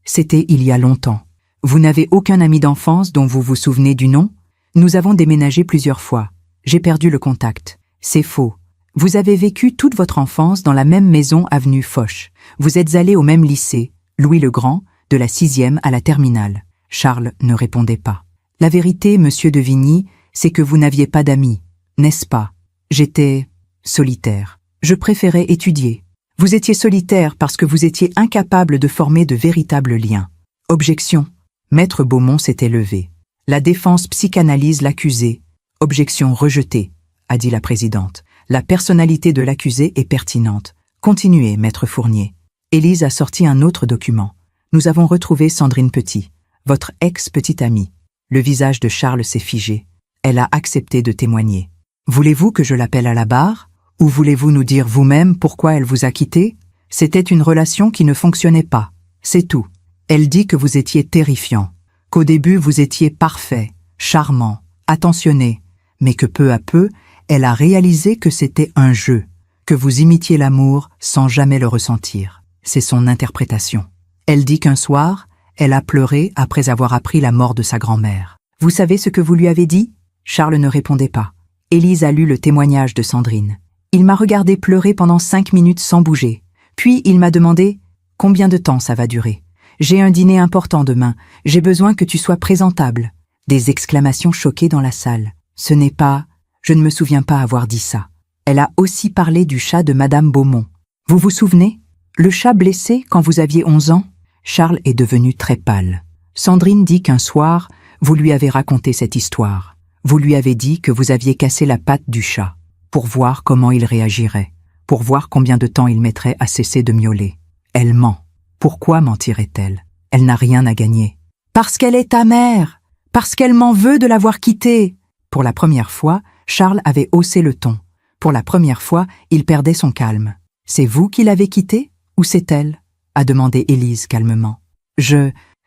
S1: C'était il y a longtemps. Vous n'avez aucun ami d'enfance dont vous vous souvenez du nom? Nous avons déménagé plusieurs fois. J'ai perdu le contact. C'est faux. Vous avez vécu toute votre enfance dans la même maison avenue Foch. Vous êtes allé au même lycée, Louis le Grand, de la 6e à la terminale. Charles ne répondait pas. La vérité, monsieur de Vigny, c'est que vous n'aviez pas d'amis, n'est-ce pas? J'étais solitaire. Je préférais étudier. Vous étiez solitaire parce que vous étiez incapable de former de véritables liens. Objection. Maître Beaumont s'était levé. La défense psychanalyse l'accusé. Objection rejetée, a dit la présidente. La personnalité de l'accusé est pertinente. Continuez, maître Fournier. Élise a sorti un autre document. Nous avons retrouvé Sandrine Petit, votre ex-petite amie. Le visage de Charles s'est figé. Elle a accepté de témoigner. Voulez-vous que je l'appelle à la barre? Ou voulez-vous nous dire vous-même pourquoi elle vous a quitté? C'était une relation qui ne fonctionnait pas. C'est tout. Elle dit que vous étiez terrifiant. Qu'au début vous étiez parfait, charmant, attentionné. Mais que peu à peu, elle a réalisé que c'était un jeu, que vous imitiez l'amour sans jamais le ressentir. C'est son interprétation. Elle dit qu'un soir, elle a pleuré après avoir appris la mort de sa grand-mère. Vous savez ce que vous lui avez dit? Charles ne répondait pas. Élise a lu le témoignage de Sandrine. Il m'a regardé pleurer pendant 5 minutes sans bouger. Puis il m'a demandé « Combien de temps ça va durer ? J'ai un dîner important demain. J'ai besoin que tu sois présentable. » Des exclamations choquées dans la salle. Ce n'est pas... Je ne me souviens pas avoir dit ça. Elle a aussi parlé du chat de Madame Beaumont. Vous vous souvenez? Le chat blessé quand vous aviez 11 ans? Charles est devenu très pâle. Sandrine dit qu'un soir, vous lui avez raconté cette histoire. Vous lui avez dit que vous aviez cassé la patte du chat, pour voir comment il réagirait, pour voir combien de temps il mettrait à cesser de miauler. Elle ment. Pourquoi mentirait-elle? Elle n'a rien à gagner. Parce qu'elle est ta mère! Parce qu'elle m'en veut de l'avoir quittée! Pour la première fois, Charles avait haussé le ton. Pour la première fois, il perdait son calme. « C'est vous qui l'avez quittée, ou c'est elle ?» a demandé Élise calmement.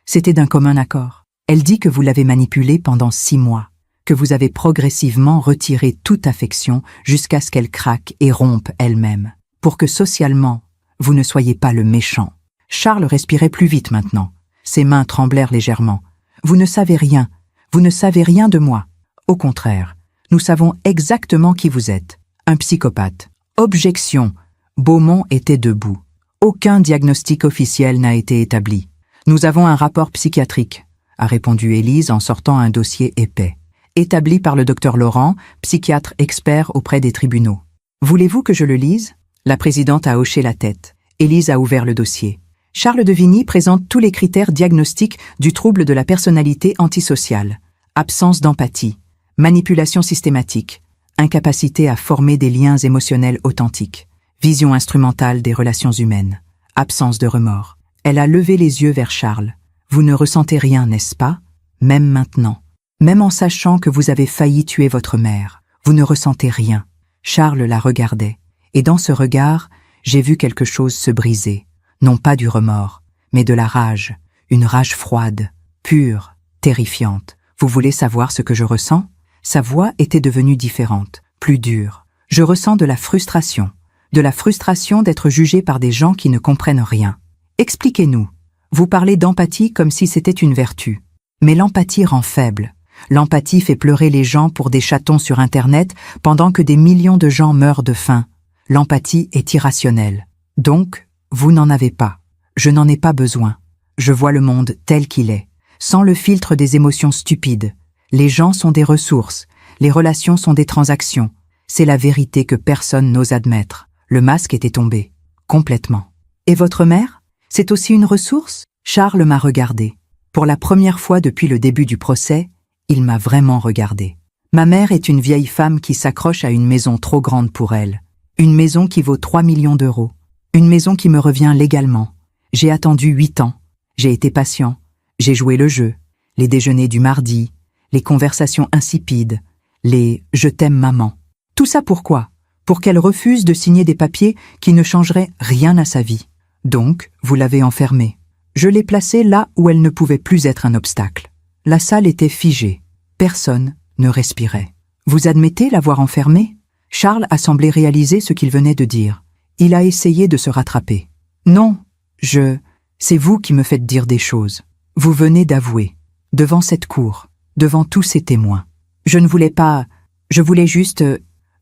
S1: C'était d'un commun accord. Elle dit que vous l'avez manipulée pendant 6 mois, que vous avez progressivement retiré toute affection jusqu'à ce qu'elle craque et rompe elle-même, pour que socialement, vous ne soyez pas le méchant. Charles respirait plus vite maintenant. Ses mains tremblèrent légèrement. « Vous ne savez rien. Vous ne savez rien de moi. Au contraire, nous savons exactement qui vous êtes. Un psychopathe. » Objection. Beaumont était debout. Aucun diagnostic officiel n'a été établi. Nous avons un rapport psychiatrique, a répondu Élise en sortant un dossier épais. Établi par le docteur Laurent, psychiatre expert auprès des tribunaux. Voulez-vous que je le lise? La présidente a hoché la tête. Élise a ouvert le dossier. Charles de Vigny présente tous les critères diagnostiques du trouble de la personnalité antisociale. Absence d'empathie, manipulation systématique, incapacité à former des liens émotionnels authentiques, vision instrumentale des relations humaines, absence de remords. Elle a levé les yeux vers Charles. Vous ne ressentez rien, n'est-ce pas? Même maintenant. Même en sachant que vous avez failli tuer votre mère, vous ne ressentez rien. Charles la regardait. Et dans ce regard, j'ai vu quelque chose se briser. Non pas du remords, mais de la rage. Une rage froide, pure, terrifiante. Vous voulez savoir ce que je ressens? Sa voix était devenue différente, plus dure. Je ressens de la frustration d'être jugé par des gens qui ne comprennent rien. Expliquez-nous. Vous parlez d'empathie comme si c'était une vertu. Mais l'empathie rend faible. L'empathie fait pleurer les gens pour des chatons sur Internet pendant que des millions de gens meurent de faim. L'empathie est irrationnelle. Donc, vous n'en avez pas. Je n'en ai pas besoin. Je vois le monde tel qu'il est, sans le filtre des émotions stupides. Les gens sont des ressources, les relations sont des transactions. C'est la vérité que personne n'ose admettre. Le masque était tombé, complètement. Et votre mère? C'est aussi une ressource? Charles m'a regardé. Pour la première fois depuis le début du procès, il m'a vraiment regardé. Ma mère est une vieille femme qui s'accroche à une maison trop grande pour elle. Une maison qui vaut 3 millions d'euros. Une maison qui me revient légalement. J'ai attendu 8 ans. J'ai été patient. J'ai joué le jeu. Les déjeuners du mardi. Les conversations insipides. Les « je t'aime maman ». Tout ça pourquoi? Pour qu'elle refuse de signer des papiers qui ne changeraient rien à sa vie. Donc, vous l'avez enfermée. Je l'ai placée là où elle ne pouvait plus être un obstacle. La salle était figée. Personne ne respirait. Vous admettez l'avoir enfermée? Charles a semblé réaliser ce qu'il venait de dire. Il a essayé de se rattraper. Non, c'est vous qui me faites dire des choses. Vous venez d'avouer, devant cette cour, devant tous ces témoins. Je ne voulais pas... Je voulais juste...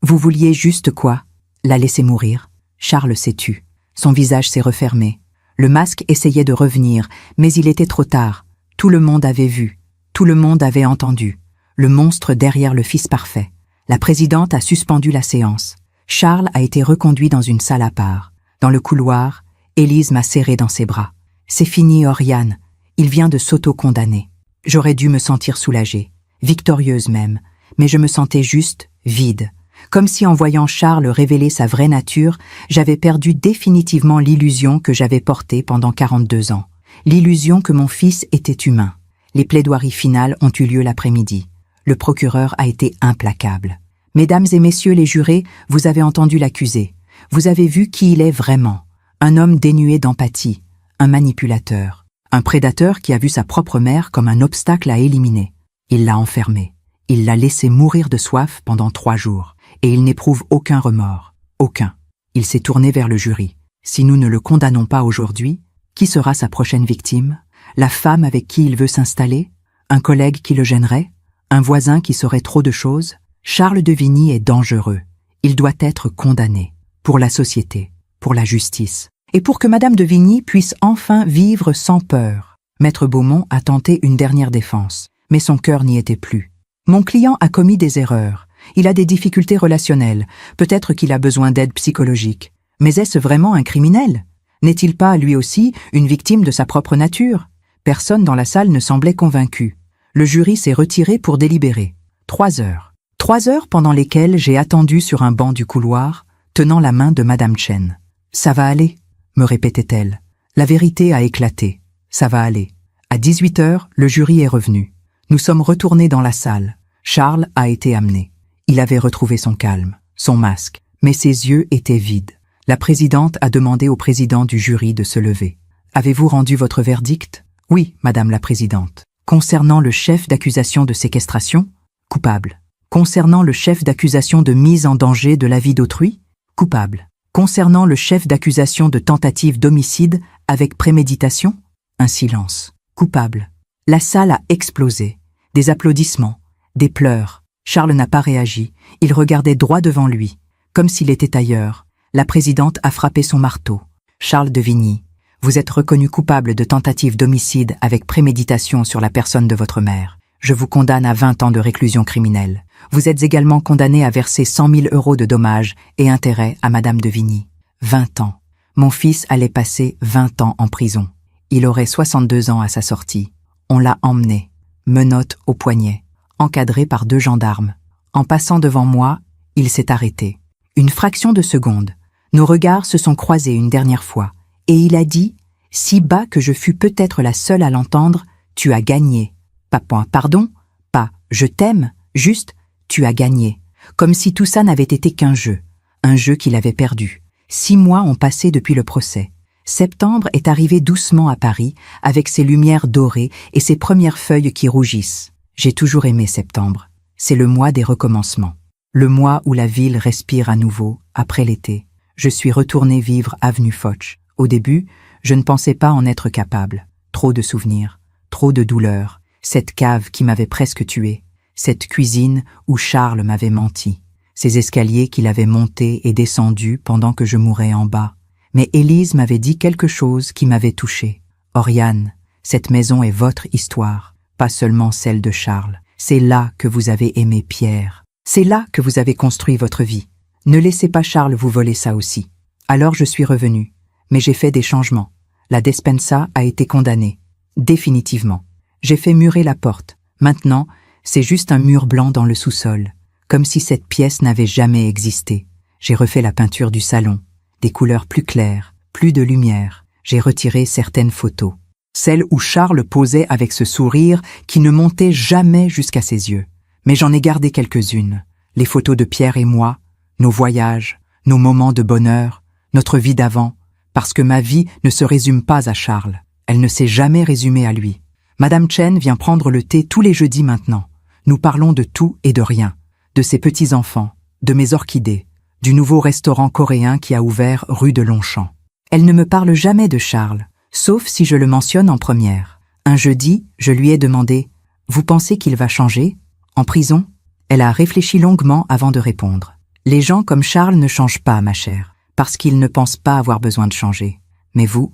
S1: Vous vouliez juste quoi? La laisser mourir. Charles s'est tu. Son visage s'est refermé. Le masque essayait de revenir, mais il était trop tard. Tout le monde avait vu. Tout le monde avait entendu. Le monstre derrière le fils parfait. La présidente a suspendu la séance. Charles a été reconduit dans une salle à part. Dans le couloir, Élise m'a serré dans ses bras. C'est fini, Oriane. Il vient de s'auto-condamner. J'aurais dû me sentir soulagée, victorieuse même, mais je me sentais juste vide. Comme si en voyant Charles révéler sa vraie nature, j'avais perdu définitivement l'illusion que j'avais portée pendant 42 ans. L'illusion que mon fils était humain. Les plaidoiries finales ont eu lieu l'après-midi. Le procureur a été implacable. Mesdames et messieurs les jurés, vous avez entendu l'accusé. Vous avez vu qui il est vraiment. Un homme dénué d'empathie, un manipulateur, un prédateur qui a vu sa propre mère comme un obstacle à éliminer. Il l'a enfermée. Il l'a laissée mourir de soif pendant 3 jours. Et il n'éprouve aucun remords. Aucun. Il s'est tourné vers le jury. Si nous ne le condamnons pas aujourd'hui, qui sera sa prochaine victime? La femme avec qui il veut s'installer? Un collègue qui le gênerait? Un voisin qui saurait trop de choses? Charles de Vigny est dangereux. Il doit être condamné. Pour la société, pour la justice. Et pour que Madame de Vigny puisse enfin vivre sans peur. Maître Beaumont a tenté une dernière défense, mais son cœur n'y était plus. Mon client a commis des erreurs. Il a des difficultés relationnelles. Peut-être qu'il a besoin d'aide psychologique. Mais est-ce vraiment un criminel? N'est-il pas, lui aussi, une victime de sa propre nature? Personne dans la salle ne semblait convaincu. Le jury s'est retiré pour délibérer. 3 heures. 3 heures pendant lesquelles j'ai attendu sur un banc du couloir, tenant la main de Madame Chen. « Ça va aller », me répétait-elle. La vérité a éclaté. Ça va aller. À 18 heures, le jury est revenu. Nous sommes retournés dans la salle. Charles a été amené. Il avait retrouvé son calme, son masque, mais ses yeux étaient vides. La présidente a demandé au président du jury de se lever. « Avez-vous rendu votre verdict ?»« Oui, Madame la Présidente. » Concernant le chef d'accusation de séquestration, coupable. Concernant le chef d'accusation de mise en danger de la vie d'autrui, coupable. Concernant le chef d'accusation de tentative d'homicide avec préméditation, un silence. Coupable. La salle a explosé. Des applaudissements, des pleurs. Charles n'a pas réagi. Il regardait droit devant lui, comme s'il était ailleurs. La présidente a frappé son marteau. Charles de Vigny, vous êtes reconnu coupable de tentative d'homicide avec préméditation sur la personne de votre mère. Je vous condamne à 20 ans de réclusion criminelle. Vous êtes également condamné à verser 100 000 € de dommages et intérêts à Madame de Vigny. 20 ans. Mon fils allait passer 20 ans en prison. Il aurait 62 ans à sa sortie. On l'a emmené, menottes au poignet, encadré par 2 gendarmes. En passant devant moi, il s'est arrêté. Une fraction de seconde. Nos regards se sont croisés une dernière fois. Et il a dit, si bas que je fus peut-être la seule à l'entendre, tu as gagné. Pas point pardon, pas je t'aime, juste tu as gagné. Comme si tout ça n'avait été qu'un jeu. Un jeu qu'il avait perdu. 6 mois ont passé depuis le procès. Septembre est arrivé doucement à Paris, avec ses lumières dorées et ses premières feuilles qui rougissent. J'ai toujours aimé septembre. C'est le mois des recommencements. Le mois où la ville respire à nouveau, après l'été. Je suis retourné vivre avenue Foch. Au début, je ne pensais pas en être capable. Trop de souvenirs, trop de douleurs. Cette cave qui m'avait presque tué. Cette cuisine où Charles m'avait menti. Ces escaliers qu'il avait montés et descendus pendant que je mourais en bas. Mais Élise m'avait dit quelque chose qui m'avait touché. « Oriane, cette maison est votre histoire, pas seulement celle de Charles. C'est là que vous avez aimé Pierre. C'est là que vous avez construit votre vie. Ne laissez pas Charles vous voler ça aussi. » Alors je suis revenu. Mais j'ai fait des changements. La despensa a été condamnée. Définitivement. J'ai fait murer la porte. Maintenant, c'est juste un mur blanc dans le sous-sol. Comme si cette pièce n'avait jamais existé. J'ai refait la peinture du salon. Des couleurs plus claires, plus de lumière. J'ai retiré certaines photos. Celles où Charles posait avec ce sourire qui ne montait jamais jusqu'à ses yeux. Mais j'en ai gardé quelques-unes. Les photos de Pierre et moi, nos voyages, nos moments de bonheur, notre vie d'avant. Parce que ma vie ne se résume pas à Charles. Elle ne s'est jamais résumée à lui. Madame Chen vient prendre le thé tous les jeudis maintenant. Nous parlons de tout et de rien. De ses petits-enfants, de mes orchidées, du nouveau restaurant coréen qui a ouvert rue de Longchamp. Elle ne me parle jamais de Charles, sauf si je le mentionne en première. Un jeudi, je lui ai demandé « Vous pensez qu'il va changer? En prison ?» Elle a réfléchi longuement avant de répondre. « Les gens comme Charles ne changent pas, ma chère, parce qu'ils ne pensent pas avoir besoin de changer. Mais vous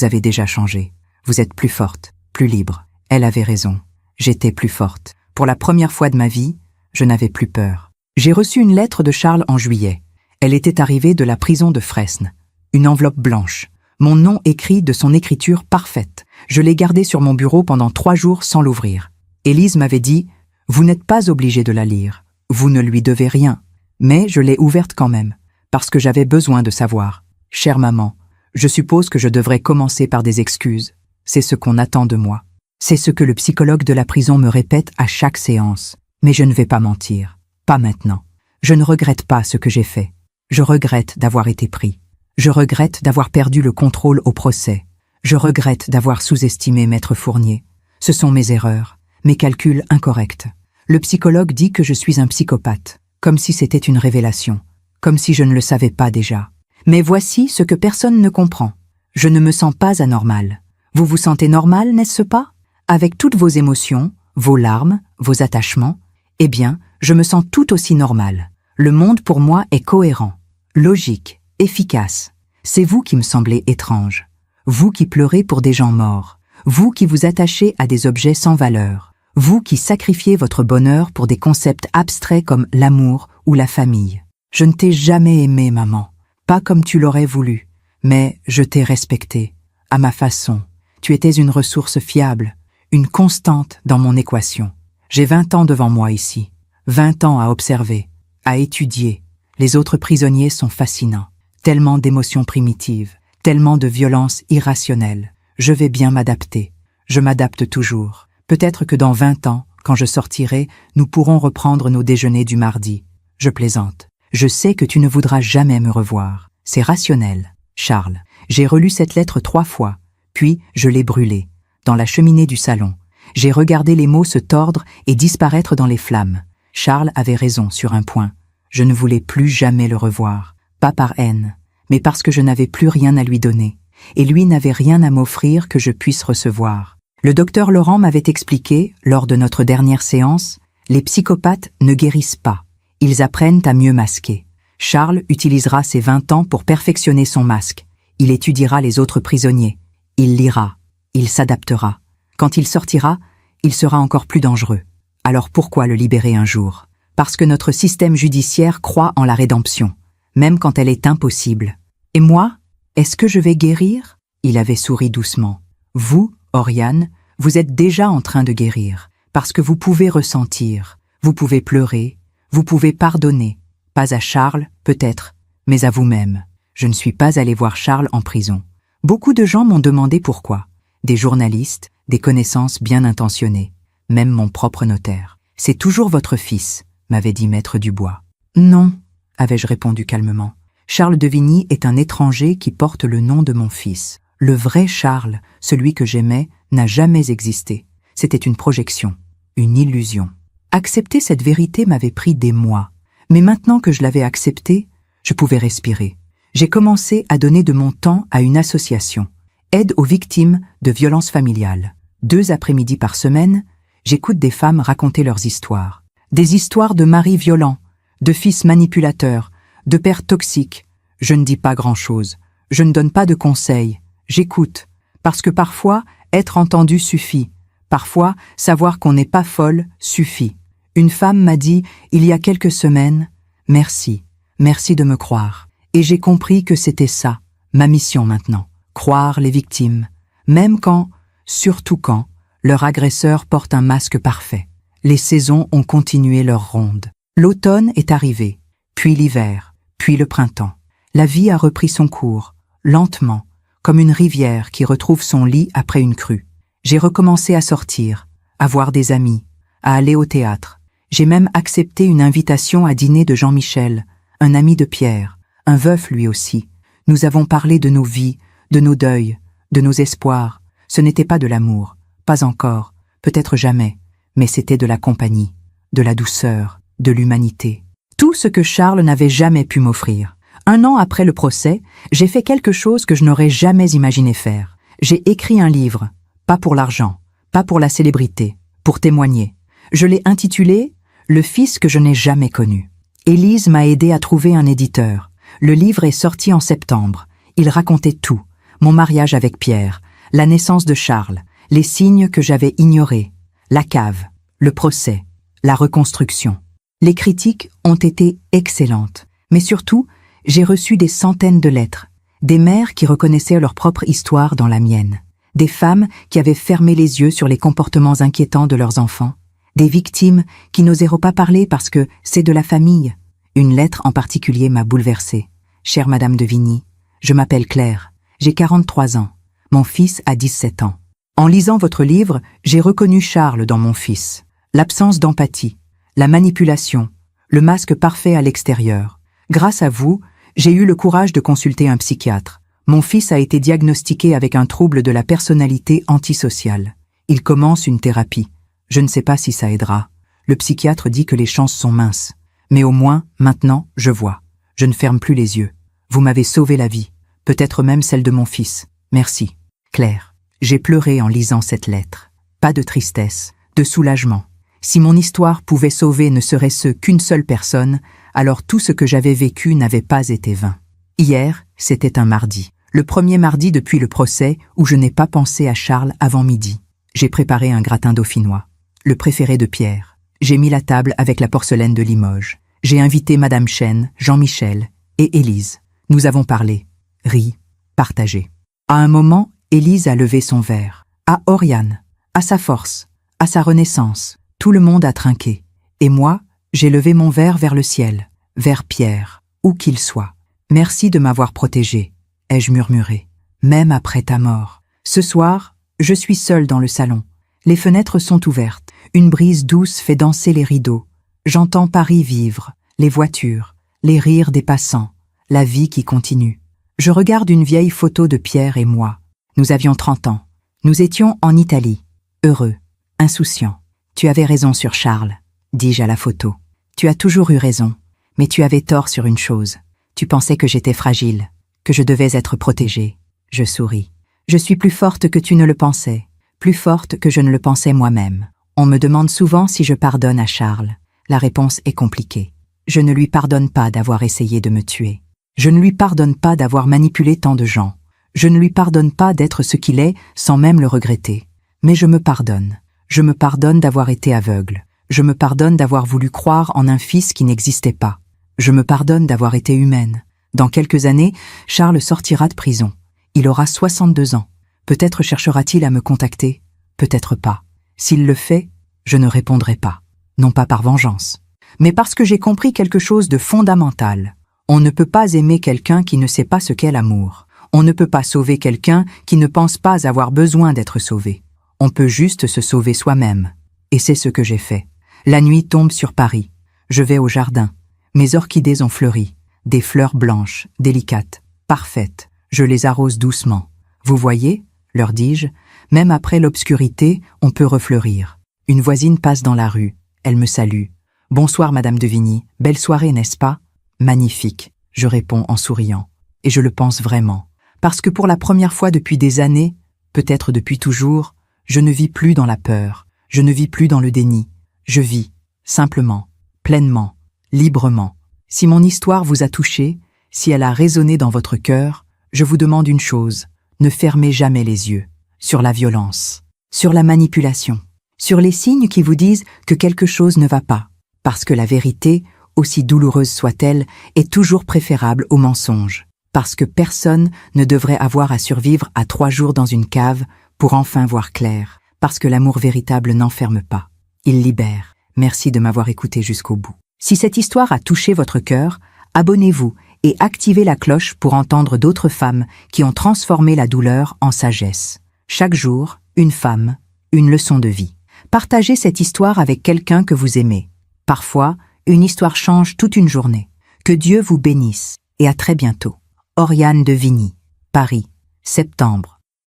S1: avez déjà changé. Vous êtes plus forte, plus libre. » Elle avait raison. J'étais plus forte. Pour la première fois de ma vie, je n'avais plus peur. J'ai reçu une lettre de Charles en juillet. Elle était arrivée de la prison de Fresnes. Une enveloppe blanche. Mon nom écrit de son écriture parfaite. Je l'ai gardée sur mon bureau pendant 3 jours sans l'ouvrir. Élise m'avait dit « Vous n'êtes pas obligé de la lire. Vous ne lui devez rien. » Mais je l'ai ouverte quand même, parce que j'avais besoin de savoir. Chère maman, je suppose que je devrais commencer par des excuses. C'est ce qu'on attend de moi. C'est ce que le psychologue de la prison me répète à chaque séance. Mais je ne vais pas mentir. Pas maintenant. Je ne regrette pas ce que j'ai fait. Je regrette d'avoir été pris. Je regrette d'avoir perdu le contrôle au procès. Je regrette d'avoir sous-estimé Maître Fournier. Ce sont mes erreurs, mes calculs incorrects. Le psychologue dit que je suis un psychopathe, comme si c'était une révélation, comme si je ne le savais pas déjà. Mais voici ce que personne ne comprend. Je ne me sens pas anormal. Vous vous sentez normal, n'est-ce pas? Avec toutes vos émotions, vos larmes, vos attachements, eh bien, je me sens tout aussi normale. Le monde pour moi est cohérent, logique, efficace. C'est vous qui me semblez étrange. Vous qui pleurez pour des gens morts. Vous qui vous attachez à des objets sans valeur. Vous qui sacrifiez votre bonheur pour des concepts abstraits comme l'amour ou la famille. Je ne t'ai jamais aimé, maman. Pas comme tu l'aurais voulu, mais je t'ai respecté. À ma façon. Tu étais une ressource fiable, une constante dans mon équation. J'ai 20 ans devant moi ici. 20 ans à observer, à étudier. Les autres prisonniers sont fascinants. Tellement d'émotions primitives, tellement de violences irrationnelles. Je vais bien m'adapter. Je m'adapte toujours. Peut-être que dans 20 ans, quand je sortirai, nous pourrons reprendre nos déjeuners du mardi. Je plaisante. Je sais que tu ne voudras jamais me revoir. C'est rationnel. Charles, j'ai relu cette lettre 3 fois, puis je l'ai brûlée, dans la cheminée du salon. J'ai regardé les mots se tordre et disparaître dans les flammes. Charles avait raison sur un point. Je ne voulais plus jamais le revoir. Pas par haine, mais parce que je n'avais plus rien à lui donner. Et lui n'avait rien à m'offrir que je puisse recevoir. Le docteur Laurent m'avait expliqué, lors de notre dernière séance, les psychopathes ne guérissent pas. Ils apprennent à mieux masquer. Charles utilisera ses 20 ans pour perfectionner son masque. Il étudiera les autres prisonniers. Il lira. Il s'adaptera. Quand il sortira, il sera encore plus dangereux. Alors pourquoi le libérer un jour? Parce que notre système judiciaire croit en la rédemption, même quand elle est impossible. Et moi, est-ce que je vais guérir? Il avait souri doucement. Vous, Oriane, vous êtes déjà en train de guérir, parce que vous pouvez ressentir, vous pouvez pleurer, vous pouvez pardonner. Pas à Charles, peut-être, mais à vous-même. Je ne suis pas allé voir Charles en prison. Beaucoup de gens m'ont demandé pourquoi. Des journalistes, des connaissances bien intentionnées. Même mon propre notaire. C'est toujours votre fils, m'avait dit Maître Dubois. Non, avais-je répondu calmement. Charles de Vigny est un étranger qui porte le nom de mon fils. Le vrai Charles, celui que j'aimais, n'a jamais existé. C'était une projection, une illusion. Accepter cette vérité m'avait pris des mois. Mais maintenant que je l'avais acceptée, je pouvais respirer. J'ai commencé à donner de mon temps à une association, Aide aux victimes de violences familiales. 2 après-midi par semaine, j'écoute des femmes raconter leurs histoires. Des histoires de maris violents, de fils manipulateurs, de pères toxiques. Je ne dis pas grand-chose. Je ne donne pas de conseils. J'écoute. Parce que parfois, être entendu suffit. Parfois, savoir qu'on n'est pas folle suffit. Une femme m'a dit, il y a quelques semaines, « Merci, merci de me croire. » Et j'ai compris que c'était ça, ma mission maintenant. Croire les victimes, même quand, surtout quand, leur agresseur porte un masque parfait. Les saisons ont continué leur ronde. L'automne est arrivé, puis l'hiver, puis le printemps. La vie a repris son cours, lentement, comme une rivière qui retrouve son lit après une crue. J'ai recommencé à sortir, à voir des amis, à aller au théâtre. J'ai même accepté une invitation à dîner de Jean-Michel, un ami de Pierre, un veuf lui aussi. Nous avons parlé de nos vies, de nos deuils, de nos espoirs. Ce n'était pas de l'amour, pas encore, peut-être jamais, mais c'était de la compagnie, de la douceur, de l'humanité. Tout ce que Charles n'avait jamais pu m'offrir. 1 an après le procès, j'ai fait quelque chose que je n'aurais jamais imaginé faire. J'ai écrit un livre, pas pour l'argent, pas pour la célébrité, pour témoigner. Je l'ai intitulé « Le fils que je n'ai jamais connu ». Élise m'a aidé à trouver un éditeur. Le livre est sorti en septembre. Il racontait tout. Mon mariage avec Pierre, la naissance de Charles, les signes que j'avais ignorés, la cave, le procès, la reconstruction. Les critiques ont été excellentes, mais surtout, j'ai reçu des centaines de lettres, des mères qui reconnaissaient leur propre histoire dans la mienne, des femmes qui avaient fermé les yeux sur les comportements inquiétants de leurs enfants, des victimes qui n'osèrent pas parler parce que c'est de la famille. Une lettre en particulier m'a bouleversée. Chère Madame de Vigny, je m'appelle Claire. J'ai 43 ans. Mon fils a 17 ans. En lisant votre livre, j'ai reconnu Charles dans mon fils. L'absence d'empathie, la manipulation, le masque parfait à l'extérieur. Grâce à vous, j'ai eu le courage de consulter un psychiatre. Mon fils a été diagnostiqué avec un trouble de la personnalité antisociale. Il commence une thérapie. Je ne sais pas si ça aidera. Le psychiatre dit que les chances sont minces. Mais au moins, maintenant, je vois. Je ne ferme plus les yeux. Vous m'avez sauvé la vie. Peut-être même celle de mon fils. Merci. Claire. J'ai pleuré en lisant cette lettre. Pas de tristesse, de soulagement. Si mon histoire pouvait sauver ne serait-ce qu'une seule personne, alors tout ce que j'avais vécu n'avait pas été vain. Hier, c'était un mardi. Le premier mardi depuis le procès où je n'ai pas pensé à Charles avant midi. J'ai préparé un gratin dauphinois, le préféré de Pierre. J'ai mis la table avec la porcelaine de Limoges. J'ai invité Madame Chen, Jean-Michel et Élise. Nous avons parlé, ri, partagé. À un moment, Élise a levé son verre. À Oriane, à sa force, à sa renaissance. Tout le monde a trinqué. Et moi, j'ai levé mon verre vers le ciel, vers Pierre, où qu'il soit. Merci de m'avoir protégé, ai-je murmuré, même après ta mort. Ce soir, je suis seule dans le salon. Les fenêtres sont ouvertes. Une brise douce fait danser les rideaux. J'entends Paris vivre, les voitures, les rires des passants, la vie qui continue. Je regarde une vieille photo de Pierre et moi. Nous avions 30 ans. Nous étions en Italie, heureux, insouciants. Tu avais raison sur Charles, dis-je à la photo. Tu as toujours eu raison, mais tu avais tort sur une chose. Tu pensais que j'étais fragile, que je devais être protégée. Je souris. Je suis plus forte que tu ne le pensais, plus forte que je ne le pensais moi-même. On me demande souvent si je pardonne à Charles. La réponse est compliquée. Je ne lui pardonne pas d'avoir essayé de me tuer. Je ne lui pardonne pas d'avoir manipulé tant de gens. Je ne lui pardonne pas d'être ce qu'il est sans même le regretter. Mais je me pardonne. Je me pardonne d'avoir été aveugle. Je me pardonne d'avoir voulu croire en un fils qui n'existait pas. Je me pardonne d'avoir été humaine. Dans quelques années, Charles sortira de prison. Il aura 62 ans. Peut-être cherchera-t-il à me contacter, peut-être pas. S'il le fait, je ne répondrai pas. Non pas par vengeance, mais parce que j'ai compris quelque chose de fondamental. On ne peut pas aimer quelqu'un qui ne sait pas ce qu'est l'amour. On ne peut pas sauver quelqu'un qui ne pense pas avoir besoin d'être sauvé. On peut juste se sauver soi-même. Et c'est ce que j'ai fait. La nuit tombe sur Paris. Je vais au jardin. Mes orchidées ont fleuri. Des fleurs blanches, délicates, parfaites. Je les arrose doucement. Vous voyez, leur dis-je, même après l'obscurité, on peut refleurir. Une voisine passe dans la rue. Elle me salue. Bonsoir, Madame de Vigny. Belle soirée, n'est-ce pas? Magnifique, je réponds en souriant. Et je le pense vraiment. Parce que pour la première fois depuis des années, peut-être depuis toujours, je ne vis plus dans la peur. Je ne vis plus dans le déni. Je vis, simplement, pleinement, librement. Si mon histoire vous a touché, si elle a résonné dans votre cœur, je vous demande une chose, ne fermez jamais les yeux sur la violence, sur la manipulation, sur les signes qui vous disent que quelque chose ne va pas, parce que la vérité, aussi douloureuse soit-elle, est toujours préférable au mensonge, parce que personne ne devrait avoir à survivre à 3 jours dans une cave pour enfin voir clair, parce que l'amour véritable n'enferme pas, il libère. Merci de m'avoir écouté jusqu'au bout. Si cette histoire a touché votre cœur, abonnez-vous et activez la cloche pour entendre d'autres femmes qui ont transformé la douleur en sagesse. Chaque jour, une femme, une leçon de vie. Partagez cette histoire avec quelqu'un que vous aimez. Parfois, une histoire change toute une journée. Que Dieu vous bénisse et à très bientôt. Oriane de Vigny, Paris, septembre